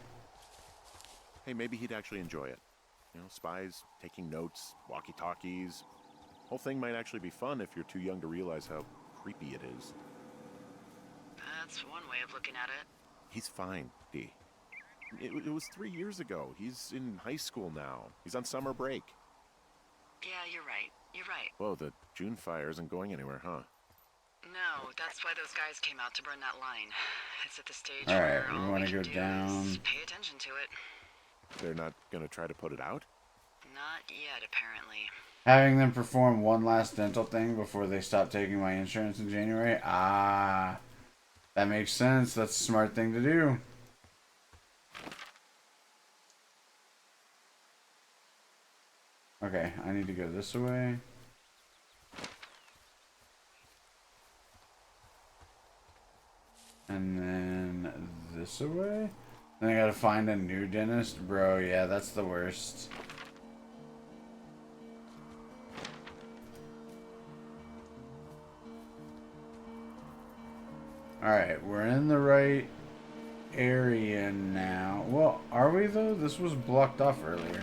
Speaker 3: Hey, maybe he'd actually enjoy it. You know, spies, taking notes, walkie-talkies. Whole thing might actually be fun if you're too young to realize how creepy it is.
Speaker 2: That's one way of looking at it.
Speaker 3: He's fine, D. It was 3 years ago. He's in high school now. He's on summer break.
Speaker 2: Yeah, you're right. You're right.
Speaker 3: Whoa, the June fire isn't going anywhere, huh?
Speaker 2: No, that's why those guys came out to burn that line. It's at the stage
Speaker 1: Alright,
Speaker 2: where
Speaker 1: we
Speaker 2: all
Speaker 1: want
Speaker 2: we
Speaker 1: to
Speaker 2: can
Speaker 1: go
Speaker 2: do
Speaker 1: down.
Speaker 2: is pay attention to it.
Speaker 3: They're not gonna try to put it out?
Speaker 2: Not yet, apparently.
Speaker 1: Having them perform one last dental thing before they stop taking my insurance in January? Ah, that makes sense. That's a smart thing to do. Okay, I need to go this way. And then this way? Then I gotta find a new dentist? Bro, yeah, that's the worst. Alright, we're in the right area now. Well, are we though? This was blocked off earlier.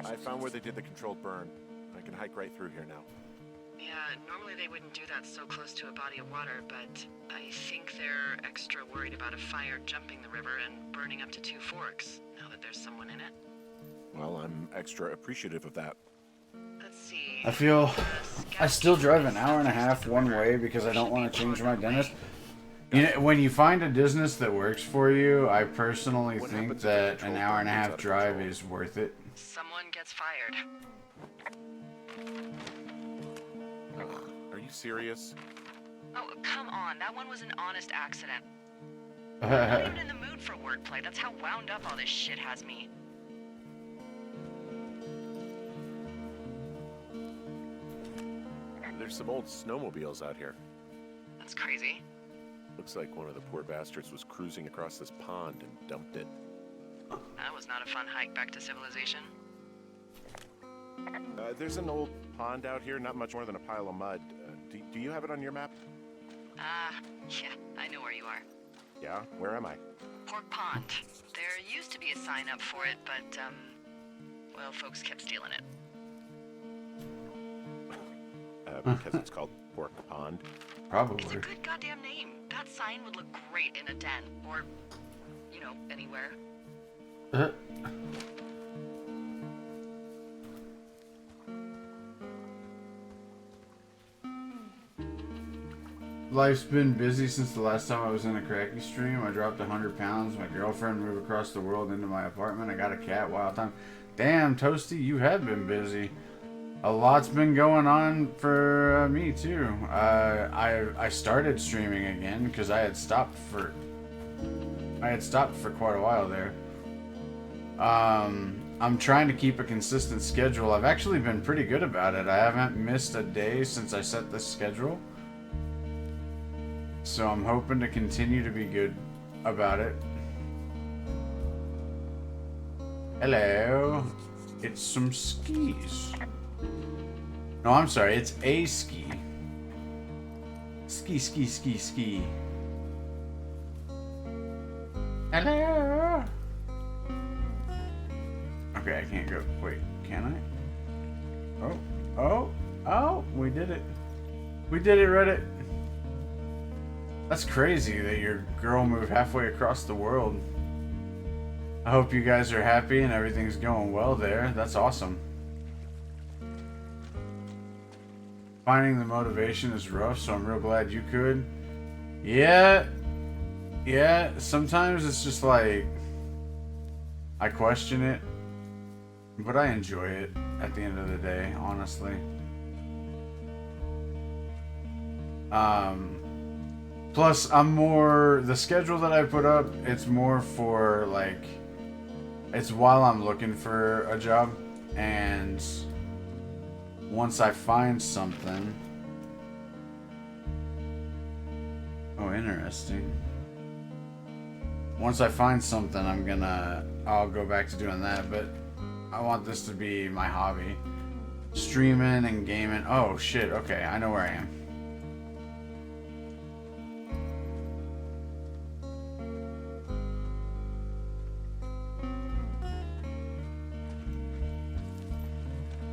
Speaker 3: I found where they did the controlled burn. I can hike right through here now.
Speaker 2: Yeah, normally they wouldn't do that so close to a body of water, but I think they're extra worried about a fire jumping the river and burning up to 2 forks, now that there's someone in it.
Speaker 3: Well, I'm extra appreciative of that.
Speaker 2: Let's see.
Speaker 1: I feel I still drive an hour and a half one way because I don't want to change my dentist. You know, when you find a business that works for you, I personally
Speaker 3: What
Speaker 1: think
Speaker 3: happens if the
Speaker 1: that an
Speaker 3: control
Speaker 1: hour and a
Speaker 3: burn gets
Speaker 1: half
Speaker 3: out of
Speaker 1: drive
Speaker 3: control?
Speaker 1: is worth it.
Speaker 2: Someone gets fired.
Speaker 3: Ugh, are you serious?
Speaker 2: Oh, come on. That one was an honest accident. I'm not even in the mood for wordplay. That's how wound up all this shit has me.
Speaker 3: There's some old snowmobiles out here.
Speaker 2: That's crazy.
Speaker 3: Looks like one of the poor bastards was cruising across this pond and dumped it.
Speaker 2: That was not a fun hike back to civilization.
Speaker 3: There's an old pond out here, not much more than a pile of mud. Do you have it on your map?
Speaker 2: Yeah, I know where you are.
Speaker 3: Yeah? Where am I?
Speaker 2: Pork Pond. There used to be a sign up for it, but, well, folks kept stealing it.
Speaker 3: Because it's called Pork Pond.
Speaker 2: It's a
Speaker 1: Probably.
Speaker 2: good goddamn name. That sign would look great in a den, or, you know, anywhere.
Speaker 1: Life's been busy since the last time I was in a Kracky stream. I dropped 100 pounds. My girlfriend moved across the world into my apartment. I got a cat. Wild time. Damn, Toasty, you have been busy. A lot's been going on for me too. I started streaming again because I had stopped for quite a while there. I'm trying to keep a consistent schedule. I've actually been pretty good about it. I haven't missed a day since I set this schedule. So I'm hoping to continue to be good about it. Hello. It's some skis. No, I'm sorry. It's a ski. Ski, ski, ski, ski. Hello. Okay, I can't go. Wait, can I? Oh, we did it. We did it, Reddit. That's crazy that your girl moved halfway across the world. I hope you guys are happy and everything's going well there. That's awesome. Finding the motivation is rough, so I'm real glad you could. Yeah, sometimes it's just like, I question it, but I enjoy it at the end of the day, honestly. Plus, the schedule that I put up, it's more for, like, It's while I'm looking for a job, and once I find something... Oh, interesting. Once I find something, I'll go back to doing that, but I want this to be my hobby. Streaming and gaming. Oh, shit, okay, I know where I am.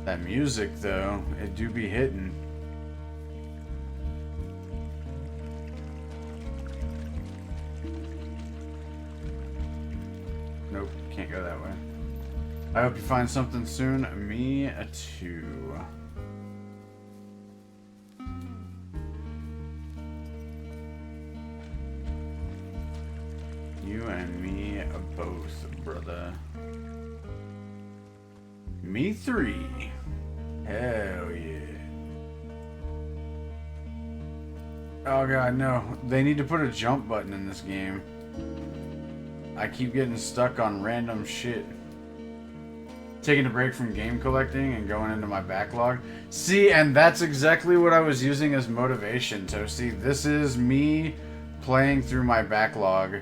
Speaker 1: That music, though, it do be hitting. Nope, can't go that way. I hope you find something soon. Me too. You and me both, brother. Me 3. Hell yeah. Oh god, no. They need to put a jump button in this game. I keep getting stuck on random shit. Taking a break from game collecting and going into my backlog. See, and that's exactly what I was using as motivation, Toasty. This is me playing through my backlog.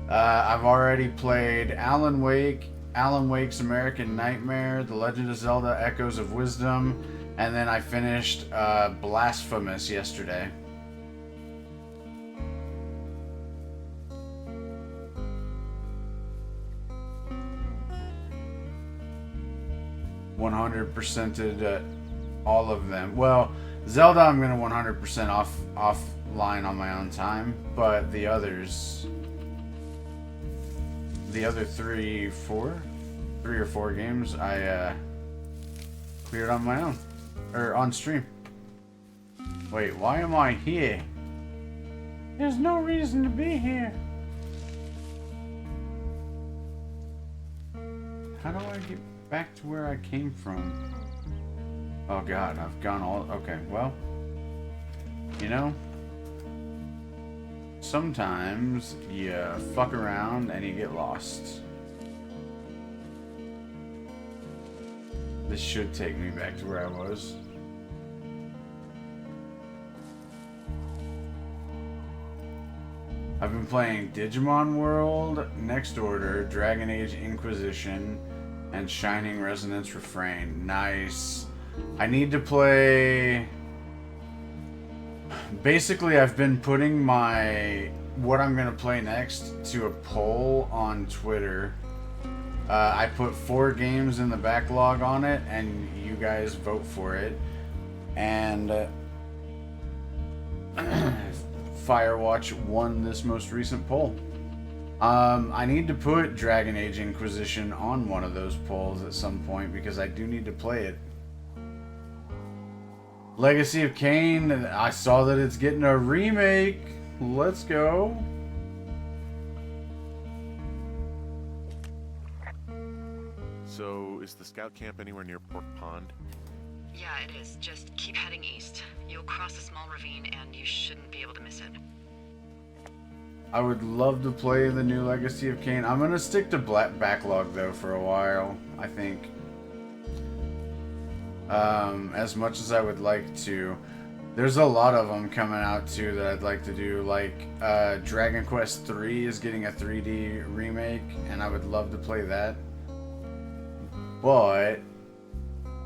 Speaker 1: I've already played Alan Wake's American Nightmare, The Legend of Zelda Echoes of Wisdom, and then I finished Blasphemous yesterday. %ed all of them. Well, Zelda I'm gonna 100% offline on my own time, but the others, the other 3 or 4 games I cleared on my own, or on stream. Wait, why am I here? There's no reason to be here. How do I get back to where I came from? Oh god, I've gone all... Okay, well, you know, sometimes you fuck around and you get lost. This should take me back to where I was. I've been playing Digimon World, Next Order, Dragon Age Inquisition, and Shining Resonance Refrain. Nice. I need to play... Basically, I've been putting what I'm going to play next to a poll on Twitter. I put 4 games in the backlog on it, and you guys vote for it. And Firewatch won this most recent poll. I need to put Dragon Age Inquisition on one of those polls at some point because I do need to play it. Legacy of Kain, I saw that it's getting a remake. Let's go.
Speaker 3: So, is the scout camp anywhere near Pork Pond?
Speaker 2: Yeah, it is. Just keep heading east. You'll cross a small ravine and you shouldn't be able to miss it.
Speaker 1: I would love to play the new Legacy of Kain. I'm gonna stick to backlog though for a while, I think. As much as I would like to. There's a lot of them coming out too that I'd like to do. Like Dragon Quest III is getting a 3D remake, and I would love to play that. But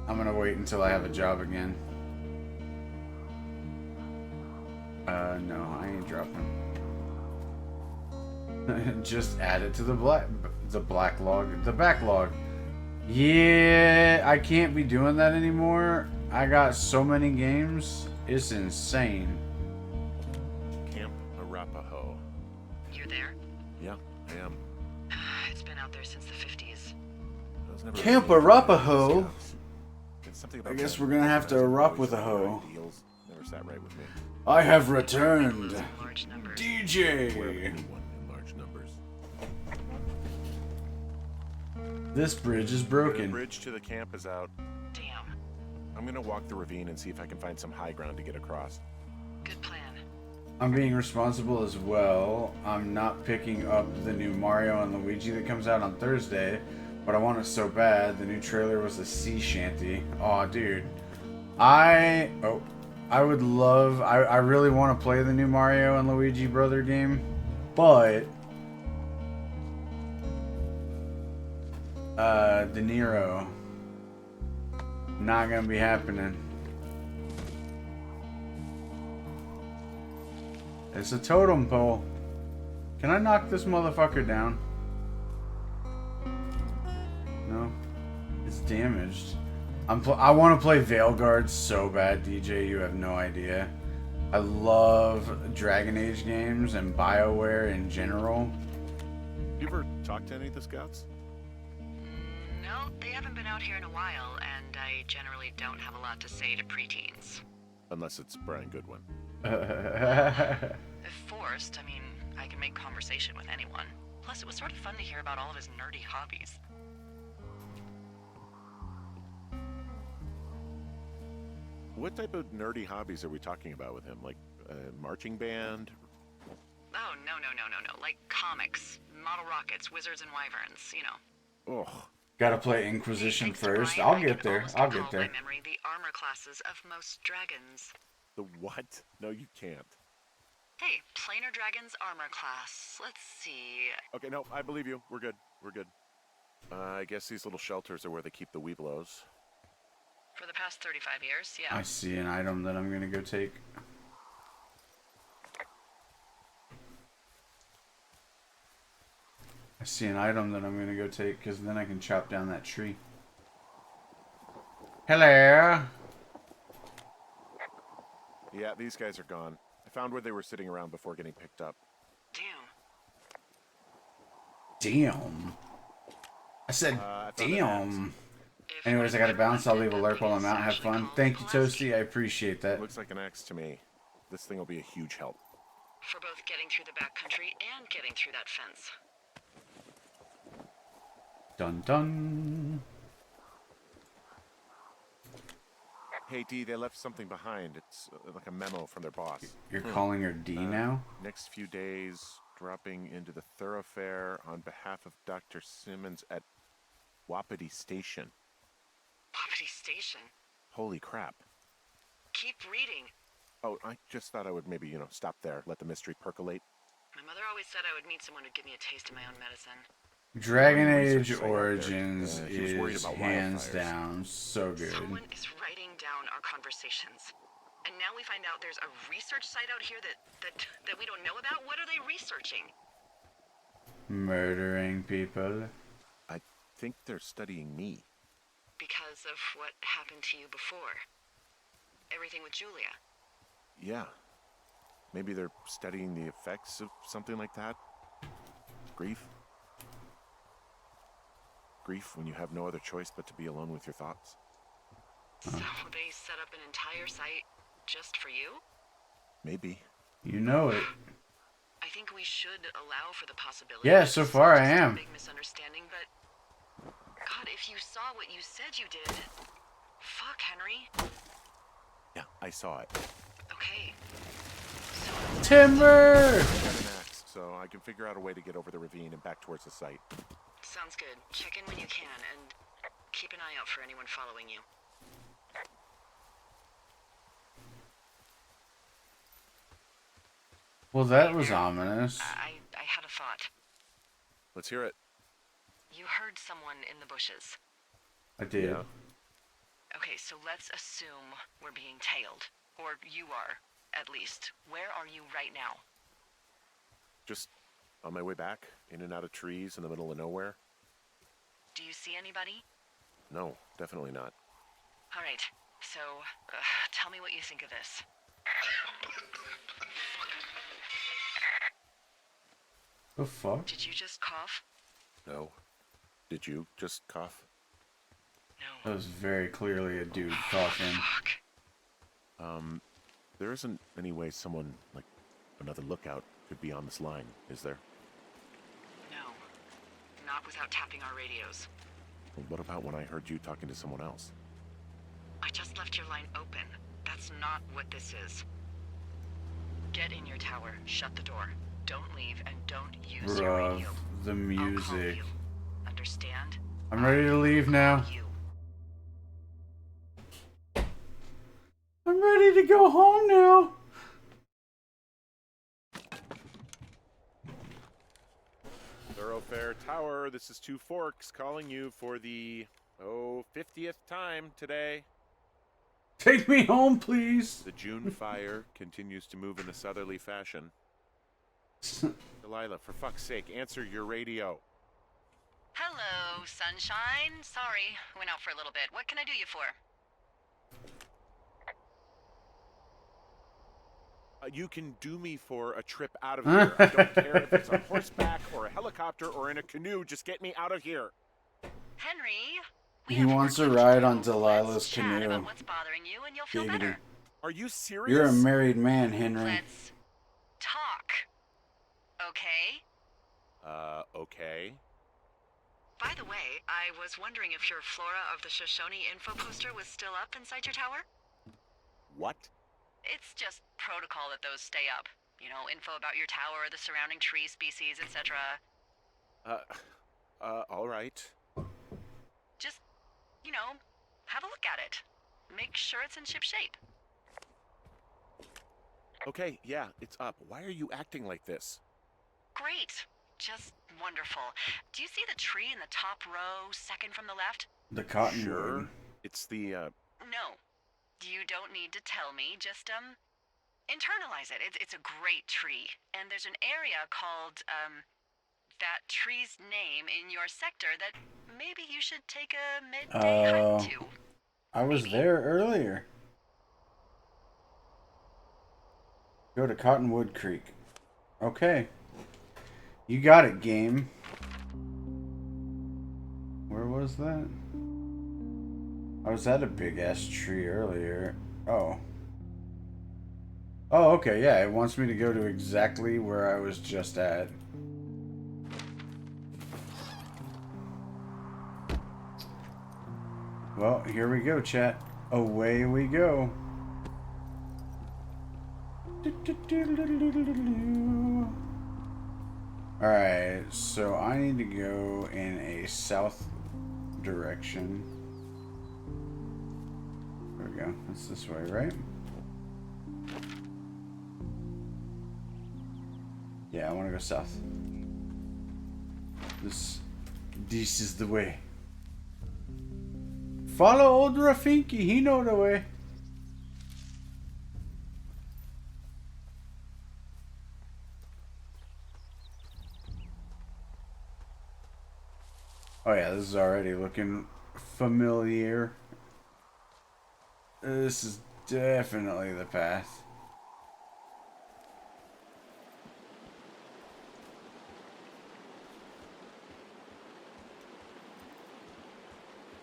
Speaker 1: I'm gonna wait until I have a job again. No, I ain't dropping. Just add it to the backlog. Yeah, I can't be doing that anymore. I got so many games. It's insane.
Speaker 3: Camp Arapaho.
Speaker 2: You're there?
Speaker 3: Yeah, I am.
Speaker 2: It's been out there since the 50s.
Speaker 3: I was never
Speaker 1: Camp
Speaker 3: really into
Speaker 1: Arapaho?
Speaker 3: scouts. It's something about
Speaker 1: I guess
Speaker 3: that
Speaker 1: we're gonna have to erupt with a
Speaker 3: boys'
Speaker 1: hoe.
Speaker 3: ideals never sat right with me.
Speaker 1: I have returned.
Speaker 2: Large numbers.
Speaker 3: Where
Speaker 1: DJ.
Speaker 3: anyone in large numbers.
Speaker 1: This bridge is
Speaker 3: The
Speaker 1: broken.
Speaker 3: bridge to the camp is out.
Speaker 2: Damn.
Speaker 3: I'm gonna walk the ravine and see if I can find some high ground to get across.
Speaker 2: Good plan.
Speaker 1: I'm being responsible as well. I'm not picking up the new Mario and Luigi that comes out on Thursday, but I want it so bad. The new trailer was a sea shanty. Aw, dude. I would love... I really want to play the new Mario and Luigi Brother game, but... De Niro. Not gonna be happening. It's a totem pole. Can I knock this motherfucker down? No. It's damaged. I want to play Veilguard so bad, DJ. You have no idea. I love Dragon Age games and BioWare in general.
Speaker 3: You ever talked to any of the scouts?
Speaker 2: No, they haven't been out here in a while, and I generally don't have a lot to say to preteens.
Speaker 3: Unless it's Brian Goodwin.
Speaker 2: If forced, I mean, I can make conversation with anyone. Plus, it was sort of fun to hear about all of his nerdy hobbies.
Speaker 3: What type of nerdy hobbies are we talking about with him? Like marching band?
Speaker 2: Oh, no. Like comics, model rockets, wizards and wyverns, you know.
Speaker 3: Ugh.
Speaker 1: Gotta play Inquisition
Speaker 2: Thanks to
Speaker 1: first.
Speaker 2: Brian,
Speaker 1: I'll
Speaker 2: I
Speaker 1: get
Speaker 2: can
Speaker 1: there.
Speaker 2: almost
Speaker 1: I'll
Speaker 2: recall
Speaker 1: get there.
Speaker 2: by memory the armor classes of most dragons.
Speaker 3: The what? No, you can't.
Speaker 2: Hey, planar dragons armor class. Let's see.
Speaker 3: Okay, no, I believe you. We're good. We're good. I guess these little shelters are where they keep the Weeblos.
Speaker 2: For the past 35 years, yeah.
Speaker 1: I see an item that I'm gonna go take. I see an item that I'm gonna go take, because then I can chop down that tree. Hello!
Speaker 3: Yeah, these guys are gone. I found where they were sitting around before getting picked up.
Speaker 2: Damn.
Speaker 1: Damn. I said,
Speaker 3: I found an
Speaker 1: damn.
Speaker 2: If
Speaker 1: Anyways, I gotta
Speaker 2: I've
Speaker 1: bounce. I'll
Speaker 2: ever
Speaker 1: leave a
Speaker 2: done
Speaker 1: lurk while I'm out.
Speaker 2: it's
Speaker 1: Have
Speaker 2: actually
Speaker 1: fun.
Speaker 2: called
Speaker 1: Thank you,
Speaker 2: Pulaski.
Speaker 1: Toasty. I appreciate that.
Speaker 3: Looks like an axe to me. This thing will be a huge help.
Speaker 2: For both getting through the backcountry and getting through that fence.
Speaker 1: Dun dun.
Speaker 3: Hey, D, they left something behind. It's like a memo from their boss.
Speaker 1: You're calling her D now?
Speaker 3: Next few days, dropping into the thoroughfare on behalf of Dr. Simmons at Wapiti Station.
Speaker 2: Wapiti Station.
Speaker 3: Holy crap.
Speaker 2: Keep reading.
Speaker 3: Oh, I just thought I would maybe, stop there, let the mystery percolate.
Speaker 2: My mother always said I would meet someone who'd give me a taste of my own medicine.
Speaker 1: Dragon
Speaker 3: Research
Speaker 1: Age
Speaker 3: site out there.
Speaker 1: Origins
Speaker 3: She was worried
Speaker 1: is
Speaker 3: about
Speaker 1: hands
Speaker 3: wildfires.
Speaker 1: down so good.
Speaker 2: Someone is writing down our conversations. And now we find out there's a research site out here that we don't know about? What are they researching?
Speaker 1: Murdering people.
Speaker 3: I think they're studying me.
Speaker 2: Because of what happened to you before. Everything with Julia.
Speaker 3: Yeah. Maybe they're studying the effects of something like that. Grief. Grief when you have no other choice but to be alone with your thoughts.
Speaker 2: So they set up an entire site just for you?
Speaker 3: Maybe.
Speaker 1: You know it.
Speaker 2: I think we should allow for the possibility.
Speaker 1: Yeah,
Speaker 2: that
Speaker 1: so
Speaker 2: this is
Speaker 1: far I
Speaker 2: just a
Speaker 1: am.
Speaker 2: Big misunderstanding, but God, if you saw what you said you did, fuck, Henry.
Speaker 3: Yeah, I saw it.
Speaker 2: Okay. So
Speaker 1: Timber!
Speaker 3: I got an axe, so I can figure out a way to get over the ravine and back towards the site.
Speaker 2: sounds good. Check in when you can, and keep an eye out for anyone following you.
Speaker 1: Well, that was ominous.
Speaker 2: I had a thought.
Speaker 3: Let's hear it.
Speaker 2: You heard someone in the bushes.
Speaker 1: I did.
Speaker 3: Yeah.
Speaker 2: Okay, so let's assume we're being tailed. Or you are, at least. Where are you right now?
Speaker 3: Just on my way back, in and out of trees in the middle of nowhere.
Speaker 2: Do you see anybody?
Speaker 3: No, definitely not.
Speaker 2: All right, so tell me what you think of this.
Speaker 1: The fuck?
Speaker 2: Did you just cough?
Speaker 3: No. Did you just cough?
Speaker 2: No.
Speaker 1: That was very clearly a dude coughing.
Speaker 2: Fuck.
Speaker 3: There isn't any way someone, like another lookout, could be on this line, is there?
Speaker 2: No. Not without tapping our radios.
Speaker 3: Well, what about when I heard you talking to someone else?
Speaker 2: I just left your line open. That's not what this is. Get in your tower, shut the door. Don't leave, and don't use your
Speaker 1: Bruh,
Speaker 2: radio.
Speaker 1: the
Speaker 2: I'll call
Speaker 1: music.
Speaker 2: you. Understand?
Speaker 1: I'm ready to leave now.
Speaker 2: You.
Speaker 1: I'm ready to go home now.
Speaker 3: Thoroughfare Tower, this is Two Forks calling you for the, 50th time today.
Speaker 1: Take me home, please.
Speaker 3: The June fire continues to move in a southerly fashion. Delilah, for fuck's sake, answer your radio.
Speaker 2: Hello, sunshine. Sorry, went out for a little bit. What can I do you for?
Speaker 3: You can do me for a trip out of here. I don't care if it's on horseback or a helicopter or in a canoe. Just get me out of here.
Speaker 2: Henry, we
Speaker 1: He
Speaker 2: have
Speaker 1: wants
Speaker 2: work
Speaker 1: to
Speaker 2: to
Speaker 1: ride
Speaker 2: do.
Speaker 1: on Delilah's
Speaker 2: Let's chat
Speaker 1: canoe.
Speaker 2: about what's bothering you and you'll feel
Speaker 1: Giggity.
Speaker 2: better.
Speaker 3: Are you serious?
Speaker 1: You're a married man, Henry.
Speaker 2: Let's talk. Okay?
Speaker 3: Okay.
Speaker 2: By the way, I was wondering if your Flora of the Shoshone info poster was still up inside your tower?
Speaker 3: What?
Speaker 2: It's just protocol that those stay up. You know, info about your tower, the surrounding tree species, etc.
Speaker 3: All right.
Speaker 2: Just, you know, have a look at it. Make sure it's in ship shape.
Speaker 3: Okay, yeah, it's up. Why are you acting like this?
Speaker 2: Great. Just wonderful. Do you see the tree in the top row, second from the left?
Speaker 1: The cottonwood.
Speaker 3: Sure. It's the,
Speaker 2: No. You don't need to tell me. Just, internalize it. It's a great tree. And there's an area called, that tree's name in your sector that maybe you should take a midday hike to.
Speaker 1: I was there earlier. Go to Cottonwood Creek. Okay. You got it, game. Where was that? I was at a big ass tree earlier. Oh. Oh, okay, yeah. It wants me to go to exactly where I was just at. Well, here we go, chat. Away we go. Alright, so I need to go in a south direction. There we go. That's this way, right? Yeah, I want to go south. This is the way. Follow old Rafinki, he know the way. Oh yeah, this is already looking familiar. This is definitely the path.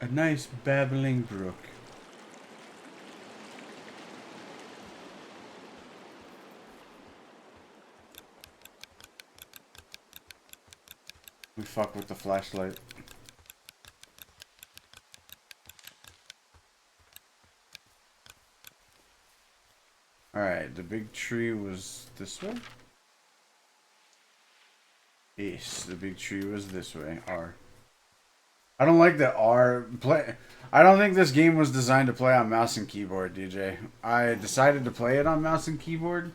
Speaker 1: A nice babbling brook. We fuck with the flashlight. Alright, the big tree was this way? Yes, the big tree was this way. R. I don't like the R play. I don't think this game was designed to play on mouse and keyboard, DJ. I decided to play it on mouse and keyboard.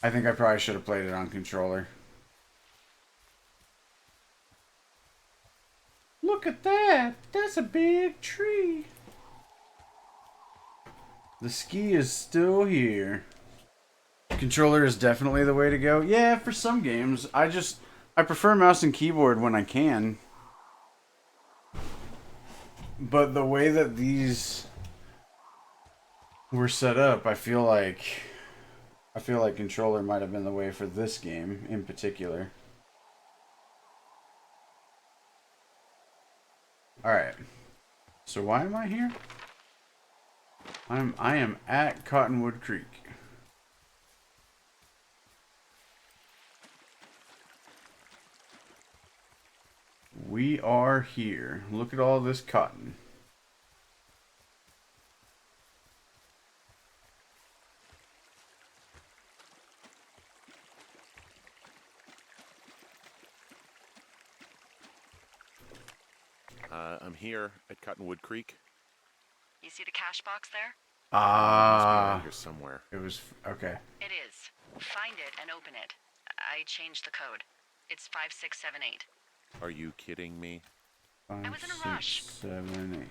Speaker 1: I think I probably should have played it on controller. Look at that! That's a big tree! The ski is still here. Controller is definitely the way to go. Yeah, for some games. I prefer mouse and keyboard when I can. But the way that these were set up, I feel like controller might have been the way for this game in particular. Alright. So why am I here? I am at Cottonwood Creek. We are here. Look at all this cotton.
Speaker 3: I'm here at Cottonwood Creek.
Speaker 2: You see the cash box there?
Speaker 3: It must be around
Speaker 1: Ah,
Speaker 3: here somewhere.
Speaker 1: it was okay.
Speaker 2: It is. Find it and open it. I changed the code. It's 5678.
Speaker 3: Are you kidding me?
Speaker 1: Five,
Speaker 2: was in a rush.
Speaker 1: 6, 7, 8.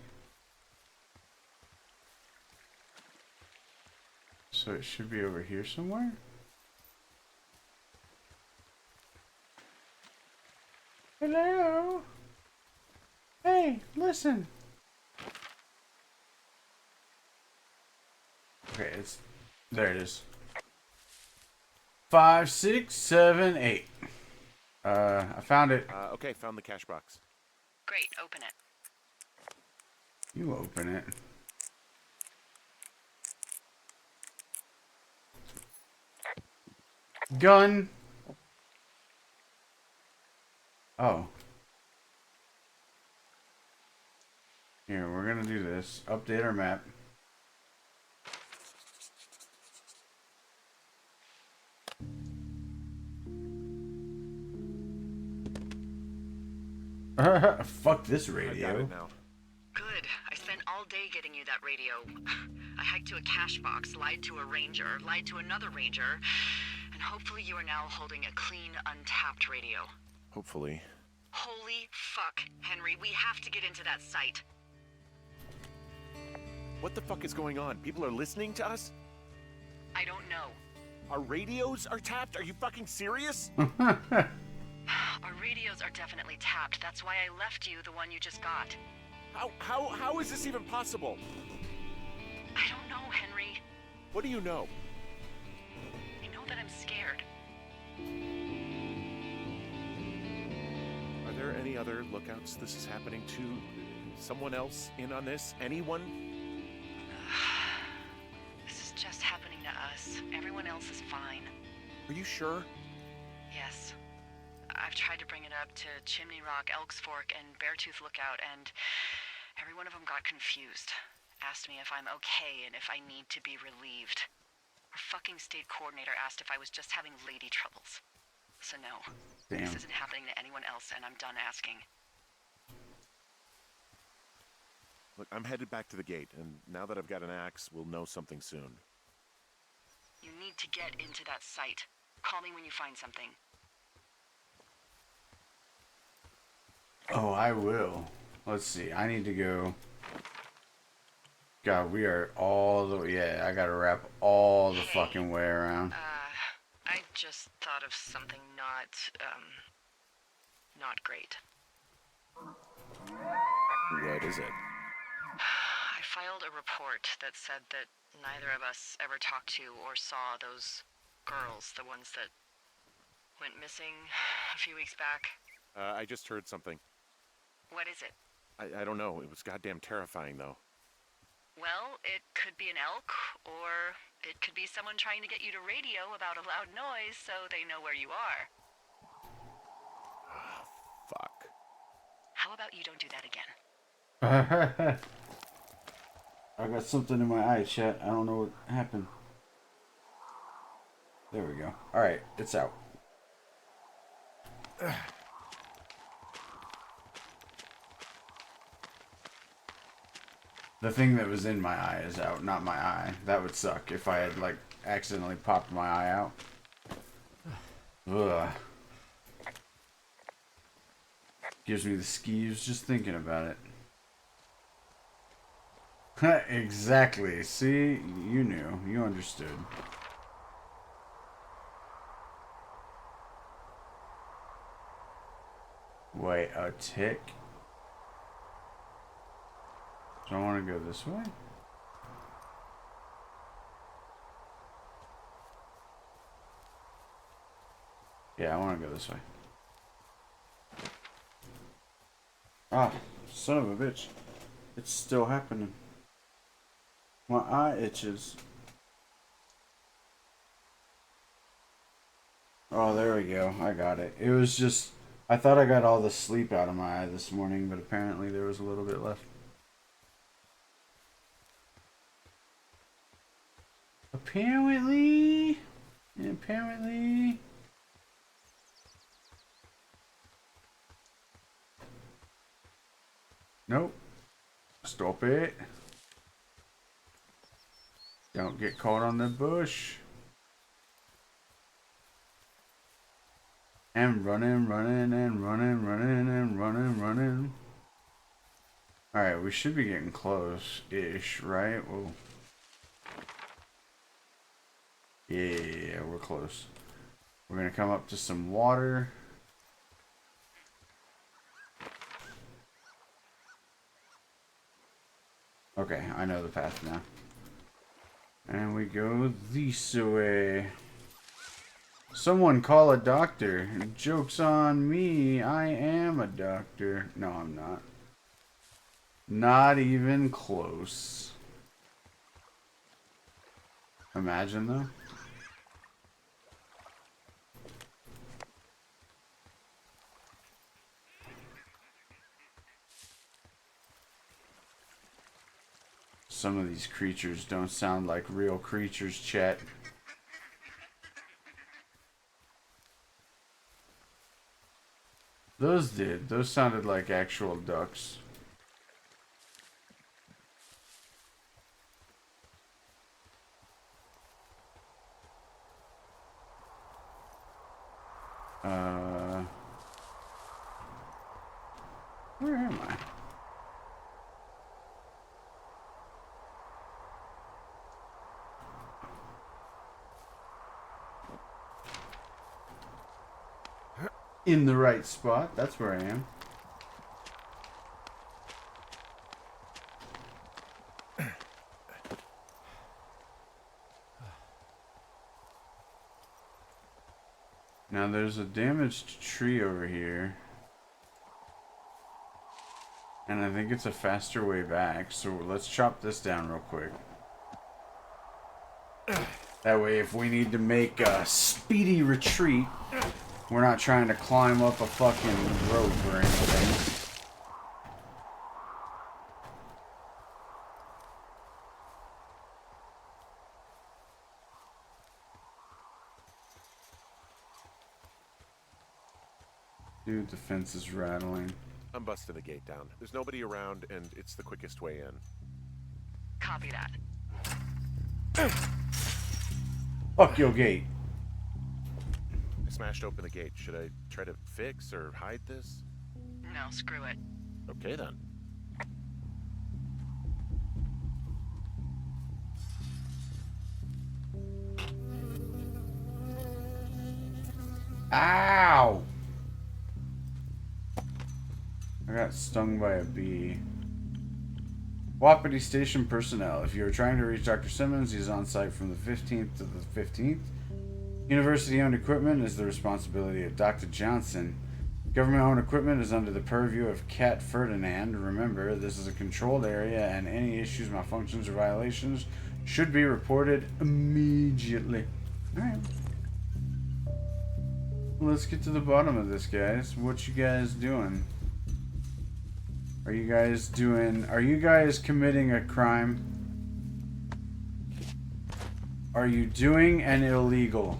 Speaker 1: So it should be over here somewhere. Hello. Hey, listen. Okay, it's there. It is. 5, 6, 7, 8. I found it.
Speaker 3: Okay, found the cash box.
Speaker 2: Great, open it.
Speaker 1: You open it. Gun. Oh. Here, we're gonna do this. Update our map. Fuck this
Speaker 3: I got
Speaker 1: radio.
Speaker 3: it now.
Speaker 2: Good. I spent all day getting you that radio. I hiked to a cash box, lied to a ranger, lied to another ranger, and hopefully you are now holding a clean, untapped radio.
Speaker 3: Hopefully.
Speaker 2: Holy fuck, Henry, we have to get into that site.
Speaker 3: What the fuck is going on? People are listening to us?
Speaker 2: I don't know.
Speaker 3: Our radios are tapped? Are you fucking serious?
Speaker 2: Our radios are definitely tapped. That's why I left you the one you just got.
Speaker 3: How is this even possible?
Speaker 2: I don't know, Henry.
Speaker 3: What do you know?
Speaker 2: I know that I'm scared.
Speaker 3: Are there any other lookouts this is happening to? Someone else in on this? Anyone?
Speaker 2: This is just happening to us. Everyone else is fine.
Speaker 3: Are you sure?
Speaker 2: Yes. I've tried to bring it up to Chimney Rock, Elks Fork, and Beartooth Lookout, and every one of them got confused. Asked me if I'm okay and if I need to be relieved. Our fucking state coordinator asked if I was just having lady troubles. So no,
Speaker 1: Damn.
Speaker 2: this isn't happening to anyone else, and I'm done asking.
Speaker 3: Look, I'm headed back to the gate, and now that I've got an axe, we'll know something soon.
Speaker 2: You need to get into that site. Call me when you find something.
Speaker 1: Oh, I will. Let's see. I need to go. God, we are all the yeah. I gotta wrap all the fucking way around.
Speaker 2: I just thought of something not great.
Speaker 3: What is it?
Speaker 2: I filed a report that said that neither of us ever talked to or saw those girls, the ones that went missing a few weeks back.
Speaker 3: I just heard something.
Speaker 2: What is it?
Speaker 3: I don't know. It was goddamn terrifying, though.
Speaker 2: Well, it could be an elk, or it could be someone trying to get you to radio about a loud noise so they know where you are.
Speaker 3: Fuck.
Speaker 2: How about you don't do that again?
Speaker 1: I got something in my eye, chat. I don't know what happened. There we go. Alright, it's out. The thing that was in my eye is out, not my eye. That would suck if I had, like, accidentally popped my eye out. Ugh. Gives me the skeeves just thinking about it. Exactly. See? You knew. You understood. Wait, a tick? Do I want to go this way? Yeah, I want to go this way. Ah, son of a bitch. It's still happening. My eye itches. Oh, there we go. I got it. It was just... I thought I got all the sleep out of my eye this morning, but apparently there was a little bit left. Apparently... Nope. Stop it. Don't get caught on the bush. And running, running, and running, running, and running, running. Alright, we should be getting close-ish, right? Well, yeah, we're close. We're gonna come up to some water. Okay, I know the path now. And we go this way. Someone call a doctor. Joke's on me. I am a doctor. No, I'm not. Not even close. Imagine though. Some of these creatures don't sound like real creatures, chat. Those did. Those sounded like actual ducks. Where am I? In the right spot. That's where I am. Now there's a damaged tree over here. And I think it's a faster way back. So let's chop this down real quick. That way if we need to make a speedy retreat, we're not trying to climb up a fucking rope or anything. Dude, the fence is rattling.
Speaker 3: I'm busting the gate down. There's nobody around, and it's the quickest way in.
Speaker 2: Copy that.
Speaker 1: Fuck your gate.
Speaker 3: I smashed open the gate. Should I try to fix or hide this?
Speaker 2: No, screw it.
Speaker 3: Okay, then.
Speaker 1: Ow! I got stung by a bee. Wapiti Station personnel. If you are trying to reach Dr. Simmons, he is on site from the 15th to the 15th. University-owned equipment is the responsibility of Dr. Johnson. Government-owned equipment is under the purview of Cat Ferdinand. Remember, this is a controlled area, and any issues, malfunctions, or violations should be reported immediately. Alright. Let's get to the bottom of this, guys. What you guys doing? Are you guys committing a crime? Are you doing an illegal?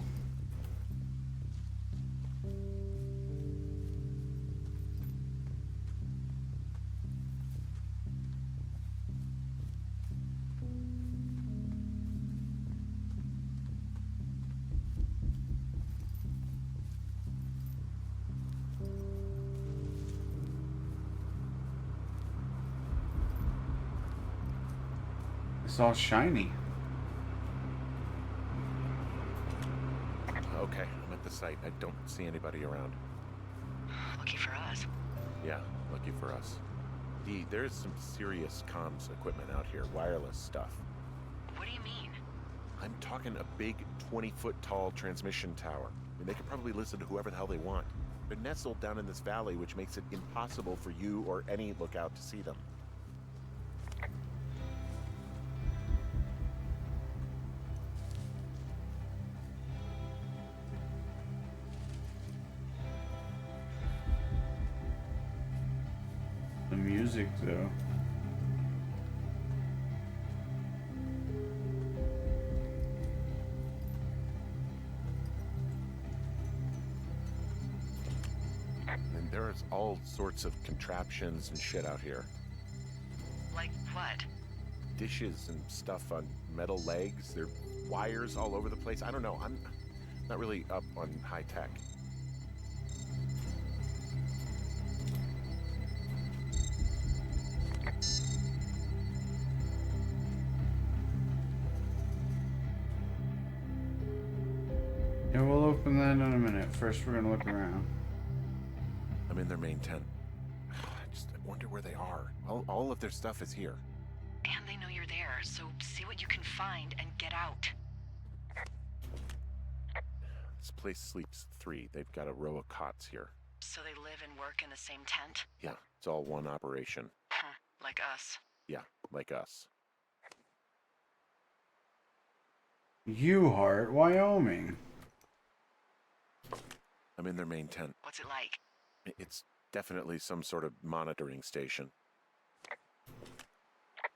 Speaker 1: It's all shiny.
Speaker 3: Okay, I'm at the site. I don't see anybody around.
Speaker 2: Lucky for us.
Speaker 3: Yeah, lucky for us. There's some serious comms equipment out here, wireless stuff.
Speaker 2: What do you mean?
Speaker 3: I'm talking a big 20-foot tall transmission tower. I mean, they could probably listen to whoever the hell they want. They're nestled down in this valley, which makes it impossible for you or any lookout to see them.
Speaker 1: The music, though.
Speaker 3: And there's all sorts of contraptions and shit out here.
Speaker 2: Like what?
Speaker 3: Dishes and stuff on metal legs. There are wires all over the place. I don't know. I'm not really up on high tech.
Speaker 1: Yeah, we'll open that in a minute. First, we're gonna look around.
Speaker 3: I'm in their main tent. I wonder where they are. All of their stuff is here.
Speaker 2: And they know you're there, so see what you can find and get out.
Speaker 3: This place sleeps 3. They've got a row of cots here.
Speaker 2: So they live and work in the same tent?
Speaker 3: Yeah, it's all one operation.
Speaker 2: Huh, like us.
Speaker 3: Yeah, like us.
Speaker 1: Uhart, Wyoming.
Speaker 3: I'm in their main tent.
Speaker 2: What's it like?
Speaker 3: It's definitely some sort of monitoring station.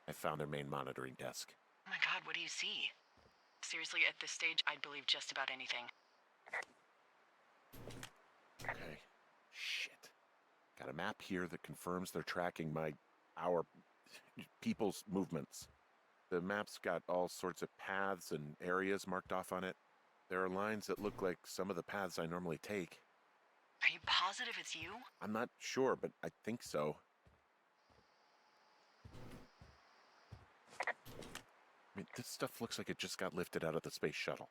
Speaker 3: I found their main monitoring desk.
Speaker 2: Oh my god, what do you see? Seriously, at this stage, I'd believe just about anything.
Speaker 3: Okay. Shit. Got a map here that confirms they're tracking our people's movements. The map's got all sorts of paths and areas marked off on it. There are lines that look like some of the paths I normally take.
Speaker 2: Are you positive it's you?
Speaker 3: I'm not sure, but I think so. I mean, this stuff looks like it just got lifted out of the space shuttle.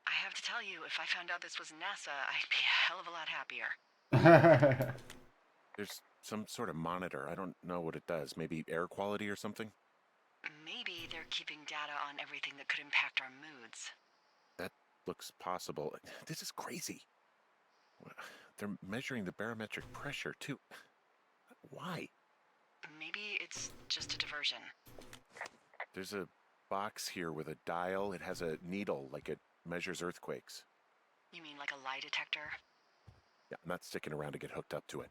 Speaker 2: I have to tell you, if I found out this was NASA, I'd be a hell of a lot happier.
Speaker 3: There's some sort of monitor. I don't know what it does. Maybe air quality or something?
Speaker 2: Maybe they're keeping data on everything that could impact our moods.
Speaker 3: That looks possible. This is crazy. They're measuring the barometric pressure, too. Why?
Speaker 2: Maybe it's just a diversion.
Speaker 3: There's a box here with a dial. It has a needle, like it measures earthquakes.
Speaker 2: You mean like a lie detector?
Speaker 3: Yeah, I'm not sticking around to get hooked up to it.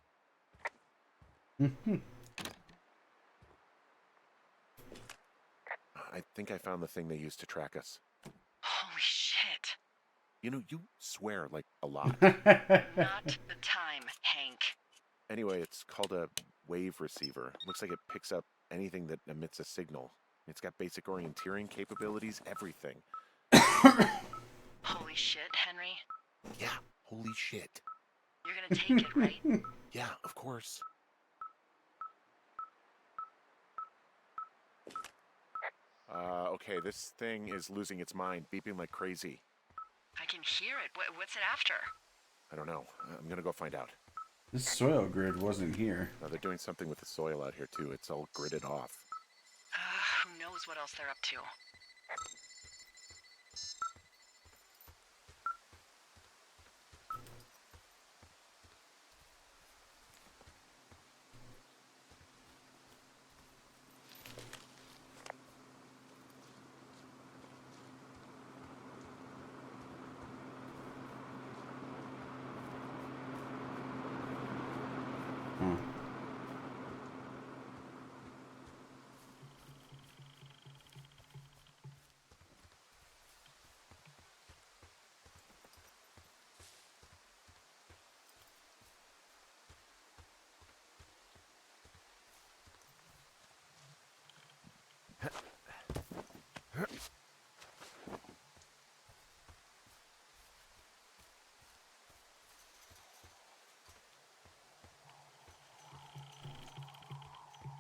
Speaker 3: I think I found the thing they used to track us.
Speaker 2: Holy shit.
Speaker 3: You know, you swear like a lot.
Speaker 2: Not the time, Hank.
Speaker 3: Anyway, it's called a wave receiver. Looks like it picks up anything that emits a signal. It's got basic orienteering capabilities, everything.
Speaker 2: Holy shit, Henry.
Speaker 3: Yeah, holy shit.
Speaker 2: You're gonna take it, right?
Speaker 3: Yeah, of course. Okay, this thing is losing its mind, beeping like crazy.
Speaker 2: I can hear it. What's it after?
Speaker 3: I don't know. I'm gonna go find out.
Speaker 1: This soil grid wasn't here.
Speaker 3: Now, they're doing something with the soil out here, too. It's all gridded off.
Speaker 2: Who knows what else they're up to?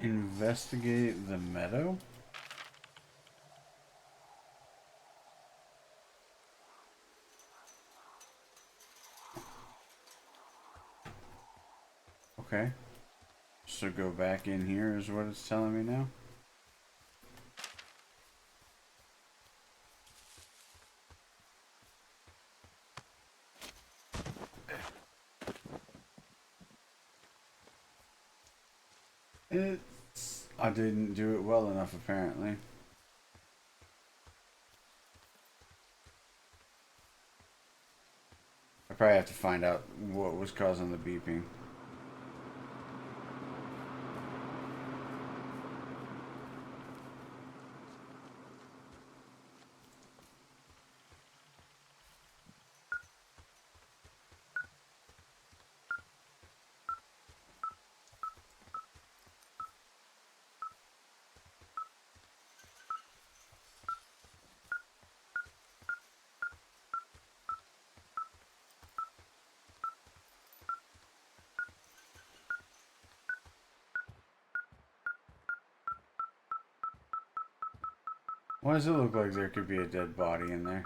Speaker 1: Investigate the meadow? Okay. So go back in here is what it's telling me now? I didn't do it well enough, apparently. I probably have to find out what was causing the beeping. Why does it look like there could be a dead body in there?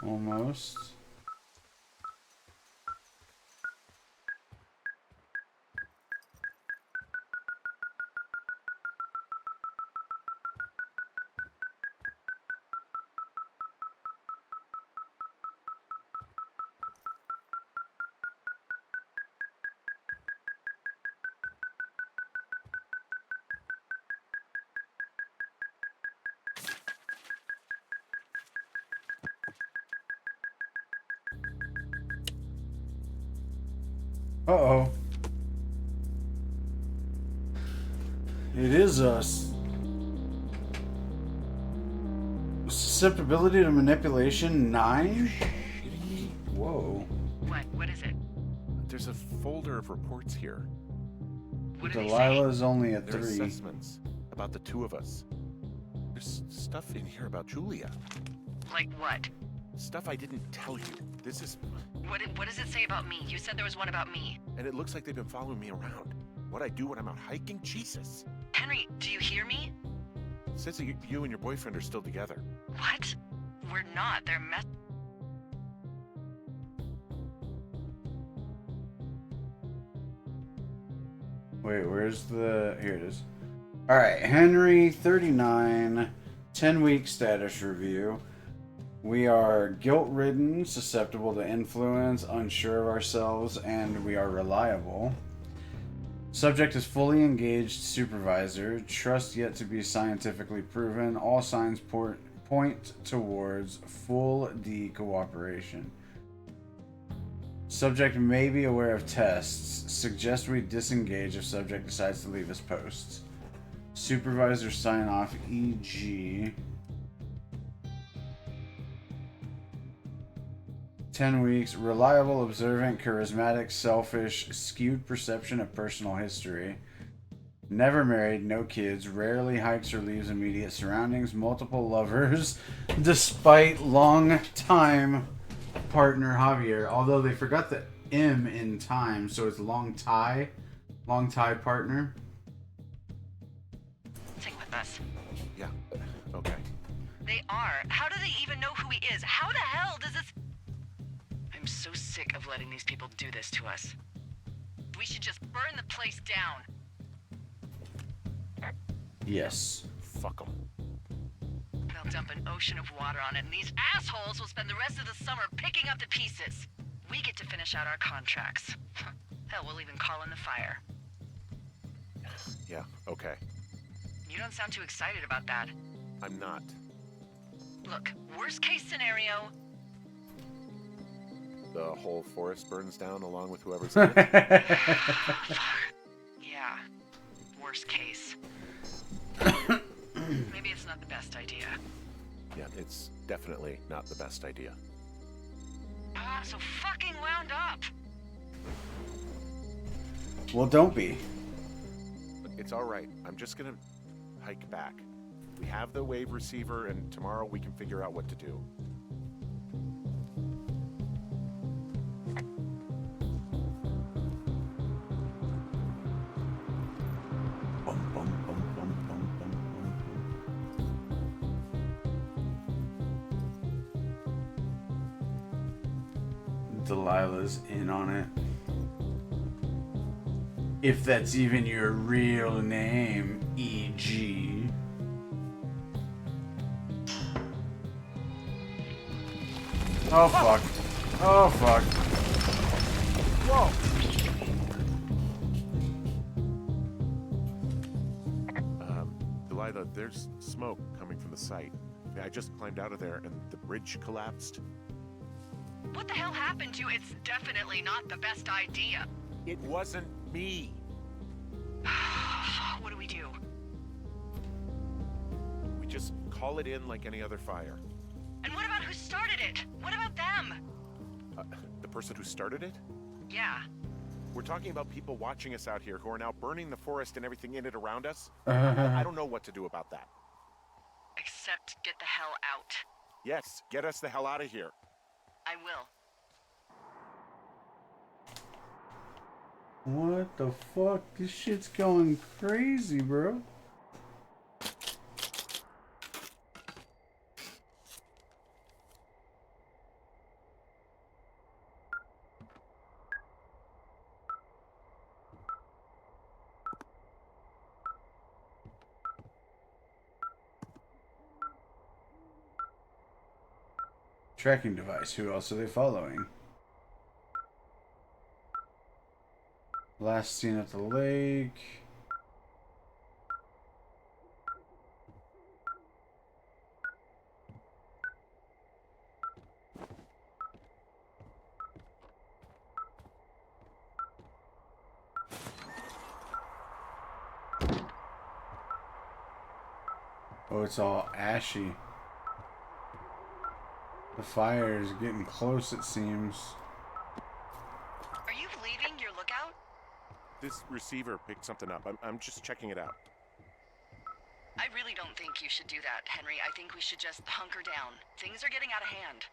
Speaker 1: Almost. Uh-oh. It is us. Susceptibility to manipulation 9? Whoa.
Speaker 2: What is it?
Speaker 3: There's a folder of reports here.
Speaker 2: What do they say?
Speaker 1: Delilah's only a
Speaker 3: There are
Speaker 1: 3.
Speaker 3: assessments about the two of us. There's stuff in here about Julia.
Speaker 2: Like what?
Speaker 3: Stuff I didn't tell you. This is...
Speaker 2: What does it say about me? You said there was one about me.
Speaker 3: And it looks like they've been following me around. What I do when I'm out hiking? Jesus.
Speaker 2: Henry, do you hear me?
Speaker 3: It says that you and your boyfriend are still together.
Speaker 2: What? We're not. They're
Speaker 1: Wait, where's the... Here it is. Alright, Henry, 39, 10-week status review. We are guilt-ridden, susceptible to influence, unsure of ourselves, and we are reliable. Subject is fully engaged supervisor, trust yet to be scientifically proven. All signs point towards full D cooperation. Subject may be aware of tests. Suggest we disengage if subject decides to leave his post. Supervisor sign off, e.g. 10 weeks. Reliable, observant, charismatic, selfish, skewed perception of personal history. Never married, no kids, rarely hikes or leaves immediate surroundings, multiple lovers, despite long time partner Javier. Although they forgot the M in time, so it's long tie partner.
Speaker 2: Sing with us.
Speaker 3: Yeah, okay.
Speaker 2: They are. How do they even know who he is? How the hell does this... I'm so sick of letting these people do this to us. We should just burn the place down.
Speaker 1: Yes.
Speaker 3: Fuck them.
Speaker 2: They'll dump an ocean of water on it, and these assholes will spend the rest of the summer picking up the pieces. We get to finish out our contracts. Hell, we'll even call in the fire.
Speaker 3: Yeah, okay.
Speaker 2: You don't sound too excited about that.
Speaker 3: I'm not.
Speaker 2: Look, worst case scenario...
Speaker 3: The whole forest burns down along with whoever's in it.
Speaker 2: Yeah, worst case. Maybe it's not the best idea.
Speaker 3: Yeah, it's definitely not the best idea.
Speaker 2: So fucking wound up.
Speaker 1: Well, don't be.
Speaker 3: It's all right. I'm just gonna hike back. We have the wave receiver, and tomorrow we can figure out what to do.
Speaker 1: Delilah's in on it. If that's even your real name, E.G. Oh fuck. Oh fuck.
Speaker 3: Whoa! Delilah, there's smoke coming from the site. I just climbed out of there and the bridge collapsed.
Speaker 2: What the hell happened to you? It's definitely not the best idea.
Speaker 3: It wasn't me.
Speaker 2: What do we do?
Speaker 3: We just call it in like any other fire.
Speaker 2: And what about who started it? What about them?
Speaker 3: The person who started it?
Speaker 2: Yeah.
Speaker 3: We're talking about people watching us out here who are now burning the forest and everything in it around us. I don't know what to do about that.
Speaker 2: Except get the hell out.
Speaker 3: Yes, get us the hell out of here.
Speaker 2: I will.
Speaker 1: What the fuck? This shit's going crazy, bro. Tracking device. Who else are they following? Last seen at the lake. Oh, it's all ashy. The fire is getting close, it seems.
Speaker 2: Are you leaving your lookout?
Speaker 3: This receiver picked something up. I'm just checking it out.
Speaker 2: I really don't think you should do that, Henry. I think we should just hunker down. Things are getting out of hand.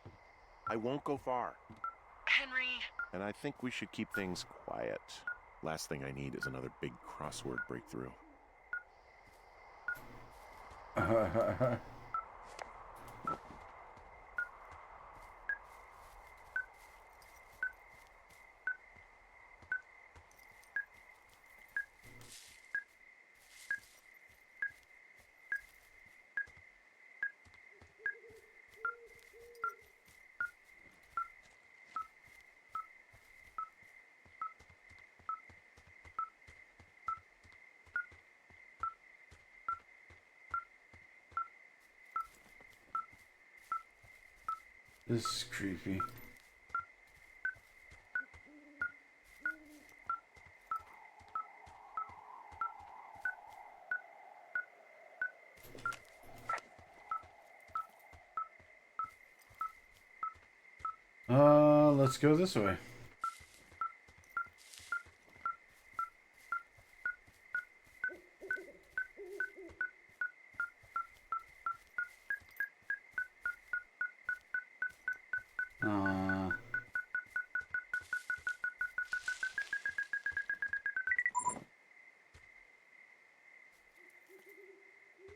Speaker 3: I won't go far.
Speaker 2: Henry...
Speaker 3: And I think we should keep things quiet. Last thing I need is another big crossword breakthrough.
Speaker 1: This is creepy. Let's go this way.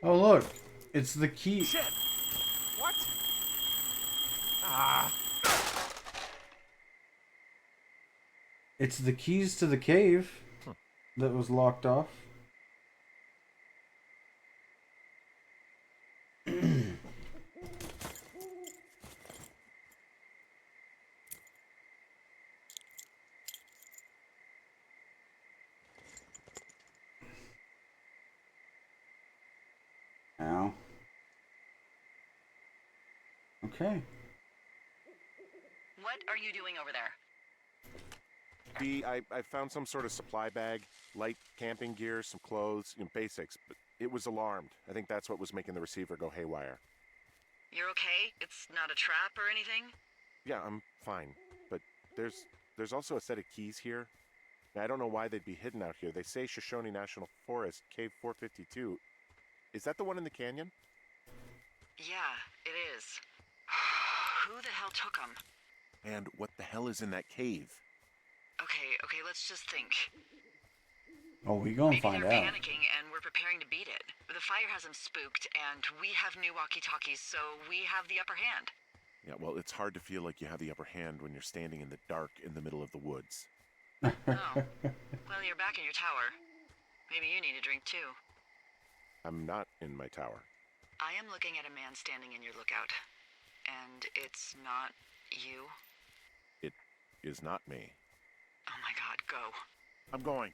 Speaker 1: Oh look, it's the key.
Speaker 3: Shit! What? Ah!
Speaker 1: It's the keys to the cave that was locked off. Ow. Okay.
Speaker 2: What are you doing over there?
Speaker 3: I found some sort of supply bag, light camping gear, some clothes, basics, but it was alarmed. I think that's what was making the receiver go haywire.
Speaker 2: You're okay? It's not a trap or anything?
Speaker 3: Yeah, I'm fine, but there's also a set of keys here. Now, I don't know why they'd be hidden out here. They say Shoshone National Forest, Cave 452. Is that the one in the canyon?
Speaker 2: Yeah, it is. Who the hell took them?
Speaker 3: And what the hell is in that cave?
Speaker 2: Okay, let's just think.
Speaker 1: Oh, we gonna
Speaker 2: Maybe
Speaker 1: find
Speaker 2: they're
Speaker 1: out.
Speaker 2: panicking and we're preparing to beat it. The fire has them spooked, and we have new walkie-talkies, so we have the upper hand.
Speaker 3: Yeah, well, it's hard to feel like you have the upper hand when you're standing in the dark in the middle of the woods.
Speaker 2: Oh. Well, you're back in your tower. Maybe you need a drink too.
Speaker 3: I'm not in my tower.
Speaker 2: I am looking at a man standing in your lookout. And it's not you?
Speaker 3: It is not me.
Speaker 2: Oh my god, go.
Speaker 3: I'm going.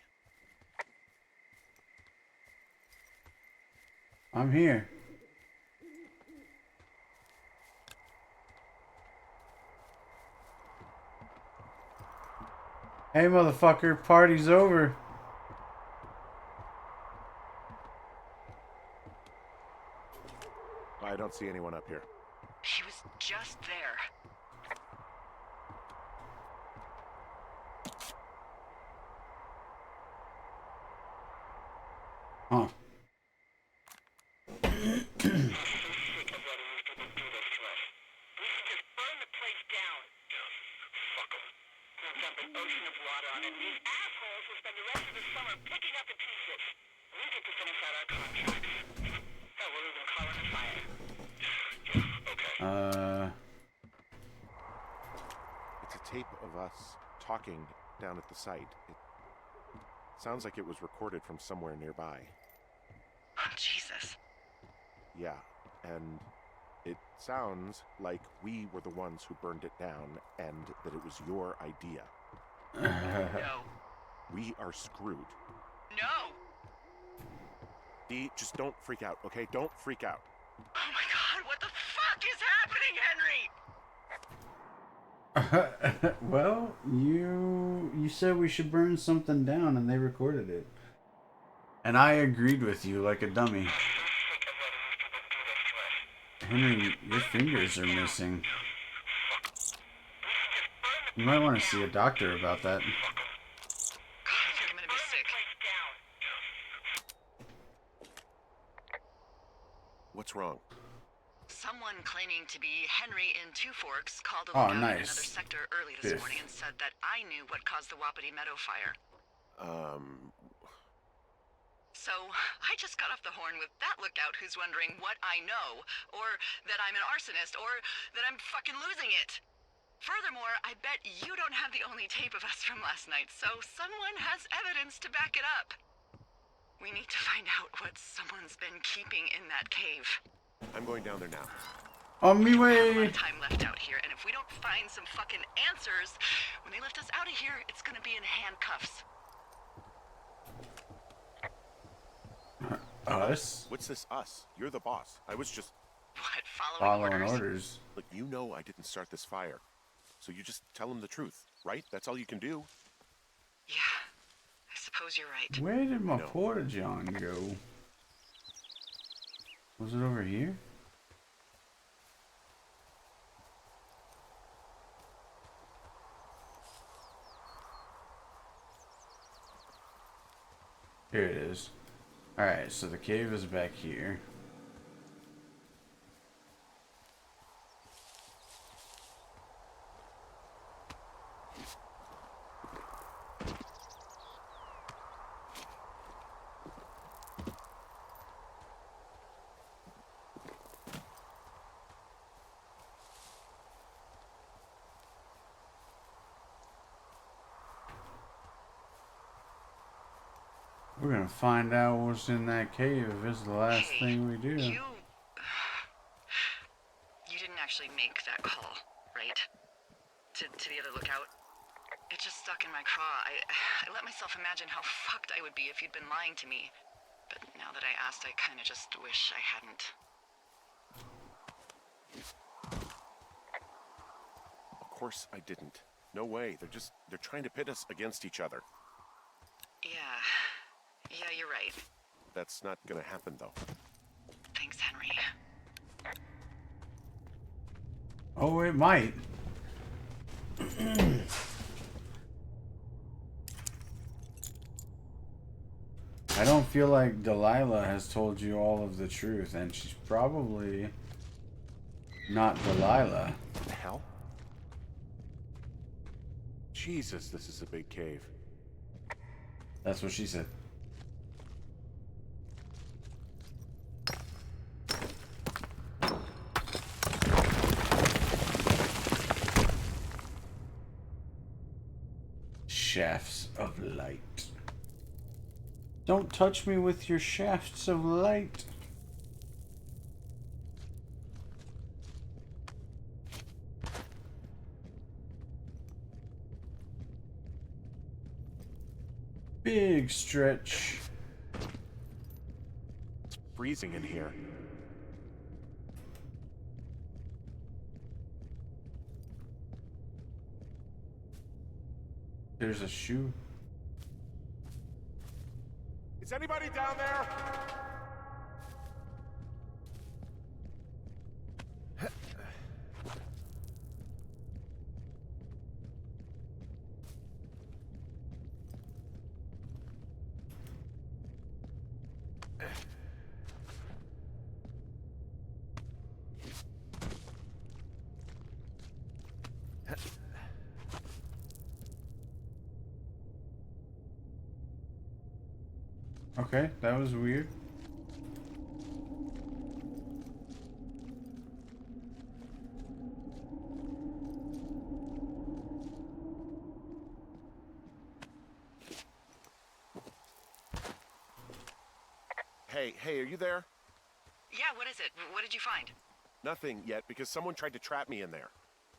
Speaker 1: I'm here. Hey, motherfucker, party's over.
Speaker 3: I don't see anyone up here.
Speaker 2: He was just there.
Speaker 1: Huh.
Speaker 3: It's a tape of us talking down at the site. It sounds like it was recorded from somewhere nearby.
Speaker 2: Oh, Jesus.
Speaker 3: Yeah, and it sounds like we were the ones who burned it down and that it was your idea.
Speaker 2: No.
Speaker 3: We are screwed.
Speaker 2: No!
Speaker 3: Dee, just don't freak out, okay? Don't freak out.
Speaker 2: Oh my god, what the fuck is happening, Henry?
Speaker 1: Well, you said we should burn something down, and they recorded it. And I agreed with you like a dummy. Henry, your fingers are missing. You might want to see a doctor about that.
Speaker 2: God, I think I'm gonna be sick.
Speaker 3: What's wrong?
Speaker 2: Someone claiming to be Henry in Two Forks called a
Speaker 1: Oh,
Speaker 2: lookout in
Speaker 1: nice.
Speaker 2: another sector early this
Speaker 1: Biff.
Speaker 2: morning and said that I knew what caused the Wapiti Meadow fire. So, I just got off the horn with that lookout who's wondering what I know, or that I'm an arsonist, or that I'm fucking losing it. Furthermore, I bet you don't have the only tape of us from last night, so someone has evidence to back it up. We need to find out what someone's been keeping in that cave.
Speaker 3: I'm going down there now.
Speaker 1: On me
Speaker 2: We have a lot
Speaker 1: way.
Speaker 2: of time left out here, and if we don't find some fucking answers, when they lift us out of here, it's gonna be in handcuffs.
Speaker 1: Us?
Speaker 3: What's this us? You're the boss. I was just...
Speaker 2: What, following
Speaker 1: Following
Speaker 2: orders?
Speaker 1: orders.
Speaker 3: Look, you know I didn't start this fire. So you just tell them the truth, right? That's all you can do.
Speaker 2: Yeah, I suppose you're right.
Speaker 1: Where did my
Speaker 3: No.
Speaker 1: porta john go? Was it over here? Here it is. Alright, so the cave is back here. We're gonna find out what's in that cave if it's the last
Speaker 2: Hey,
Speaker 1: thing we do.
Speaker 2: You didn't actually make that call, right? To the other lookout? It just stuck in my craw. I let myself imagine how fucked I would be if you'd been lying to me. But now that I asked, I kinda just wish I hadn't.
Speaker 3: Of course I didn't. No way. They're trying to pit us against each other.
Speaker 2: Yeah, you're right.
Speaker 3: That's not gonna happen, though.
Speaker 2: Thanks, Henry.
Speaker 1: Oh, it might. I don't feel like Delilah has told you all of the truth, and she's probably not Delilah.
Speaker 3: What the hell? Jesus, this is a big cave.
Speaker 1: That's what she said. Chefs. light. Don't touch me with your shafts of light. Big stretch.
Speaker 3: It's freezing in here.
Speaker 1: There's a shoe.
Speaker 3: Is anybody down there?
Speaker 1: Okay, that was weird.
Speaker 3: Hey, are you there?
Speaker 2: Yeah, what is it? What did you find?
Speaker 3: Nothing yet, because someone tried to trap me in there.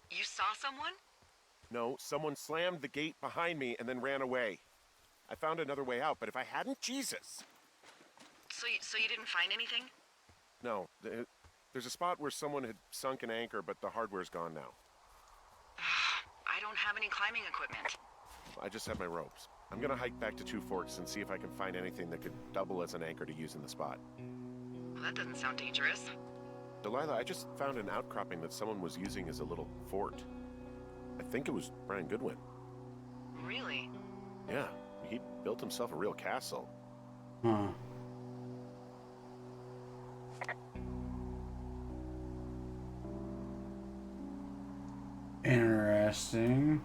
Speaker 2: You saw someone?
Speaker 3: No, someone slammed the gate behind me and then ran away. I found another way out, but if I hadn't, Jesus!
Speaker 2: So you didn't find anything?
Speaker 3: No, there's a spot where someone had sunk an anchor, but the hardware's gone now.
Speaker 2: I don't have any climbing equipment.
Speaker 3: I just have my ropes. I'm gonna hike back to Two Forks and see if I can find anything that could double as an anchor to use in the spot.
Speaker 2: Well, that doesn't sound dangerous.
Speaker 3: Delilah, I just found an outcropping that someone was using as a little fort. I think it was Brian Goodwin.
Speaker 2: Really?
Speaker 3: Yeah, he built himself a real castle.
Speaker 1: Huh. Interesting.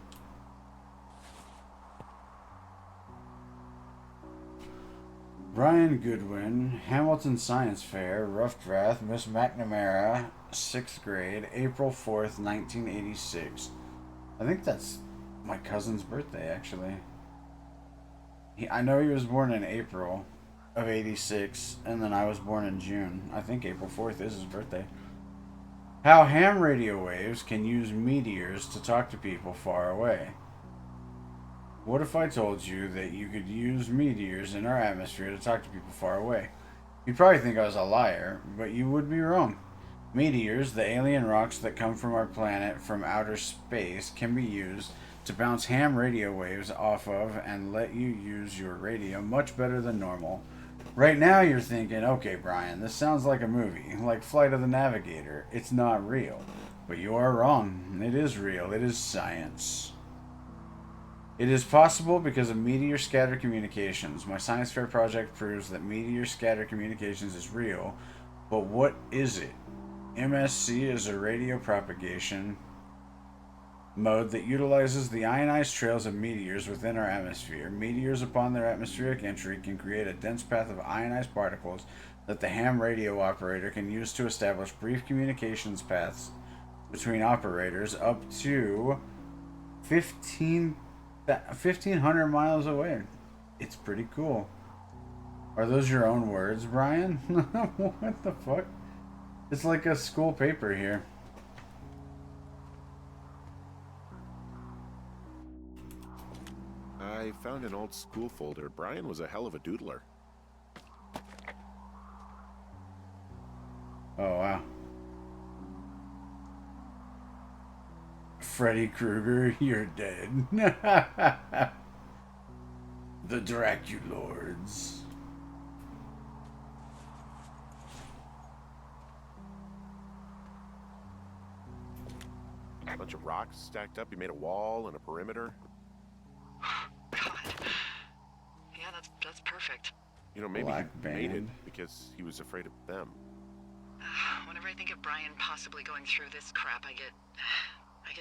Speaker 1: Brian Goodwin, Hamilton Science Fair, Rough Draft, Miss McNamara, 6th grade, April 4th, 1986. I think that's my cousin's birthday, actually. I know he was born in April of 86, and then I was born in June. I think April 4th is his birthday. How ham radio waves can use meteors to talk to people far away. What if I told you that you could use meteors in our atmosphere to talk to people far away? You'd probably think I was a liar, but you would be wrong. Meteors, the alien rocks that come from our planet from outer space, can be used to bounce ham radio waves off of and let you use your radio much better than normal. Right now you're thinking, okay, Brian, this sounds like a movie, like Flight of the Navigator. It's not real. But you are wrong. It is real. It is science. It is possible because of meteor scatter communications. My science fair project proves that meteor scatter communications is real, but what is it? MSC is a radio propagation mode that utilizes the ionized trails of meteors within our atmosphere. Meteors, upon their atmospheric entry, can create a dense path of ionized particles that the ham radio operator can use to establish brief communications paths between operators up to 1,500 miles away. It's pretty cool. Are those your own words, Brian? What the fuck? It's like a school paper here.
Speaker 3: I found an old school folder. Brian was a hell of a doodler.
Speaker 1: Oh, wow. Freddy Krueger, you're dead. The Draculords.
Speaker 3: A bunch of rocks stacked up. He made a wall and a perimeter.
Speaker 2: God. Yeah, that's perfect.
Speaker 3: You know, maybe
Speaker 1: Black
Speaker 3: he made it
Speaker 1: band.
Speaker 3: because he was afraid of them.
Speaker 2: Whenever I think of Brian possibly going through this crap, I get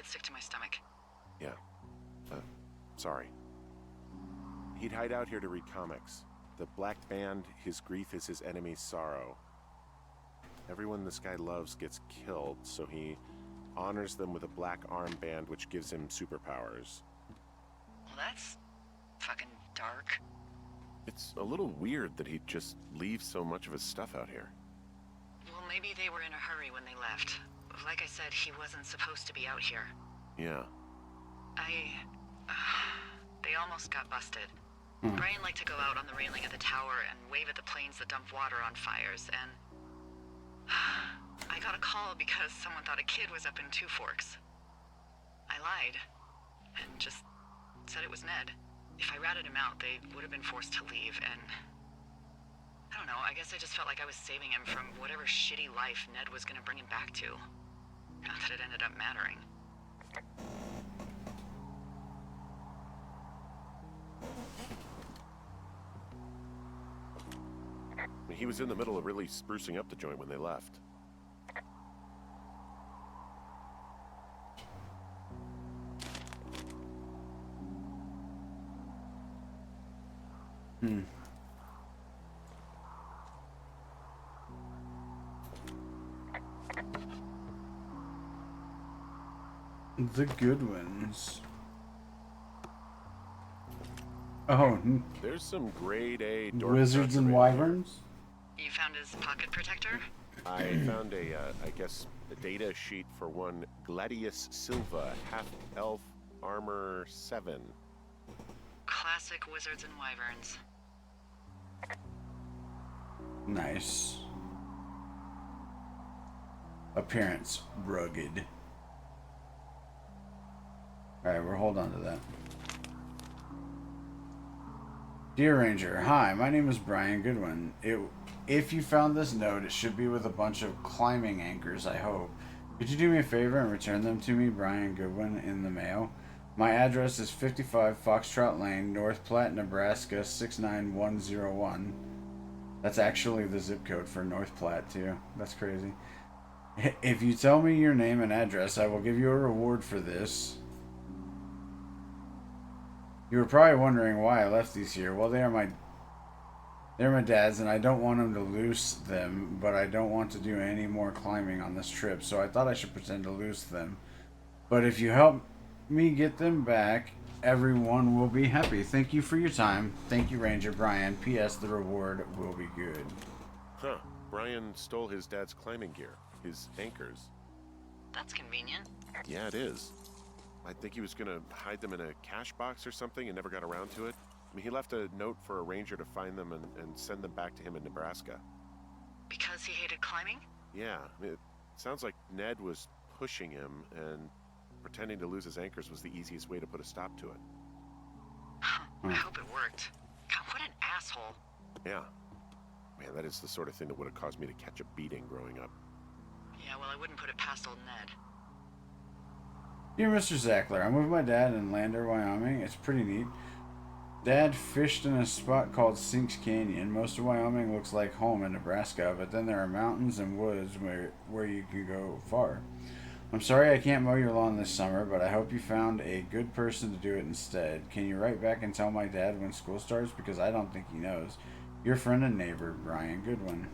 Speaker 2: sick to my stomach.
Speaker 3: Yeah. Sorry. He'd hide out here to read comics. The Black Band, his grief is his enemy's sorrow. Everyone this guy loves gets killed, so he honors them with a black armband which gives him superpowers.
Speaker 2: Well, that's fucking dark.
Speaker 3: It's a little weird that he'd just leave so much of his stuff out here.
Speaker 2: Well, maybe they were in a hurry when they left. Like I said, he wasn't supposed to be out here.
Speaker 3: Yeah.
Speaker 2: They almost got busted. Brian liked to go out on the railing of the tower and wave at the planes that dump water on fires, and I got a call because someone thought a kid was up in Two Forks. I lied and just said it was Ned. If I ratted him out, they would have been forced to leave, and I don't know, I guess I just felt like I was saving him from whatever shitty life Ned was gonna bring him back to. Not that it ended up mattering.
Speaker 3: He was in the middle of really sprucing up the joint when they left.
Speaker 1: The good ones. Oh,
Speaker 3: There's some grade A dork
Speaker 1: wizards and
Speaker 3: nuts around here.
Speaker 1: wyverns?
Speaker 2: You found his pocket protector?
Speaker 3: I found I guess, a data sheet for one Gladius Silva, half-elf, armor 7.
Speaker 2: Classic wizards and wyverns.
Speaker 1: Nice. Appearance, rugged. Alright, we'll hold on to that. Dear Ranger, hi, my name is Brian Goodwin. If you found this note, it should be with a bunch of climbing anchors, I hope. Could you do me a favor and return them to me, Brian Goodwin, in the mail? My address is 55 Foxtrot Lane, North Platte, Nebraska, 69101. That's actually the zip code for North Platte, too. That's crazy. If you tell me your name and address, I will give you a reward for this. You were probably wondering why I left these here. Well, they're my dad's, and I don't want him to lose them, but I don't want to do any more climbing on this trip, so I thought I should pretend to lose them. But if you help me get them back, everyone will be happy. Thank you for your time. Thank you, Ranger Brian. P.S. The reward will be good.
Speaker 3: Huh. Brian stole his dad's climbing gear. His anchors.
Speaker 2: That's convenient.
Speaker 3: Yeah, it is. I think he was gonna hide them in a cash box or something and never got around to it. I mean, he left a note for a ranger to find them and send them back to him in Nebraska.
Speaker 2: Because he hated climbing?
Speaker 3: Yeah, it sounds like Ned was pushing him, and pretending to lose his anchors was the easiest way to put a stop to it.
Speaker 2: I hope it worked. God, what an asshole.
Speaker 3: Yeah. Man, that is the sort of thing that would have caused me to catch a beating growing up.
Speaker 2: Yeah, well, I wouldn't put it past old Ned.
Speaker 1: Dear Mr. Zackler, I'm with my dad in Lander, Wyoming. It's pretty neat. Dad fished in a spot called Sinks Canyon. Most of Wyoming looks like home in Nebraska, but then there are mountains and woods where you can go far. I'm sorry I can't mow your lawn this summer, but I hope you found a good person to do it instead. Can you write back and tell my dad when school starts? Because I don't think he knows. Your friend and neighbor, Brian Goodwin.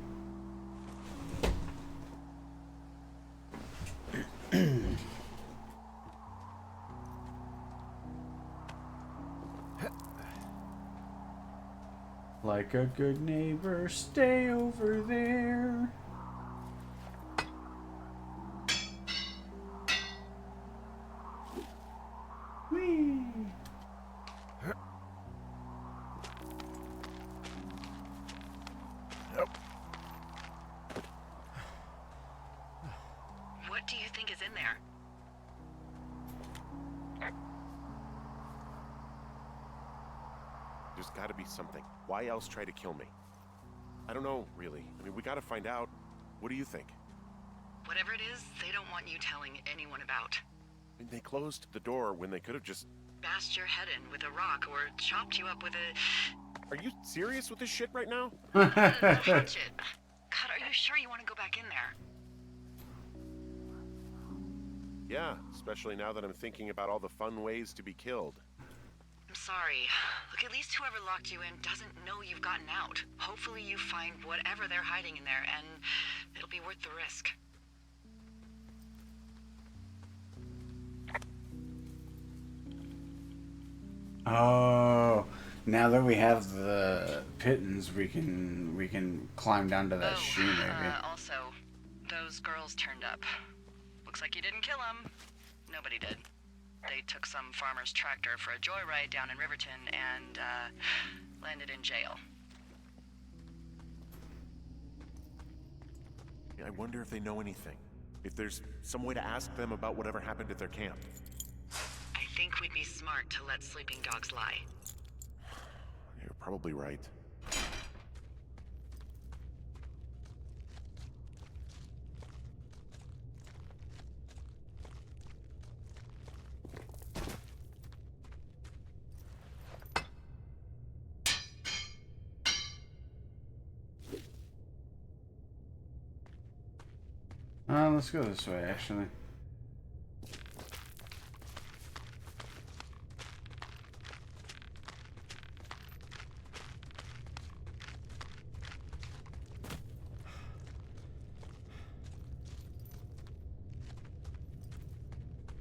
Speaker 1: Like a good neighbor, stay over there. Whee!
Speaker 2: What do you think is in there?
Speaker 3: There's gotta be something. Why else try to kill me? I don't know, really. I mean, we gotta find out. What do you think?
Speaker 2: Whatever it is, they don't want you telling anyone about.
Speaker 3: I mean, they closed the door when they could have just...
Speaker 2: Bashed your head in with a rock or chopped you up with a...
Speaker 3: Are you serious with this shit right now?
Speaker 2: hatchet. God, are you sure you want to go back in there?
Speaker 3: Yeah, especially now that I'm thinking about all the fun ways to be killed.
Speaker 2: I'm sorry. Look, at least whoever locked you in doesn't know you've gotten out. Hopefully you find whatever they're hiding in there, and it'll be worth the risk.
Speaker 1: Oh, Now that we have the pittance, we can climb down to that shoe maybe.
Speaker 2: Also, those girls turned up. Looks like you didn't kill them. Nobody did. They took some farmer's tractor for a joyride down in Riverton and, landed in jail.
Speaker 3: I wonder if they know anything. If there's some way to ask them about whatever happened at their camp.
Speaker 2: I think we'd be smart to let sleeping dogs lie.
Speaker 3: You're probably right.
Speaker 1: Let's go this way, actually.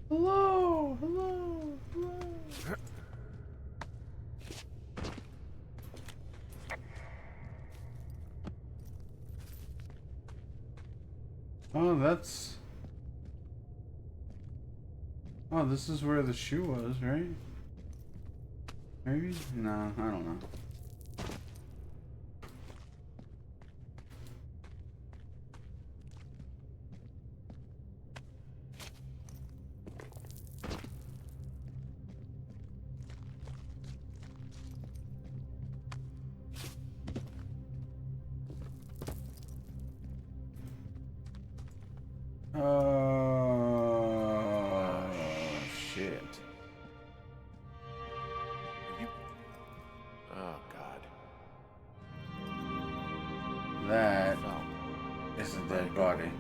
Speaker 1: Hello, hello, hello. Oh, that's... Oh, this is where the shoe was, right? Maybe? No, I don't know. Shit.
Speaker 3: Are you... Oh, God.
Speaker 1: That
Speaker 3: Fell.
Speaker 1: is a dead body.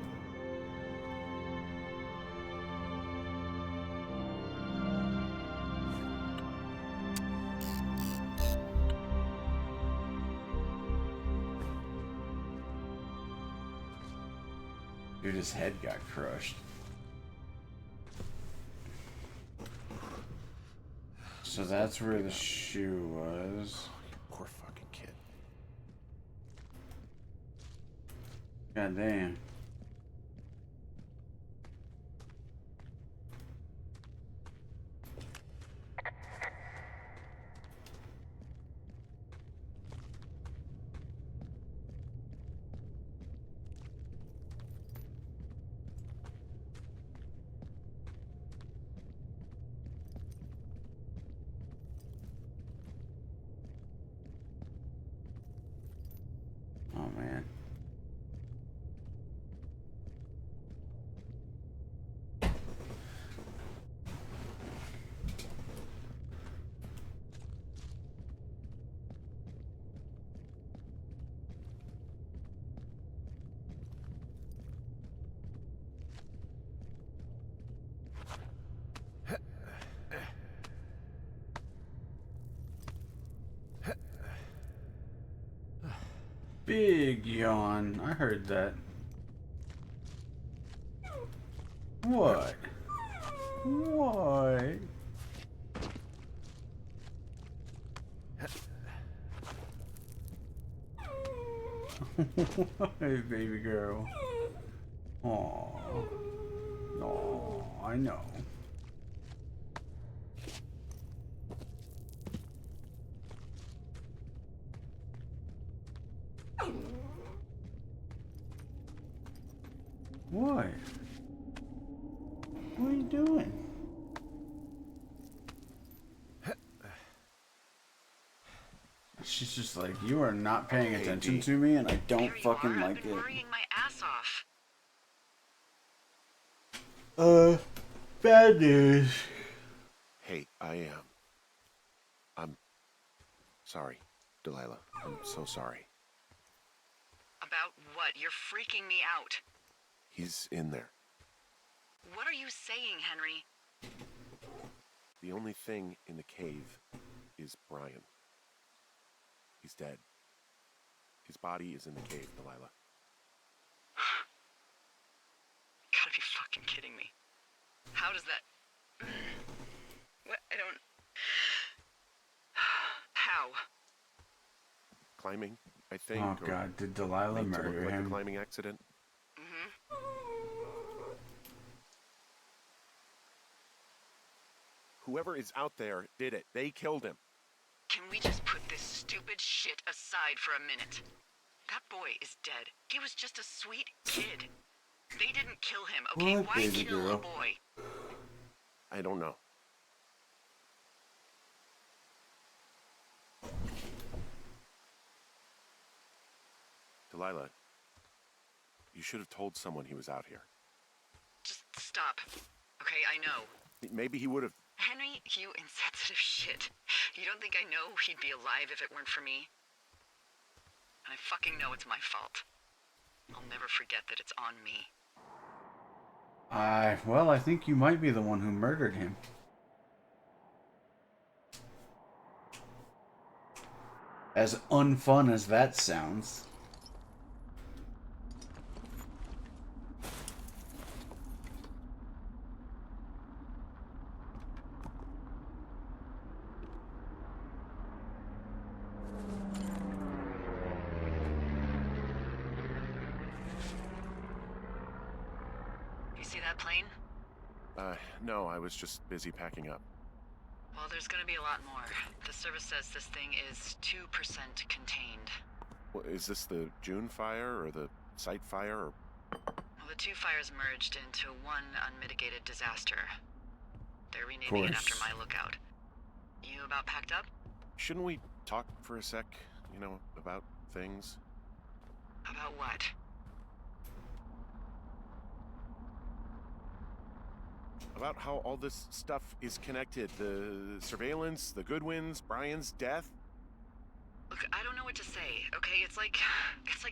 Speaker 1: Dude, his head got crushed. So that's where the shoe was.
Speaker 3: Poor fucking kid.
Speaker 1: God damn. Oh man. Big yawn. I heard that. What? What? Hey, baby girl. Aw. No, I know. What? What are you doing? She's just like, you are not paying attention to me, and I don't
Speaker 2: There you
Speaker 1: fucking
Speaker 2: are. I've
Speaker 1: like
Speaker 2: been
Speaker 1: it.
Speaker 2: worrying my ass off.
Speaker 1: Bad news.
Speaker 3: Hey, I'm sorry, Delilah. I'm so sorry.
Speaker 2: About what? You're freaking me out.
Speaker 3: He's in there.
Speaker 2: What are you saying, Henry?
Speaker 3: The only thing in the cave is Brian. He's dead. His body is in the cave, Delilah.
Speaker 2: Gotta be fucking kidding me. How does that... What? I don't... How?
Speaker 3: climbing, I think.
Speaker 1: Oh
Speaker 3: or
Speaker 1: God, did Delilah
Speaker 3: made to look
Speaker 1: murder
Speaker 3: like a
Speaker 1: him?
Speaker 3: climbing accident. Whoever is out there did it. They killed him.
Speaker 2: Can we just put this stupid shit aside for a minute? That boy is dead. He was just a sweet kid. They didn't kill him, okay?
Speaker 1: What,
Speaker 2: Why
Speaker 1: baby
Speaker 2: kill
Speaker 1: girl?
Speaker 2: a boy?
Speaker 3: I don't know. Delilah, you should have told someone he was out here.
Speaker 2: Just stop. Okay, I know.
Speaker 3: Maybe he would have.
Speaker 2: Henry, you insensitive shit. You don't think I know he'd be alive if it weren't for me? And I fucking know it's my fault. I'll never forget that it's on me.
Speaker 1: Well, I think you might be the one who murdered him. As unfun as that sounds.
Speaker 2: You see that plane?
Speaker 3: No, I was just busy packing up.
Speaker 2: Well, there's gonna be a lot more. The service says this thing is 2% contained.
Speaker 3: Well, is this the June fire or the site fire? Or...
Speaker 2: Well, the two fires merged into one unmitigated disaster. They're renaming it after my lookout. You about packed up?
Speaker 3: Shouldn't we talk for a sec, about things?
Speaker 2: About what?
Speaker 3: About how all this stuff is connected. The surveillance, the Goodwins, Brian's death.
Speaker 2: Look, I don't know what to say, okay? It's like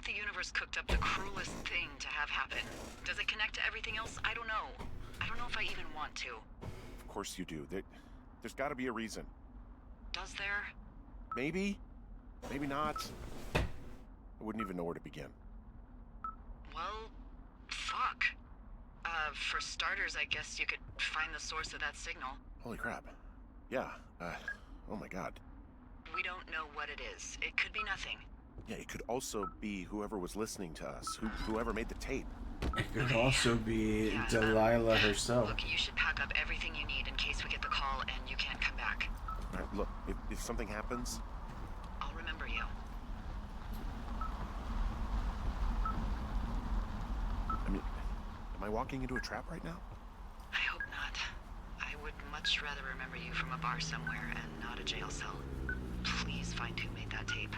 Speaker 2: the universe cooked up the cruelest thing to have happen. Does it connect to everything else? I don't know. I don't know if I even want to.
Speaker 3: Of course you do. There's got to be a reason.
Speaker 2: Does there?
Speaker 3: Maybe. Maybe not. I wouldn't even know where to begin.
Speaker 2: Well, fuck. For starters, I guess you could find the source of that signal.
Speaker 3: Holy crap. Yeah. Oh my god.
Speaker 2: We don't know what it is. It could be nothing.
Speaker 3: Yeah, it could also be whoever was listening to us, whoever made the tape.
Speaker 1: It could also be Delilah herself.
Speaker 2: Look, you should pack up everything you need in case we get the call and you can't come back.
Speaker 3: All right, look, if something happens...
Speaker 2: I'll remember you.
Speaker 3: I mean, am I walking into a trap right now?
Speaker 2: I hope not. I would much rather remember you from a bar somewhere and not a jail cell. Please find who made that tape.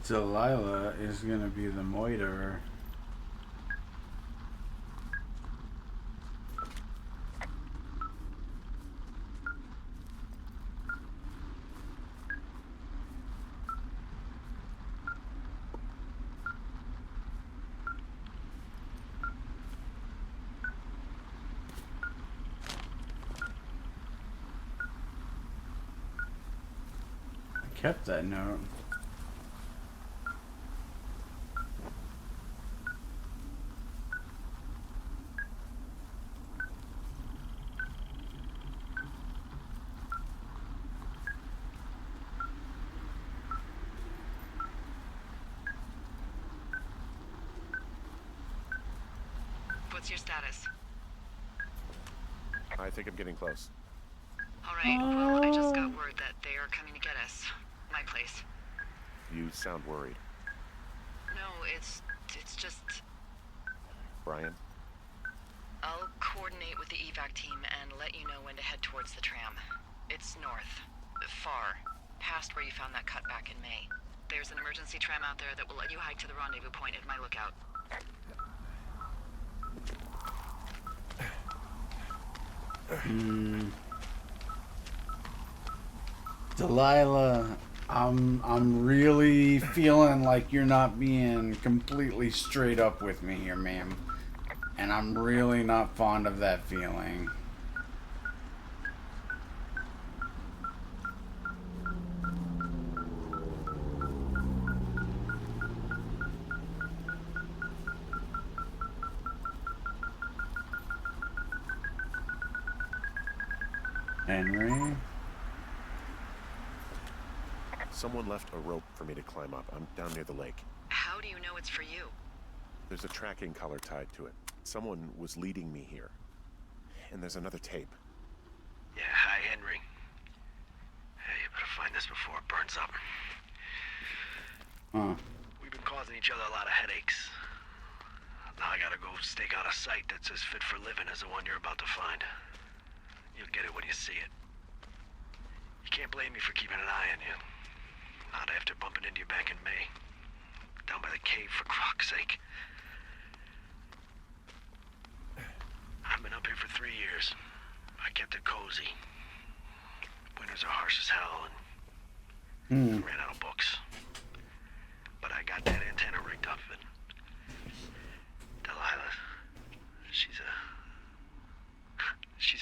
Speaker 1: Delilah is gonna be the moiterer. I kept that note.
Speaker 2: What's your status?
Speaker 3: I think I'm getting close.
Speaker 2: Alright, well, I just got word that they are coming to get us. My place.
Speaker 3: You sound worried.
Speaker 2: No, it's just...
Speaker 3: Brian?
Speaker 2: I'll coordinate with the evac team and let you know when to head towards the tram. It's north. Far. Past where you found that cut back in May. There's an emergency tram out there that will let you hike to the rendezvous point at my lookout.
Speaker 1: Delilah, I'm really feeling like you're not being completely straight up with me here, ma'am. And I'm really not fond of that feeling. Henry.
Speaker 3: Someone left a rope for me to climb up. I'm down near the lake.
Speaker 2: How do you know it's for you?
Speaker 3: There's a tracking collar tied to it. Someone was leading me here. And there's another tape.
Speaker 6: Yeah, hi, Henry. Hey, you better find this before it burns up.
Speaker 1: Huh.
Speaker 6: We've been causing each other a lot of headaches. Now I gotta go stake out a site that's as fit for living as the one you're about to find. You'll get it when you see it. You can't blame me for keeping an eye on you. Not after bumping into you back in May. Down by the cave, for croc's sake. I've been up here for 3 years. I kept it cozy. Winters are harsh as hell, and ran out of books. But I got that antenna rigged up, and Delilah, she's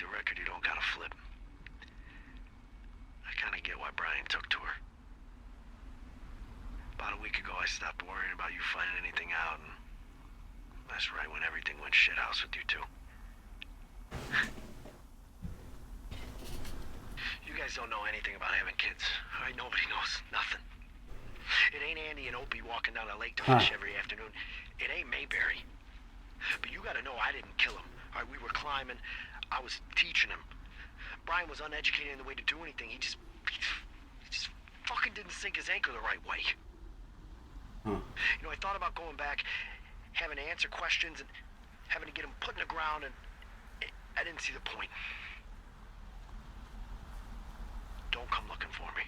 Speaker 6: a record you don't gotta flip. I kinda get why Brian took to her. About a week ago, I stopped worrying about you finding anything out, and that's right when everything went shithouse with you two. You guys don't know anything about having kids. All right, nobody knows nothing. It ain't Andy and Opie walking down the lake to fish every afternoon. It ain't Mayberry. But you gotta know I didn't kill him. All right, we were climbing. I was teaching him. Brian was uneducated in the way to do anything. He just fucking didn't sink his anchor the right way. You know, I thought about going back, having to answer questions, and having to get him put in the ground, and I didn't see the point. Don't come looking for me.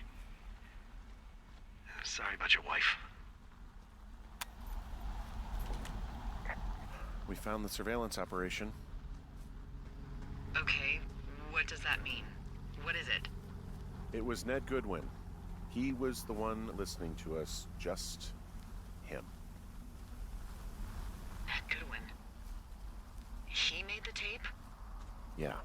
Speaker 6: Sorry about your wife.
Speaker 3: We found the surveillance operation.
Speaker 2: Okay, what does that mean? What is it?
Speaker 3: It was Ned Goodwin. He was the one listening to us, just him.
Speaker 2: Ned Goodwin. He made the tape?
Speaker 3: Yeah.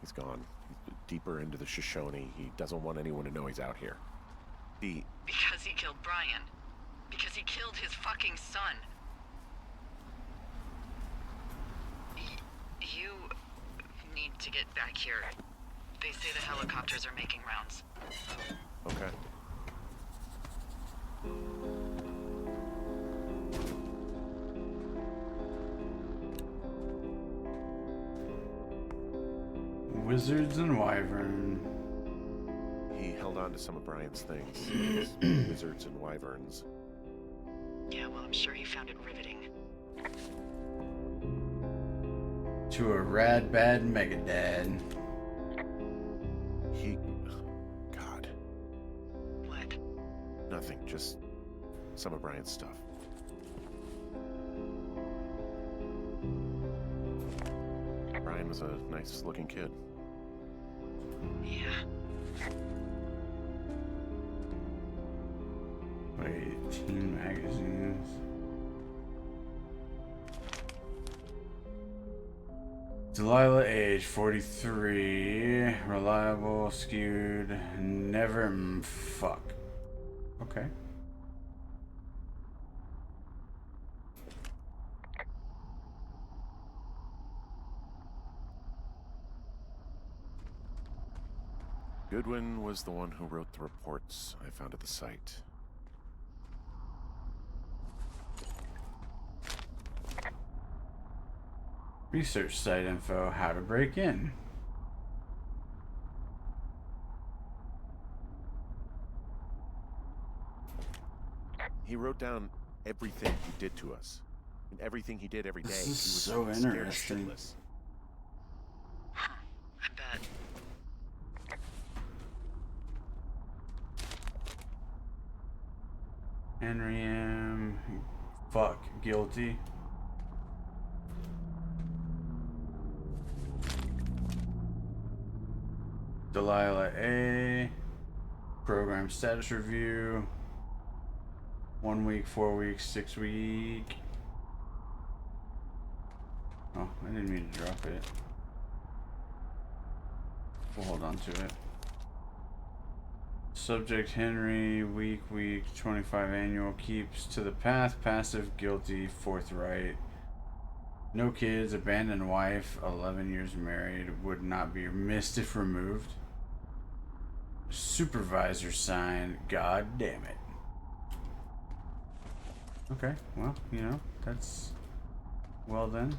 Speaker 3: He's gone. He's deeper into the Shoshone. He doesn't want anyone to know he's out here.
Speaker 2: Because he killed Brian. Because he killed his fucking son. You need to get back here. They say the helicopters are making rounds.
Speaker 3: Okay.
Speaker 1: Wizards and Wyvern.
Speaker 3: He held on to some of Brian's things. His wizards and wyverns.
Speaker 2: Yeah, well, I'm sure he found it riveting.
Speaker 1: To a rad bad megadad.
Speaker 3: God.
Speaker 2: What?
Speaker 3: Nothing, just some of Brian's stuff. Brian was a nice looking kid.
Speaker 2: Yeah.
Speaker 1: Wait, teen magazines. Delilah, age 43, reliable, skewed, never fuck. Okay.
Speaker 3: Goodwin was the one who wrote the reports I found at the site.
Speaker 1: Research site info, how to break in.
Speaker 3: He wrote down everything he did to us. And everything he did every day.
Speaker 1: This
Speaker 3: He
Speaker 1: is
Speaker 3: was
Speaker 1: so
Speaker 3: scared
Speaker 1: interesting.
Speaker 3: shitless.
Speaker 2: I bet.
Speaker 1: Henry M. Fuck, guilty. Delilah A. Program status review. 1 week, 4 weeks, 6 week. Oh, I didn't mean to drop it. We'll hold on to it. Subject Henry, week 25 annual, keeps to the path, passive, guilty, forthright. No kids, abandoned wife, 11 years married, would not be missed if removed. Supervisor sign, god damn it. Okay, well, you know, that's... Well then.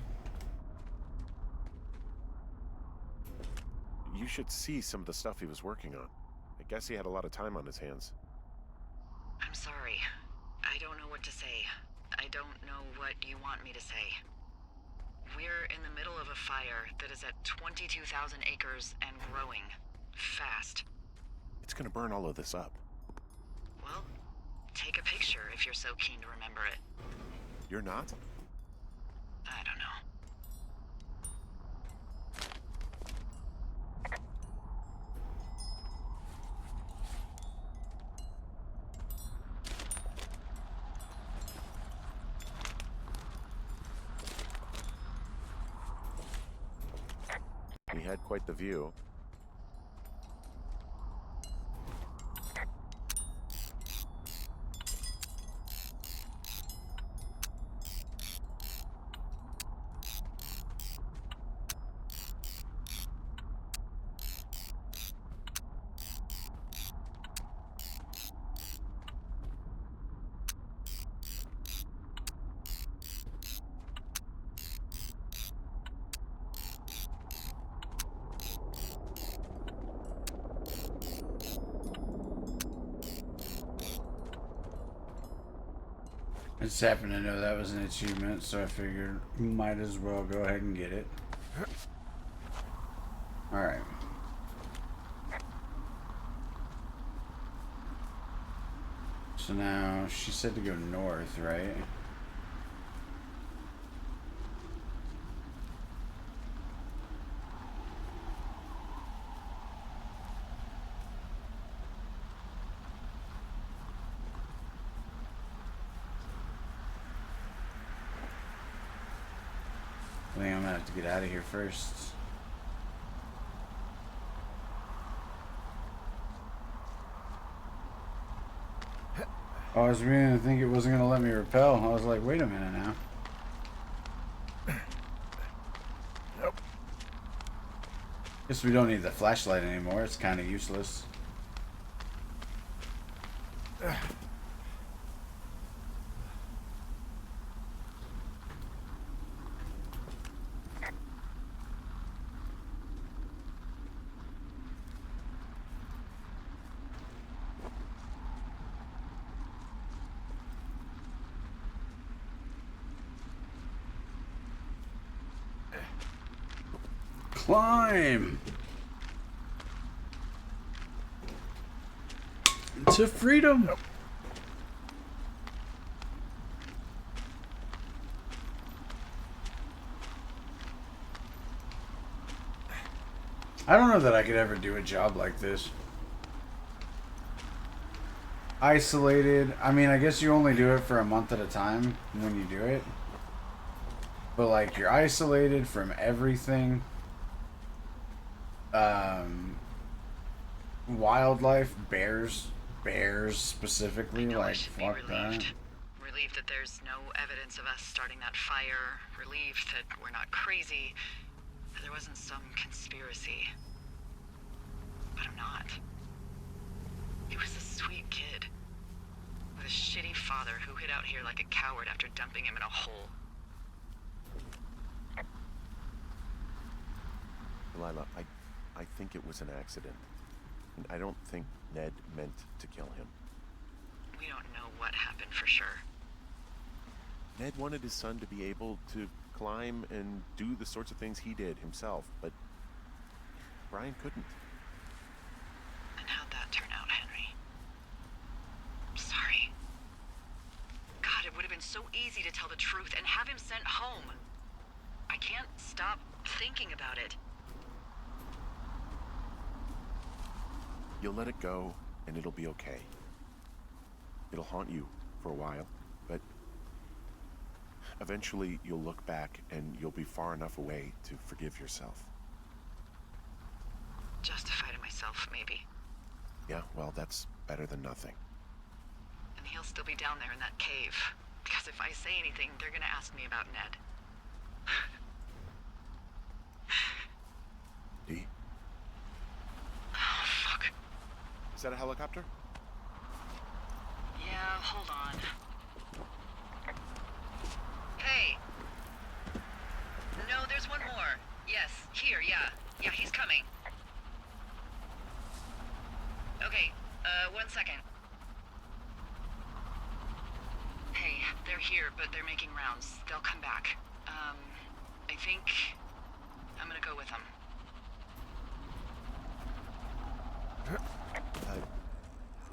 Speaker 3: You should see some of the stuff he was working on. I guess he had a lot of time on his hands.
Speaker 2: I'm sorry. I don't know what to say. I don't know what you want me to say. We're in the middle of a fire that is at 22,000 acres and growing. Fast.
Speaker 3: It's gonna burn all of this up.
Speaker 2: Well, take a picture if you're so keen to remember it.
Speaker 3: You're not?
Speaker 2: I don't know.
Speaker 3: We had quite the view.
Speaker 1: I just happened to know that was an achievement, so I figured might as well go ahead and get it. Alright. So now, she said to go north, right? I think I'm gonna have to get out of here first. I was beginning to think it wasn't gonna let me rappel. I was like, wait a minute now.
Speaker 3: Nope.
Speaker 1: Guess we don't need the flashlight anymore. It's kind of useless. Climb to freedom. I don't know that I could ever do a job like this. Isolated. I mean, I guess you only do it for a month at a time when you do it. But like, you're isolated from everything. Wildlife, bears specifically,
Speaker 2: I know I
Speaker 1: like
Speaker 2: should be
Speaker 1: fuck
Speaker 2: relieved.
Speaker 1: that.
Speaker 2: Relieved that there's no evidence of us starting that fire. Relieved that we're not crazy. That there wasn't some conspiracy. But I'm not. He was a sweet kid. With a shitty father who hid out here like a coward after dumping him in a hole.
Speaker 3: Delilah, I think it was an accident. And I don't think Ned meant to kill him.
Speaker 2: We don't know what happened for sure.
Speaker 3: Ned wanted his son to be able to climb and do the sorts of things he did himself, but Brian couldn't.
Speaker 2: And how'd that turn out, Henry? I'm sorry. God, it would have been so easy to tell the truth and have him sent home. I can't stop thinking about it.
Speaker 3: You'll let it go, and it'll be okay. It'll haunt you for a while, but eventually you'll look back and you'll be far enough away to forgive yourself.
Speaker 2: Justify to myself, maybe.
Speaker 3: Yeah, well, that's better than nothing.
Speaker 2: And he'll still be down there in that cave. Because if I say anything, they're gonna ask me about Ned.
Speaker 3: Is that a helicopter?
Speaker 2: Yeah, hold on. Hey! No, there's one more. Yes, here, yeah. Yeah, he's coming. Okay, 1 second. Hey, they're here, but they're making rounds. They'll come back. I think I'm gonna go with them.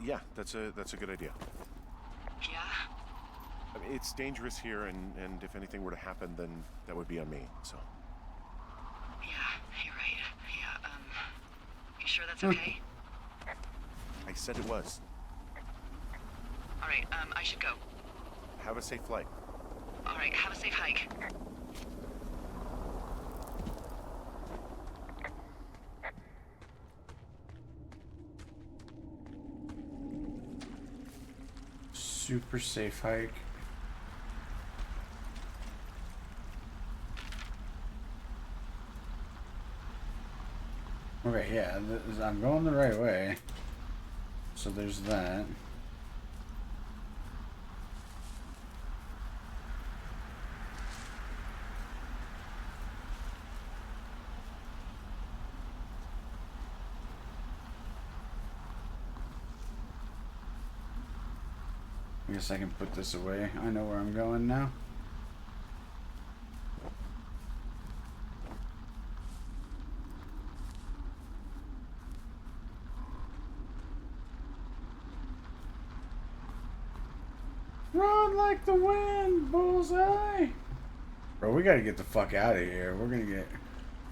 Speaker 3: Yeah, that's a good idea.
Speaker 2: Yeah?
Speaker 3: I mean, it's dangerous here, and if anything were to happen, then that would be on me. So.
Speaker 2: Yeah, you're right. Yeah, you sure that's okay?
Speaker 3: I said it was.
Speaker 2: Alright, I should go.
Speaker 3: Have a safe flight.
Speaker 2: Alright, have a safe hike.
Speaker 1: Super safe hike. Okay, yeah, I'm going the right way. So there's that. I guess I can put this away. I know where I'm going now. Run like the wind, bullseye! Bro, we gotta get the fuck out of here. We're gonna get...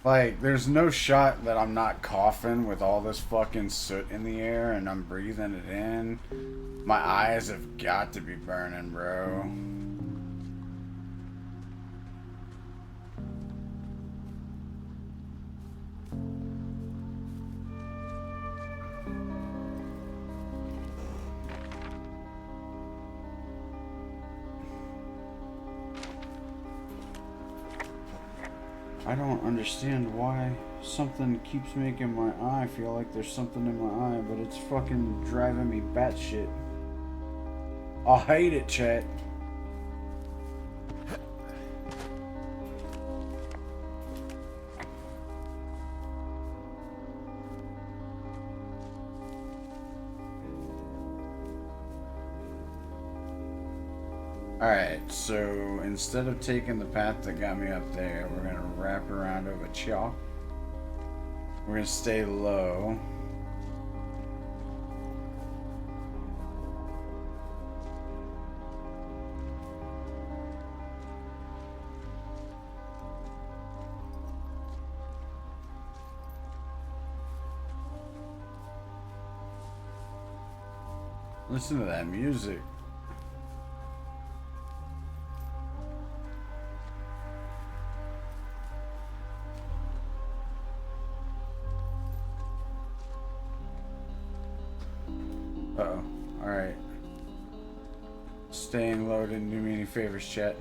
Speaker 1: Like, there's no shot that I'm not coughing with all this fucking soot in the air and I'm breathing it in. My eyes have got to be burning, bro. I don't understand why something keeps making my eye feel like there's something in my eye, but it's fucking driving me batshit. I hate it, chat. Alright, so instead of taking the path that got me up there, we're gonna wrap around over chalk. We're gonna stay low. Listen to that music. Uh-oh. Alright. Staying low didn't do me any favors, chat.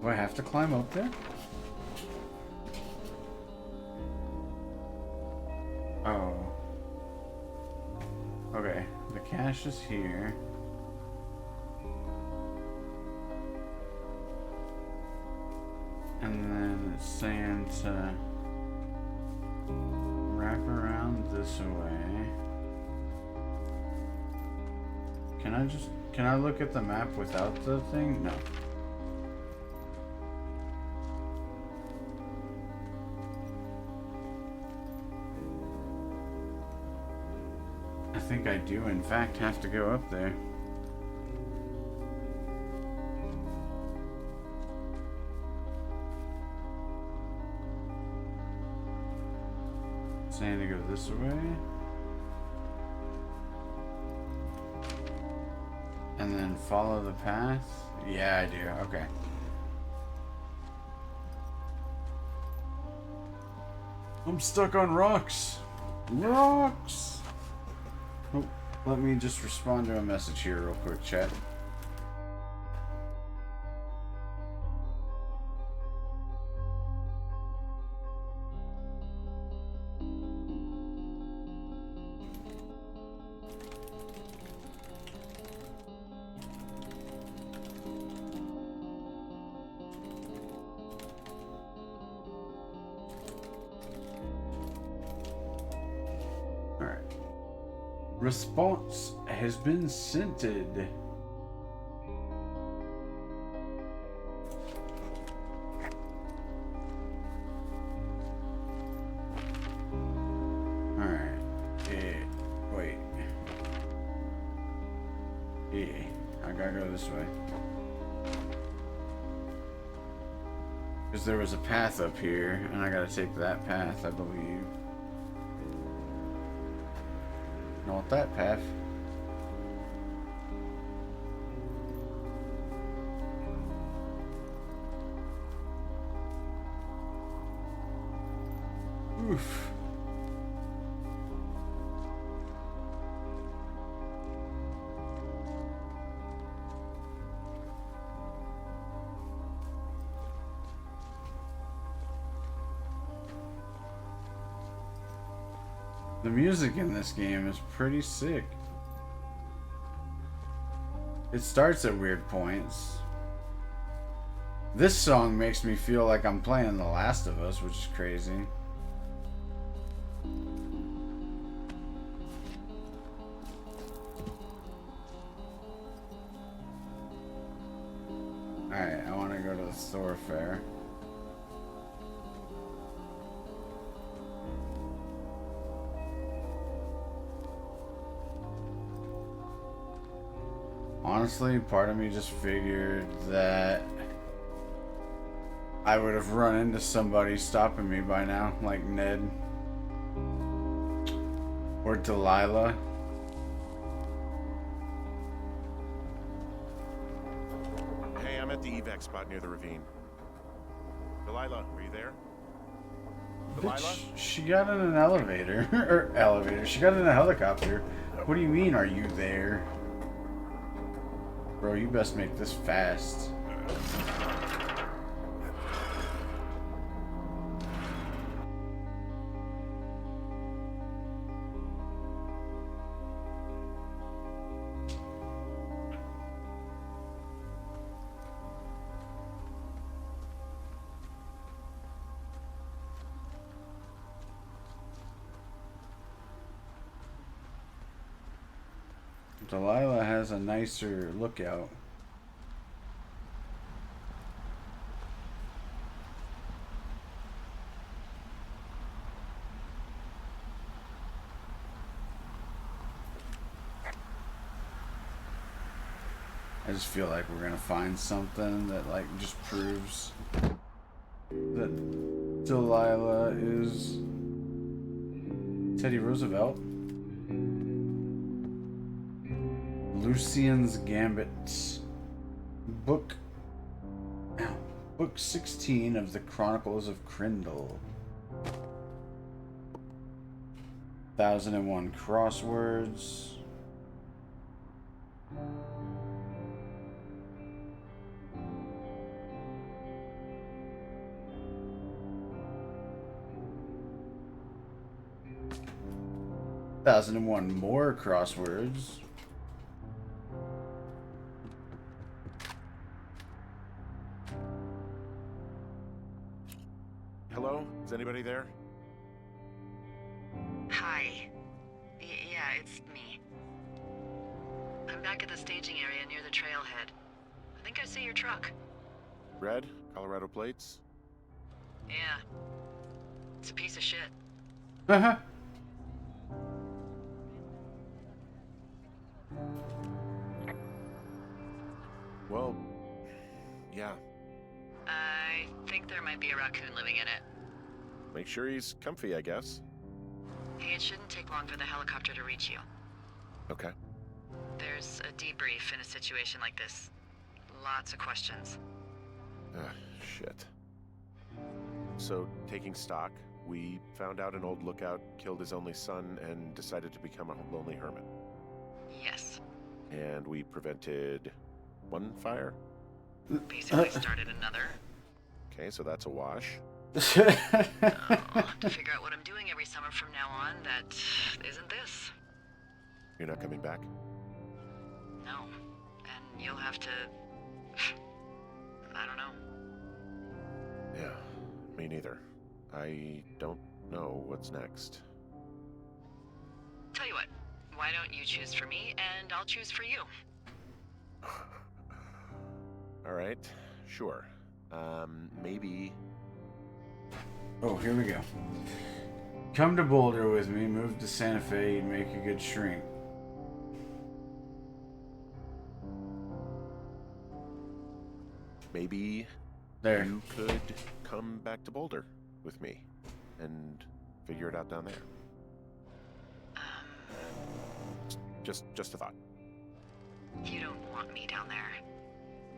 Speaker 1: Do I have to climb up there? Oh. Okay. The cache is here. And then it's saying to wrap around this way. Can I look at the map without the thing? No. I think I do in fact have to go up there. Saying to go this way. And then follow the path? Yeah, I do. Okay. I'm stuck on rocks. Rocks! Oh, let me just respond to a message here real quick, chat. Response has been scented. Alright. Yeah. Wait. Yeah. I gotta go this way. Because there was a path up here, and I gotta take that path, I believe. Not that path. Oof. The music in this game is pretty sick. It starts at weird points. This song makes me feel like I'm playing The Last of Us, which is crazy. Alright, I want to go to the thoroughfare. Honestly, part of me just figured that I would have run into somebody stopping me by now, like Ned or Delilah.
Speaker 3: Hey, I'm at the evac spot near the ravine. Delilah, are you there? Delilah?
Speaker 1: Bitch, she got in an elevator. Or elevator. She got in a helicopter. What do you mean, are you there? Bro, you best make this fast. Delilah has a nicer lookout. I just feel like we're gonna find something that like just proves that Delilah is Teddy Roosevelt. Lucian's Gambit. Book 16 of the Chronicles of Crindle. 1001 crosswords. Thousand and one more crosswords.
Speaker 3: Hello? Is anybody there?
Speaker 2: Hi. Yeah, it's me. I'm back at the staging area near the trailhead. I think I see your truck.
Speaker 3: Red? Colorado plates?
Speaker 2: Yeah. It's a piece of shit.
Speaker 1: Uh-huh.
Speaker 3: Well, yeah.
Speaker 2: I think there might be a raccoon living in it.
Speaker 3: Make sure he's comfy, I guess.
Speaker 2: Hey, it shouldn't take long for the helicopter to reach you.
Speaker 3: Okay.
Speaker 2: There's a debrief in a situation like this. Lots of questions.
Speaker 3: Shit. So, taking stock, we found out an old lookout killed his only son and decided to become a lonely hermit.
Speaker 2: Yes.
Speaker 3: And we prevented one fire?
Speaker 2: Basically started another.
Speaker 3: Okay, so that's a wash.
Speaker 2: I'll have to figure out what I'm doing every summer from now on that isn't this.
Speaker 3: You're not coming back?
Speaker 2: No. And you'll have to... I don't know.
Speaker 3: Yeah, me neither. I don't know what's next.
Speaker 2: Tell you what, why don't you choose for me, and I'll choose for you?
Speaker 3: All right, sure. Maybe.
Speaker 1: Oh, here we go. Come to Boulder with me, move to Santa Fe, and make a good shrink.
Speaker 3: Maybe
Speaker 1: There.
Speaker 3: you could come back to Boulder with me and figure it out down there. Just a thought.
Speaker 2: You don't want me down there.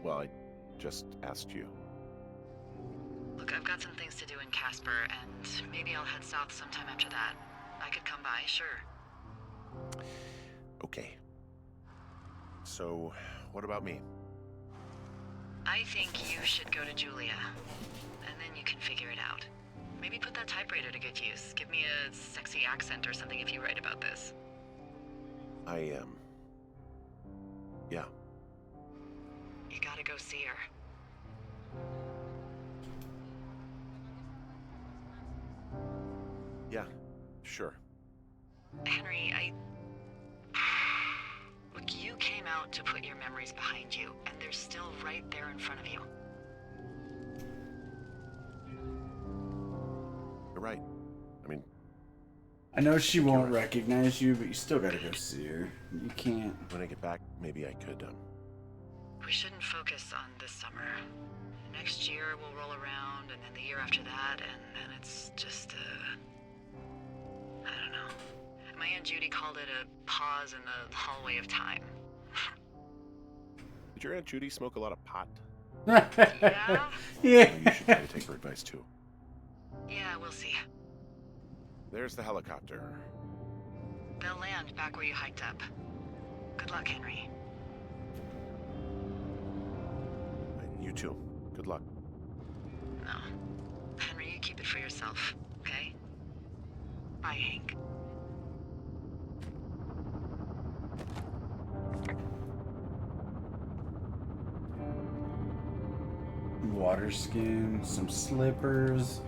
Speaker 3: Well, I just asked you.
Speaker 2: Look, I've got some things to do in Casper, and maybe I'll head south sometime after that. I could come by, sure.
Speaker 3: Okay. So, what about me?
Speaker 2: I think you should go to Julia, and then you can figure it out. Maybe put that typewriter to good use. Give me a sexy accent or something if you write about this.
Speaker 3: Yeah.
Speaker 2: You gotta go see her.
Speaker 3: Yeah, sure.
Speaker 2: Henry, Look, you came out to put your memories behind you, and they're still right there in front of you.
Speaker 3: You're right. I mean,
Speaker 1: I know she won't recognize you, but you still gotta go see her. You can't.
Speaker 3: when I get back, maybe I could,
Speaker 2: We shouldn't focus on this summer. Next year we'll roll around, and then the year after that, and then it's just, I don't know. My Aunt Judy called it a pause in the hallway of time.
Speaker 3: Did your Aunt Judy smoke a lot of pot?
Speaker 2: Yeah?
Speaker 1: Yeah.
Speaker 3: Maybe you should try to take her advice, too.
Speaker 2: Yeah, we'll see.
Speaker 3: There's the helicopter.
Speaker 2: They'll land back where you hiked up. Good luck, Henry.
Speaker 3: You too. Good luck.
Speaker 2: No. Henry, you keep it for yourself, okay? Bye, Hank.
Speaker 1: Water skin, some slippers.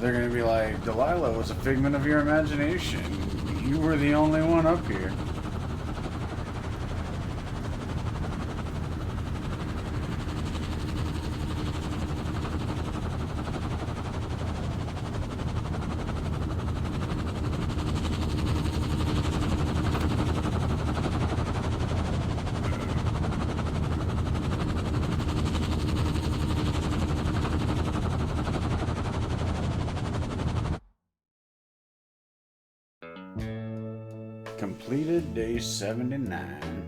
Speaker 1: They're gonna be like, Delilah was a figment of your imagination. You were the only one up here. Completed day 79.